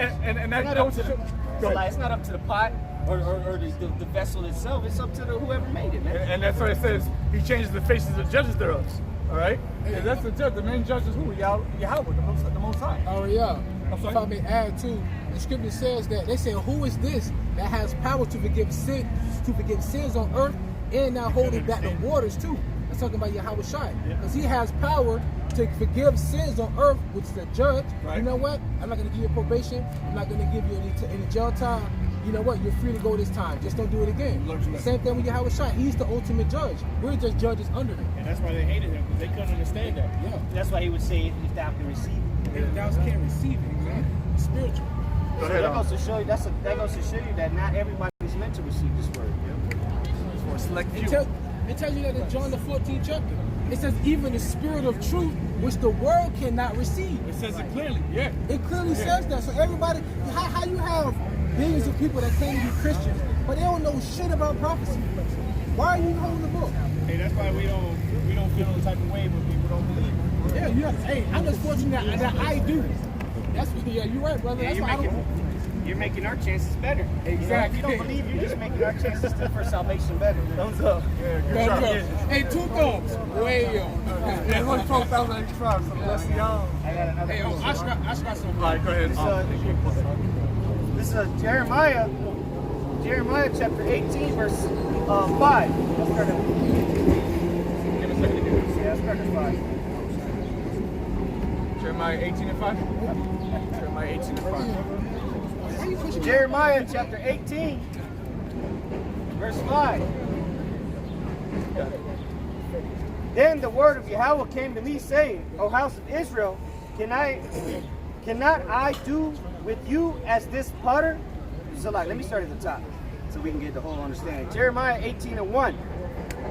that goes to it's not up to the pot or the vessel itself. It's up to whoever made it, man. And that's why it says he changes the faces of the judges thereof. All right? And that's the judge. The main judge is who? Yahweh, the Most High. Oh, yeah. If I may add too, the scripture says that they say, who is this that has power to forgive sins on earth and now holding back the waters too? That's talking about Yahweh Shai. Because he has power to forgive sins on earth, which is a judge. Right. You know what? I'm not going to give you probation. I'm not going to give you any jail time. You know what? You're free to go this time. Just don't do it again. Same thing with Yahweh Shai. He's the ultimate judge. We're just judges under him. And that's why they hated him, because they couldn't understand that. Yeah. That's why he would say, if thou can receive it. If thou can't receive it, exactly. Spiritual. So that goes to show you that not everybody is meant to receive this word. It's for a select few. It tells you that in John the 14th chapter. It says even the spirit of truth, which the world cannot receive. It says it clearly, yeah. It clearly says that. So everybody, how you have billions of people that claim to be Christians, but they don't know shit about prophecy. Why are you holding the book? Hey, that's why we don't feel the type of way when people don't believe. Yeah, you have. Hey, I'm just fortunate that I do. That's you're right, brother. That's why I don't. You're making our chances better. Exactly. You know, if you don't believe, you're just making our chances for salvation better. Thumbs up. Yeah, good job. Hey, 2 thumbs. Way up. Yeah, it's 12,000 extra tribes, so bless y'all. Hey, I got some. All right, go ahead. This is Jeremiah chapter 18, verse 5. Let's start at Give us a second to do this. Yeah, let's start at 5. Jeremiah 18 and 5? Jeremiah 18 and 5. Jeremiah chapter 18, verse 5. Then the word of Yahweh came to me, saying, O house of Israel, cannot I do with you as this potter? So let me start at the top so we can get the whole understanding. Jeremiah 18 and 1.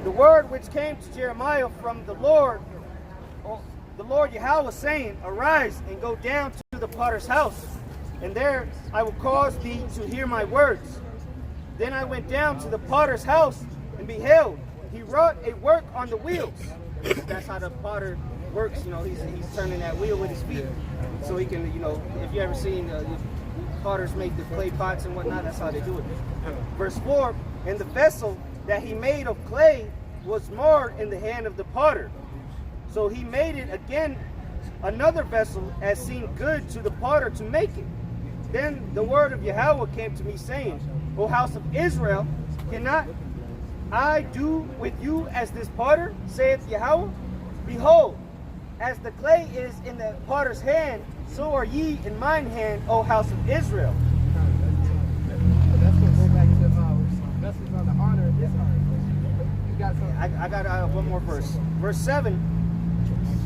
The word which came to Jeremiah from the Lord Yahweh, saying, Arise and go down to the potter's house, and there I will cause thee to hear my words. Then I went down to the potter's house, and beheld, he wrought a work on the wheels. That's how the potter works. You know, he's turning that wheel with his feet, so he can, you know, if you ever seen potters make the clay pots and whatnot, that's how they do it. Verse 4, and the vessel that he made of clay was marred in the hand of the potter. So he made it again another vessel as seemed good to the potter to make it. Then the word of Yahweh came to me, saying, O house of Israel, cannot I do with you as this potter, saith Yahweh? Behold, as the clay is in the potter's hand, so are ye in mine hand, O house of Israel. That's going to go back to vessels on the honor and dishonor. You got something? I got one more verse. Verse 7.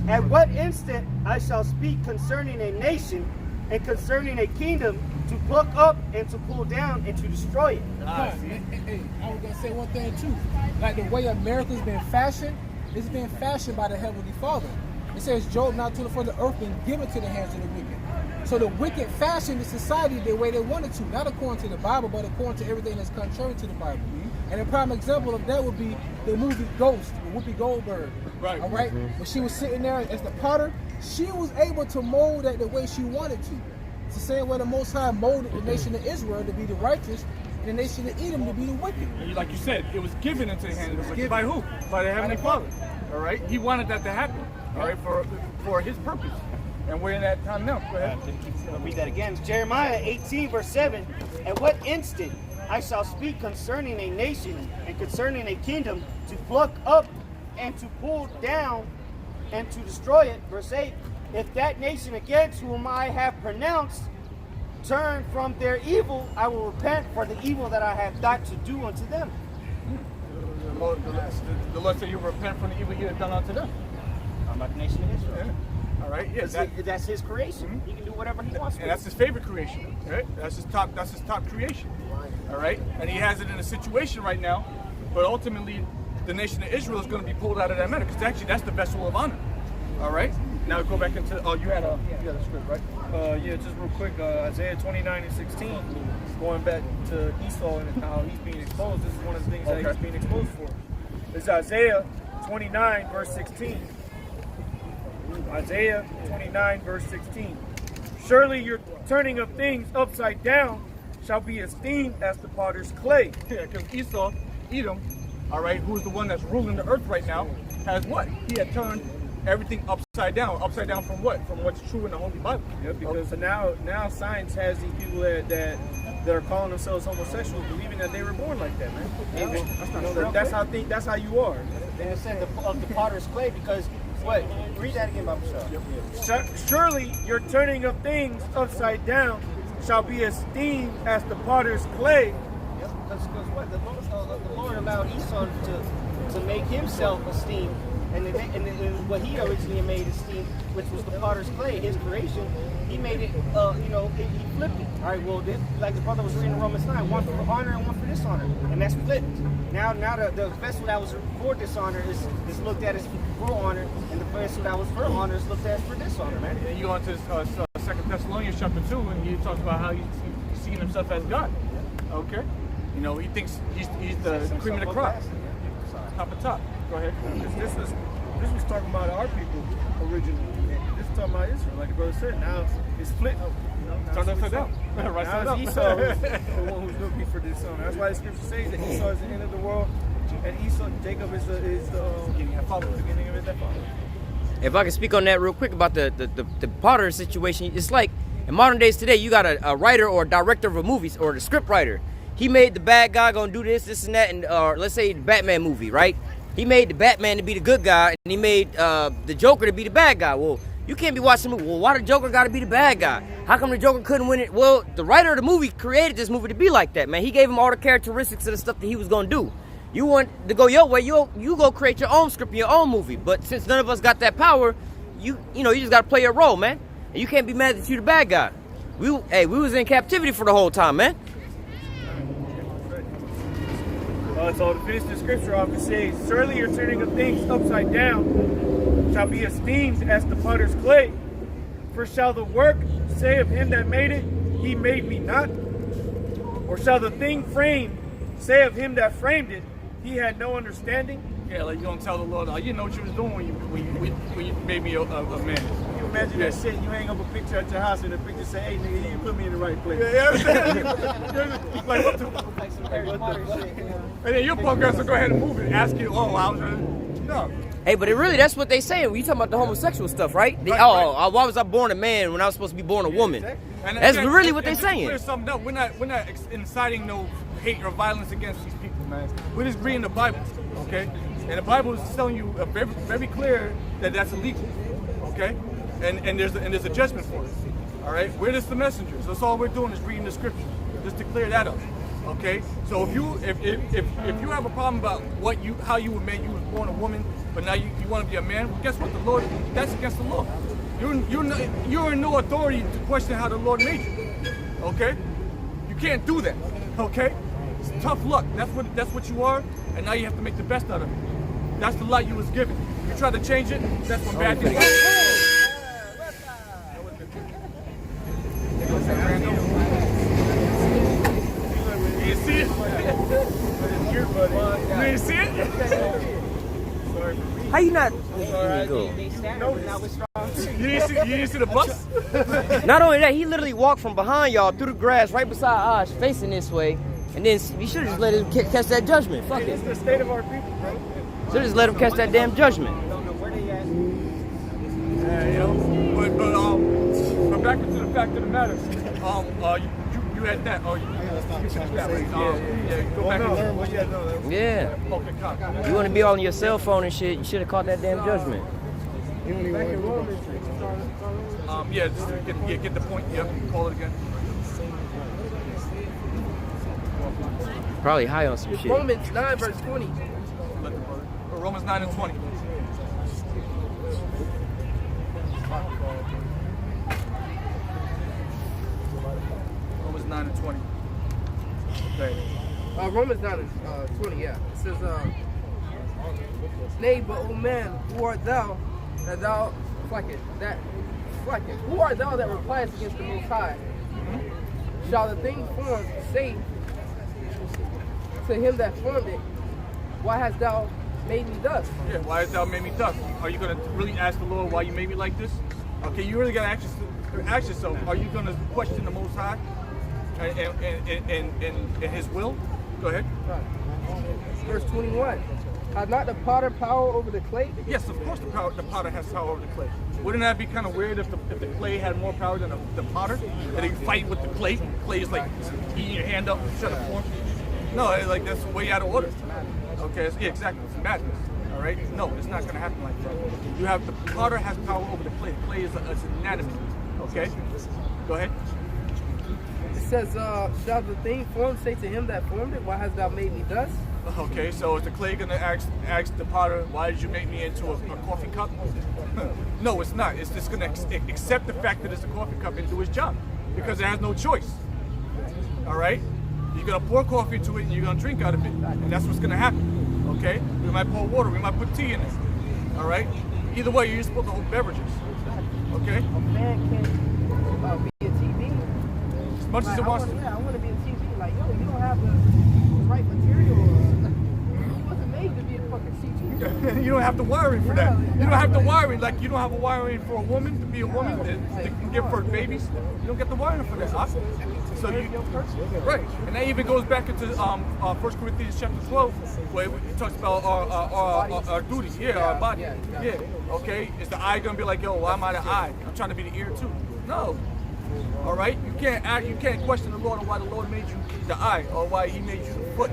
At what instant I shall speak concerning a nation and concerning a kingdom to pluck up and to pull down and to destroy it. Hey, I was going to say one thing too. Like the way America's been fashioned, it's been fashioned by the Heavenly Father. It says Job not to the for the earth been given to the hands of the wicked. So the wicked fashioned the society the way they wanted to, not according to the Bible, but according to everything that's contrary to the Bible. And a prime example of that would be the movie Ghost with Whoopi Goldberg. Right. All right. When she was sitting there as the potter, she was able to mold that the way she wanted to. It's the same way the Most High molded the nation of Israel to be the righteous and the nation of Edom to be the wicked. And like you said, it was given into the hand of the wicked. By who? By the Heavenly Father. All right. He wanted that to happen. All right, for his purpose. And we're in that time now. Go ahead. I'll read that again. Jeremiah 18, verse 7. At what instant I shall speak concerning a nation and concerning a kingdom to pluck up and to pull down and to destroy it. Verse 8. If that nation against whom I have pronounced turn from their evil, I will repent for the evil that I have thought to do unto them. The Lord said you repent from the evil you have done unto them. I'm about the nation of Israel. Yeah. All right. Yes. That's his creation. He can do whatever he wants. And that's his favorite creation. Right? That's his top creation. All right. And he has it in a situation right now, but ultimately, the nation of Israel is going to be pulled out of that matter because actually that's the vessel of honor. All right. Now we go back into. Oh, you had a script, right? Yeah, just real quick. Isaiah 29 and 16. Going back to Esau and how he's being exposed. This is one of the things that he's being exposed for. It's Isaiah 29 verse 16. Isaiah 29 verse 16. Surely your turning of things upside down shall be esteemed as the potter's clay. Yeah, because Esau, Edom, all right, who's the one that's ruling the earth right now, has what? He had turned everything upside down. Upside down from what? From what's true in the Holy Bible. Yeah, because now science has these people that are calling themselves homosexuals, believing that they were born like that, man. That's how you are. And it said of the potter's clay because what? Read that again, Bible show. Surely your turning of things upside down shall be esteemed as the potter's clay. Yep, because what? The Lord allowed Esau to make himself esteemed. And what he originally made esteemed, which was the potter's clay, his creation, he made it, he flipped it. All right, well, like the brother was reading in Romans 9, one for honor and one for dishonor. And that's flipped. Now the vessel that was for dishonor is looked at as for honor, and the vessel that was for honor is looked at as for dishonor, man. And you go into 2 Thessalonians chapter 2, and he talks about how he's seeing himself as God. Okay? You know, he thinks he's the cream of the crop. Top of top. Go ahead. This was talking about our people originally. This is talking about Israel, like the brother said. Now it's flipped. Turned upside down. Right side up. Esau is the one who's looking for dishonor. That's why the scripture says that Esau is the end of the world, and Jacob is the beginning of it. That father. If I can speak on that real quick about the Potter situation, it's like in modern days today, you got a writer or a director of a movie or the script writer. He made the bad guy gonna do this and that, and let's say the Batman movie, right? He made the Batman to be the good guy, and he made the Joker to be the bad guy. Well, you can't be watching the movie. Well, why the Joker got to be the bad guy? How come the Joker couldn't win it? Well, the writer of the movie created this movie to be like that, man. He gave him all the characteristics of the stuff that he was going to do. You want to go your way, you go create your own script, your own movie. But since none of us got that power, you just got to play your role, man. And you can't be mad that you the bad guy. We was in captivity for the whole time, man. So to finish the scripture off, it says, surely your turning of things upside down shall be esteemed as the potter's clay. For shall the work say of him that made it, he made me not? Or shall the thing framed say of him that framed it, he had no understanding? Yeah, like you don't tell the Lord, oh, you know what you was doing when you made me a man. You imagine that shit, you hang up a picture at your house and the picture say, hey nigga, you didn't put me in the right place. Like, what the and then your punk ass will go ahead and move it and ask you, oh, I was no. Hey, but that's what they saying. When you talking about the homosexual stuff, right? Why was I born a man when I was supposed to be born a woman? And that's really what they saying. Clear something up. We're not inciting no hate or violence against these people, man. We're just reading the Bible, okay? And the Bible is telling you very, very clear that that's illegal, okay? And there's a judgment for it, all right? We're just the messengers. That's all we're doing is reading the scriptures, just to clear that up, okay? So if you have a problem about how you were made, you was born a woman, but now you want to be a man, well, guess what? The Lord, that's against the law. You're in no authority to question how the Lord made you, okay? You can't do that, okay? It's tough luck. That's what you are, and now you have to make the best out of it. That's the light you was given. You try to change it, that's when bad things happen. You see it? You didn't see it? How you not? You didn't see the bus? Not only that, he literally walked from behind y'all through the grass right beside us, facing this way, and then we should have just let him catch that judgment. Fuck it. It's the state of our people, bro. Should have just let him catch that damn judgment. But back to the fact of the matter. You had that. Oh, go back. Yeah. You want to be on your cell phone and shit? You should have caught that damn judgment. Just to get the point. Yep, call it again. Probably high on some shit. Romans 9 verse 20. Romans 9 and 20. Romans 9 and 20. Okay. Romans 9 and 20, yeah. It says, nay, but O man, who art thou that thou who art thou that repliest against the Most High? Shall the thing formed say to him that formed it, why hast thou made me thus? Yeah, why hast thou made me thus? Are you going to really ask the Lord why you made me like this? Okay, you really got to ask yourself, are you going to question the Most High and His will? Go ahead. Verse 21. Has not the potter power over the clay? Yes, of course the potter has power over the clay. Wouldn't that be kind of weird if the clay had more power than the potter? That he fight with the clay? Clay is like eating your hand up and trying to form. No, like that's way out of order. Okay, yeah, exactly. It's madness. All right. No, it's not going to happen like that. You have the potter has power over the clay. The clay is anatomy. Okay. Go ahead. It says, shall the thing formed say to him that formed it, why hast thou made me thus? Okay, so is the clay going to ask the potter, why did you make me into a coffee cup? No, it's not. It's just going to accept the fact that it's a coffee cup and do its job because it has no choice. All right? You're going to pour coffee into it and you're going to drink out of it. And that's what's going to happen. Okay? We might pour water. We might put tea in it. All right? Either way, you're supposed to hold beverages. Okay? A man can be a TV. As much as it wants to. Yeah, I want to be a TV. Like, yo, you don't have the right material. You wasn't made to be a fucking TV. You don't have the wiring for that. You don't have the wiring. Like, you don't have a wiring for a woman to be a woman that can give birth babies. You don't get the wiring for that. So you, right. And that even goes back into 1 Corinthians chapter 12, where it talks about our duty. Yeah, our body. Yeah. Okay. Is the eye gonna be like, yo, why am I the eye? I'm trying to be the ear too. No. All right. You can't question the Lord on why the Lord made you the eye or why He made you the foot.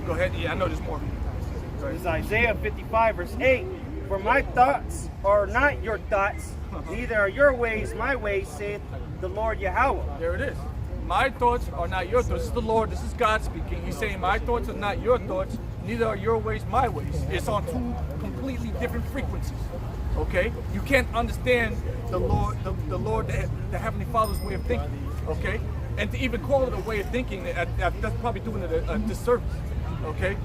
Go ahead. Yeah, I know there's more. This is Isaiah 55 verse 8. For my thoughts are not your thoughts, neither are your ways my ways, saith the Lord Yahweh. There it is. My thoughts are not your thoughts. This is the Lord. This is God speaking. He's saying my thoughts are not your thoughts, neither are your ways my ways. It's on two completely different frequencies. Okay? You can't understand the Lord, the Heavenly Father's way of thinking. Okay? And to even call it a way of thinking, that's probably doing it a disservice. Okay?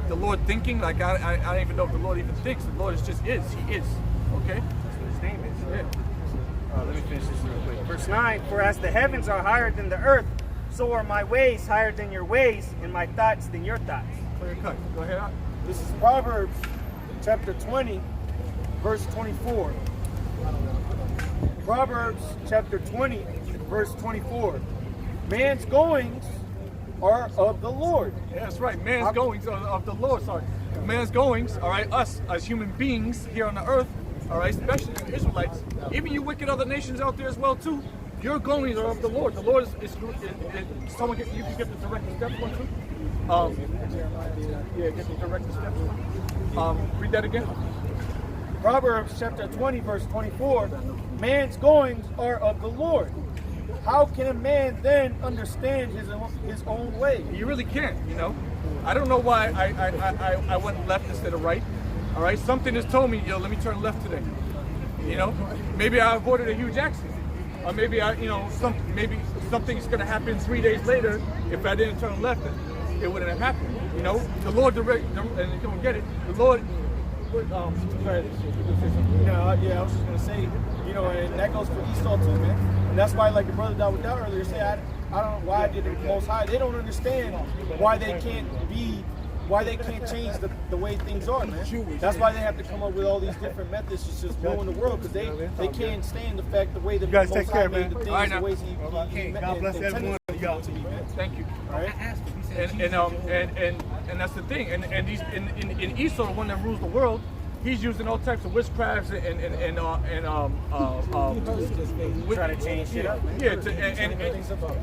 The Lord thinking, like I don't even know if the Lord even thinks. The Lord just is. He is. Okay? That's what His name is. Yeah. Let me finish this real quick. Verse 9, for as the heavens are higher than the earth, so are my ways higher than your ways, and my thoughts than your thoughts. for your cut. Go ahead. This is Proverbs chapter 20, verse 24. Proverbs chapter 20, verse 24. Man's goings are of the Lord. Yeah, that's right. Man's goings are of the Lord. Sorry. Man's goings, all right, us as human beings here on the earth, all right, especially the Israelites, even you wicked other nations out there as well too, your goings are of the Lord. The Lord is someone you can get the directed steps one too. Yeah, get the directed steps one. Read that again. Proverbs chapter 20, verse 24. Man's goings are of the Lord. How can a man then understand his own way? You really can't, you know. I don't know why I went left instead of right. All right, something has told me, yo, let me turn left today. You know, maybe I avoided a huge accident, or maybe maybe something's gonna happen 3 days later. If I didn't turn left, it wouldn't have happened. You know, the Lord and you don't get it. The Lord. Yeah, I was just gonna say, you know, and that goes for Esau too, man. And that's why, like the brother that was down earlier said, I don't know why did the Most High. They don't understand why they can't change the way things are, man. That's why they have to come up with all these different methods to just ruin the world, because they can't stand the fact the way the Most High made the things, the ways he God bless everyone. Thank you. All right. And that's the thing. And these in Esau, the one that rules the world, he's using all types of witchcrafts and trying to change shit up. Yeah,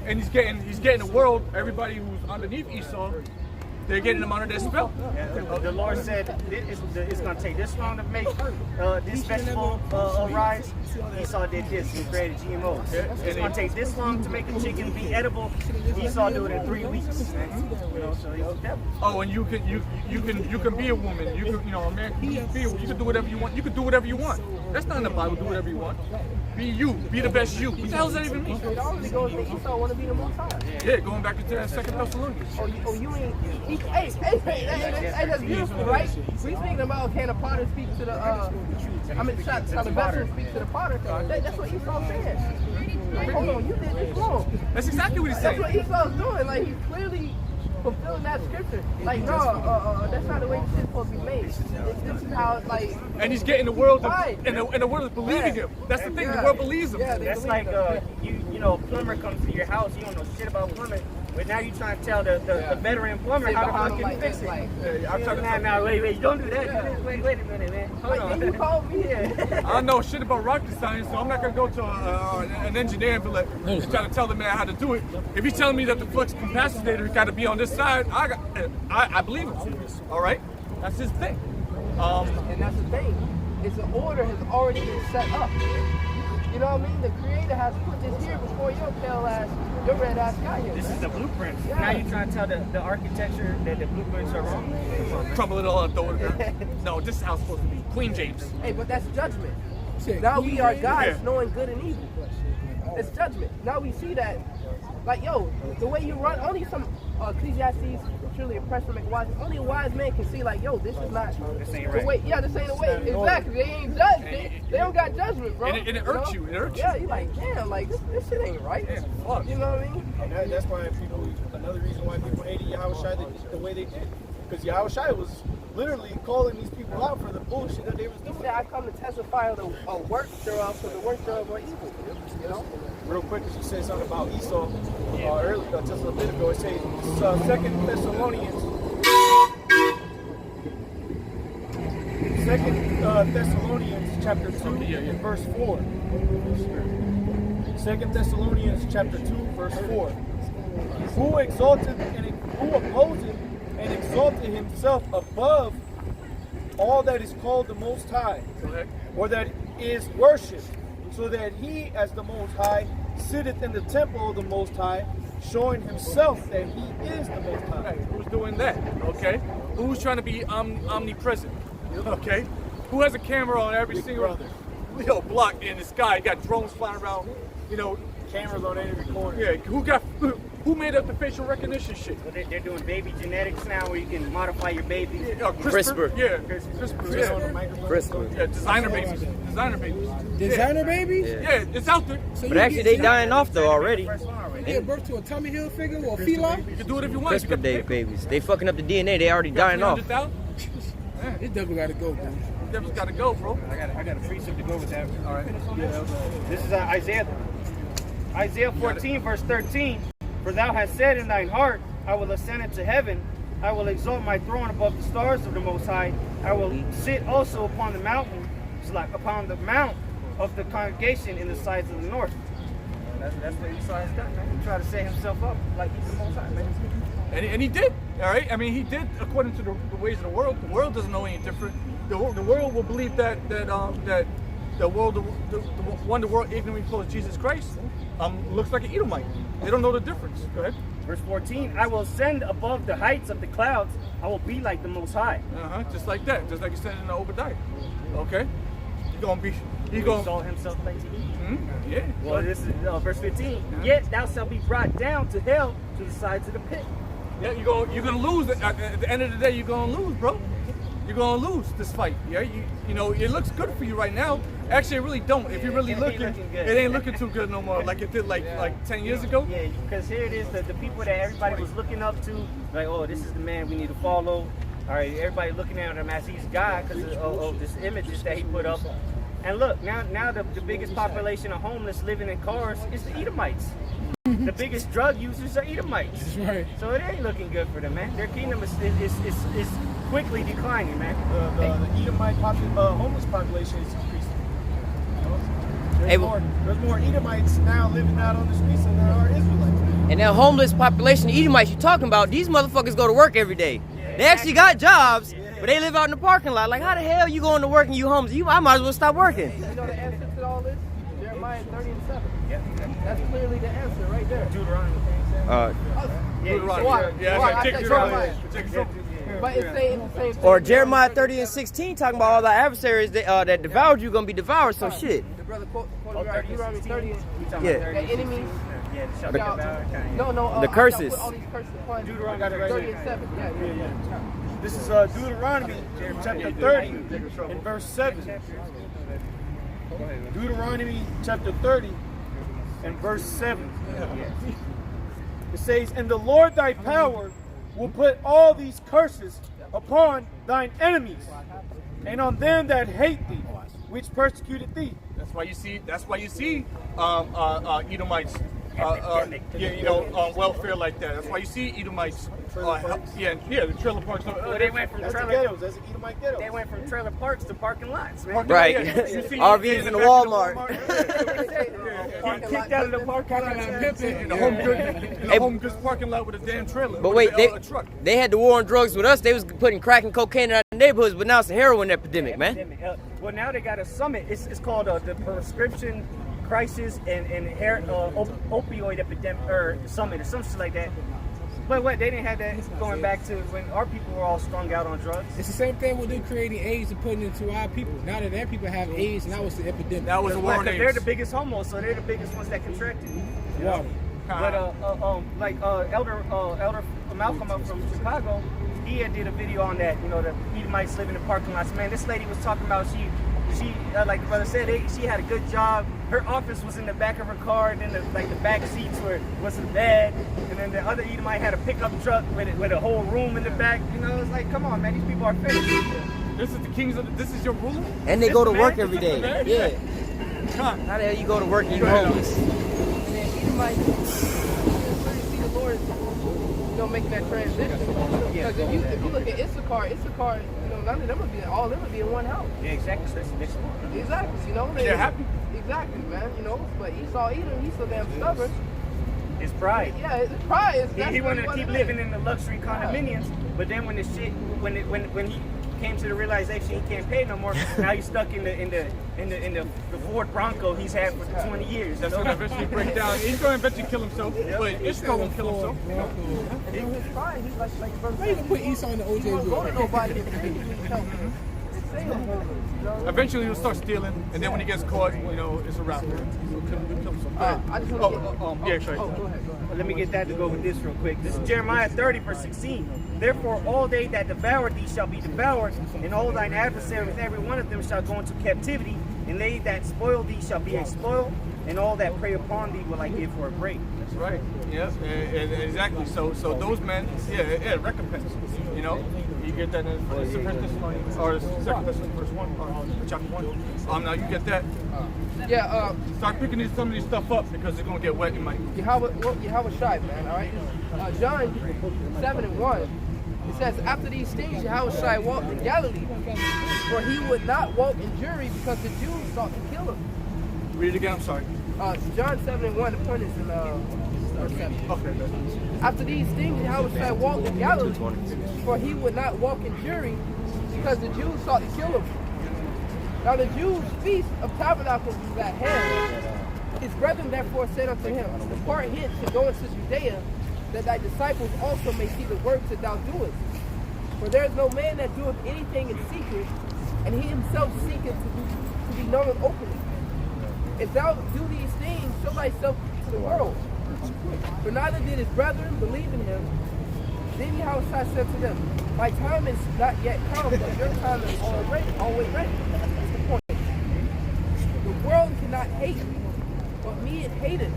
and he's getting the world. Everybody who's underneath Esau, they're getting them under their spell. Yeah, the Lord said it's going to take this long to make this vegetable rise. Esau did this and created GMOs. It's going to take this long to make a chicken be edible. Esau do it in 3 weeks. You know, so he's the devil. Oh, and you can be a woman. A man can be a woman. You can do whatever you want. You can do whatever you want. That's not in the Bible. Do whatever you want. Be you. Be the best you. What the hell does that even mean? It only goes to Esau want to be the Most High. Yeah, going back into that 2 Thessalonians. You ain't. Hey, that's beautiful, right? We speaking about can the potter speak to the the vessel speak to the potter. That's what Esau's saying. Like, hold on, you did this wrong. That's exactly what he's saying. That's what Esau's doing. Like, he's clearly fulfilling that scripture. Like, no, that's not the way this shit's supposed to be made. This is how, like. And he's getting the world, and the world is believing him. That's the thing. The world believes him. Yeah, that's like you know, a plumber comes to your house. You don't know shit about plumbing. But now you're trying to tell the veteran plumber how to fucking fix it. I'm talking now, wait, don't do that. Yeah. Wait a minute, man. Hold on. You called me. I don't know shit about rocket science, so I'm not going to go to an engineer and be like, trying to tell the man how to do it. If he's telling me that the flux capacitor got to be on this side, I believe him. All right? That's his thing. And that's the thing. It's an order has already been set up. You know what I mean? The Creator has put this here before your pale ass, your red ass got here. This is the blueprint. Yeah. Now you're trying to tell the architecture that the blueprints are wrong? Crumble it all up, throw it down. No, this is how it's supposed to be. Queen James. Hey, but that's judgment. Now we are gods knowing good and evil. It's judgment. Now we see that, like, yo, the way you run, only some Ecclesiastes truly oppressed from wise. Only a wise man can see, like, yo, this is not the way. Yeah, this ain't the way. Exactly. They ain't judged. They don't got judgment, bro. And it irks you. It irks you. Yeah, you like, damn, like this shit ain't right. Yeah, fuck. You know what I mean? And that's why another reason why people hated Yahushua the way they did. Because Yahushua was literally calling these people out for the bullshit that they was doing. He said, I come to testify of the work thereof, so the work thereof are evil. You know? Real quick, because you said something about Esau earlier, just a bit ago. It says, 2 Thessalonians. 2 Thessalonians chapter 2 and verse 4. 2 Thessalonians chapter 2 verse 4. Who opposes and exalted himself above all that is called the Most High, or that is worshipped, so that he, as the Most High, sitteth in the temple of the Most High, showing himself that he is the Most High. Hey, who's doing that? Okay. Who's trying to be omnipresent? Okay. Who has a camera on every single block in the sky? You got drones flying around. you know, Cameras on any recording. yeah, who made up the facial recognition shit? Well, they're doing baby genetics now, where you can modify your baby. CRISPR. Yeah, CRISPR. Yeah. CRISPR. Yeah, designer babies. Designer babies. Designer babies? Yeah, it's out there. So But you actually, get- they dying off though already. You give birth to a Tommy Hilfiger or a feline? You can do it if you want. CRISPR day babies. They fucking up the DNA. They already dying off. This devil gotta go, bro. Devil's gotta go, bro. I got a precept to go with that. All right. This is Isaiah 14, verse 13. For thou hast said in thine heart, I will ascend into heaven. I will exalt my throne above the stars of the Most High. I will sit also upon the mountain, like upon the mount of the congregation in the sides of the north. That's what Esau has done, man. He tried to set himself up like he's the Most High, man. And he did, all right? I mean, he did according to the ways of the world. The world doesn't know any different. The world will believe that the one the world ignorantly calls Jesus Christ looks like an Edomite. They don't know the difference. Go ahead. Verse 14, I will ascend above the heights of the clouds. I will be like the Most High. Just like that. Just like you said in the Obadiah. Okay? He's going to Exalt himself like to eat. Yeah. Well, this is verse 15. Yet thou shalt be brought down to hell, to the sides of the pit. Yeah, you're gonna lose. At the end of the day, you're gonna lose, bro. You're gonna lose this fight. Yeah, you know it looks good for you right now. Actually, it really don't. If you're really looking, it ain't looking too good no more. Like it did like 10 years ago. Yeah, because here it is, the people that everybody was looking up to, like, oh, this is the man we need to follow. All right, everybody looking at him as he's God because of this images that he put up. And look, now the biggest population of homeless living in cars is the Edomites. The biggest drug users are Edomites. That's right. So it ain't looking good for them, man. Their kingdom is quickly declining, man. The Edomite homeless population is increasing. Hey, There's more Edomites now living out on the streets than there are Israelites. And that homeless population, the Edomites you talking about, these motherfuckers go to work every day. They actually got jobs, but they live out in the parking lot. Like, how the hell you going to work and you homeless? I might as well stop working. You know the answer to all this? Jeremiah 30 and 7. Yeah. That's clearly the answer right there. Deuteronomy. But it's saying the same thing. Or Jeremiah 30 and 16 talking about all the adversaries that devoured you going to be devoured, so shit. The brother quoted Deuteronomy 30. Yeah. The enemies. The curses. All these curses upon Deuteronomy 30 and 7. Yeah. This is Deuteronomy chapter 30 and verse 7. Deuteronomy chapter 30 and verse 7. It says, and the Lord thy power will put all these curses upon thine enemies and on them that hate thee, which persecuted thee. That's why you see Edomites welfare like that. That's why you see Edomites. The trailer parks. They went from Ghettos. That's Edomite ghettos. They went from trailer parks to parking lots, man. Right. RVs in the Walmart. Kicked out of the parking lot in the home goods parking lot with a damn trailer. But wait, a truck. they had the war on drugs with us. They was putting crack and cocaine in our neighborhoods, but now it's a heroin epidemic, man. Well, now they got a summit. It's called the Prescription Crisis and Opioid Epidemic or Summit or something like that. But what, they didn't have that going back to when our people were all strung out on drugs? It's the same thing with them creating AIDS and putting it into our people. Now that their people have AIDS, now it's the epidemic. That was a war on AIDS. They're the biggest homos, so they're the biggest ones that contracted. Wow. But Elder Malcolm up from Chicago, he had did a video on that. You know, the Edomites live in the parking lots. Man, this lady was talking about she like the brother said, she had a good job. Her office was in the back of her car, and then the back seats was the bed, and then the other Edomite had a pickup truck with a whole room in the back. You know, it's like, come on, man, these people are finished. This is the kings of this is your ruler? And they go to work every day. Yeah. How the hell you go to work and you're homeless? And then Edomite, you see the Lord, making that transition. Because if you look at Issachar, none of them would be, all of them would be in one house. Yeah, exactly. Exactly, They're happy. Exactly, man, But Esau, he's so damn stubborn. His pride. Yeah, his pride. He wanted to keep living in the luxury condominiums, but then when when he came to the realization he can't pay no more, now he's stuck in the Ford Bronco he's had for 20 years. That's gonna eventually break down. He's gonna eventually kill himself, but Ishmael won't kill himself. His pride, he's like Why you put Esau in the OJ he won't go to group? nobody if he needs help. It saying. Eventually he'll start stealing, and then when he gets caught, it's a wrap. I just want to Yeah, sorry. go ahead. Let me get that to go with this real quick. This is Jeremiah 30, verse 16. Therefore, all they that devour thee shall be devoured, and all thine adversaries, every one of them, shall go into captivity, and they that spoil thee shall be spoiled, and all that prey upon thee will I give for a break. That's right. Yes, exactly. So those men, recompense. You get that in First Thessalonians or Second Thessalonians verse 1 or chapter 1. Now you get that. Start picking some of these stuff up because it's gonna get wet in my. Yahweh Shai, man. All right. John 7:1. It says, after these things, Yahweh Shai walked in Galilee, for he would not walk in jury because the Jews sought to kill him. Read it again. I'm sorry. John 7:1. The point is in verse 7. Okay. After these things, Yahweh Shai walked in Galilee, for he would not walk in jury because the Jews sought to kill him. Now the Jews' feast of tabernacles was at hand. His brethren therefore said unto him, depart hence and go into Judea, that thy disciples also may see the works that thou doest. For there is no man that doeth anything in secret, and he himself seeketh to be known openly. If thou do these things, show thyself to the world. For neither did his brethren believe in him. Then Yahweh said to them, my time is not yet come, but your time is always ready. That's the point. The world cannot hate, but me it hateth,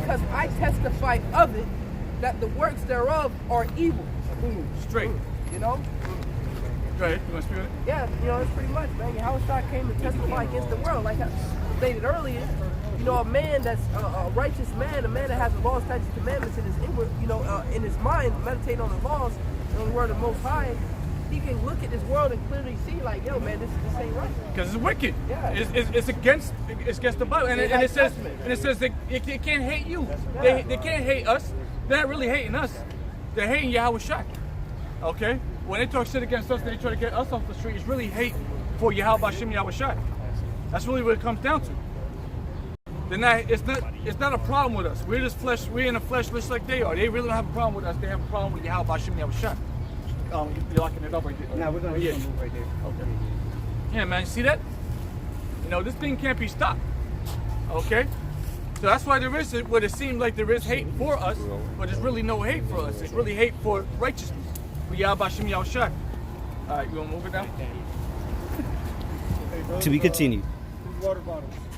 because I testify of it, that the works thereof are evil. Straight. Go ahead. You want to speak on it? Yeah, it's pretty much, man. Yahweh came to testify against the world. Like I stated earlier, a man that's a righteous man, a man that has the laws, statutes, commandments in his inward, in his mind, meditate on the laws and on the word of the Most High, he can look at this world and clearly see, like, yo, man, this ain't right. Because it's wicked. Yeah. It's against the Bible, and it says that it can't hate you. They can't hate us. They're not really hating us. They're hating Yahweh Shai. Okay. When they talk shit against us, they try to get us off the street. It's really hate for Yahweh Shem Yahweh Shai. That's really what it comes down to. It's not a problem with us. We're just flesh. We're in the flesh just like they are. They really don't have a problem with us. They have a problem with Yahweh Shem Yahweh Shai. You're locking it up right there. Now we're gonna move right there. Okay. Yeah, man. You see that? This thing can't be stopped. Okay. So that's why there is what it seems like there is hate for us, but there's really no hate for us. It's really hate for righteousness. For Yahweh Shem Yahweh Shai. All right, you wanna move it down? To be continued. Water bottles.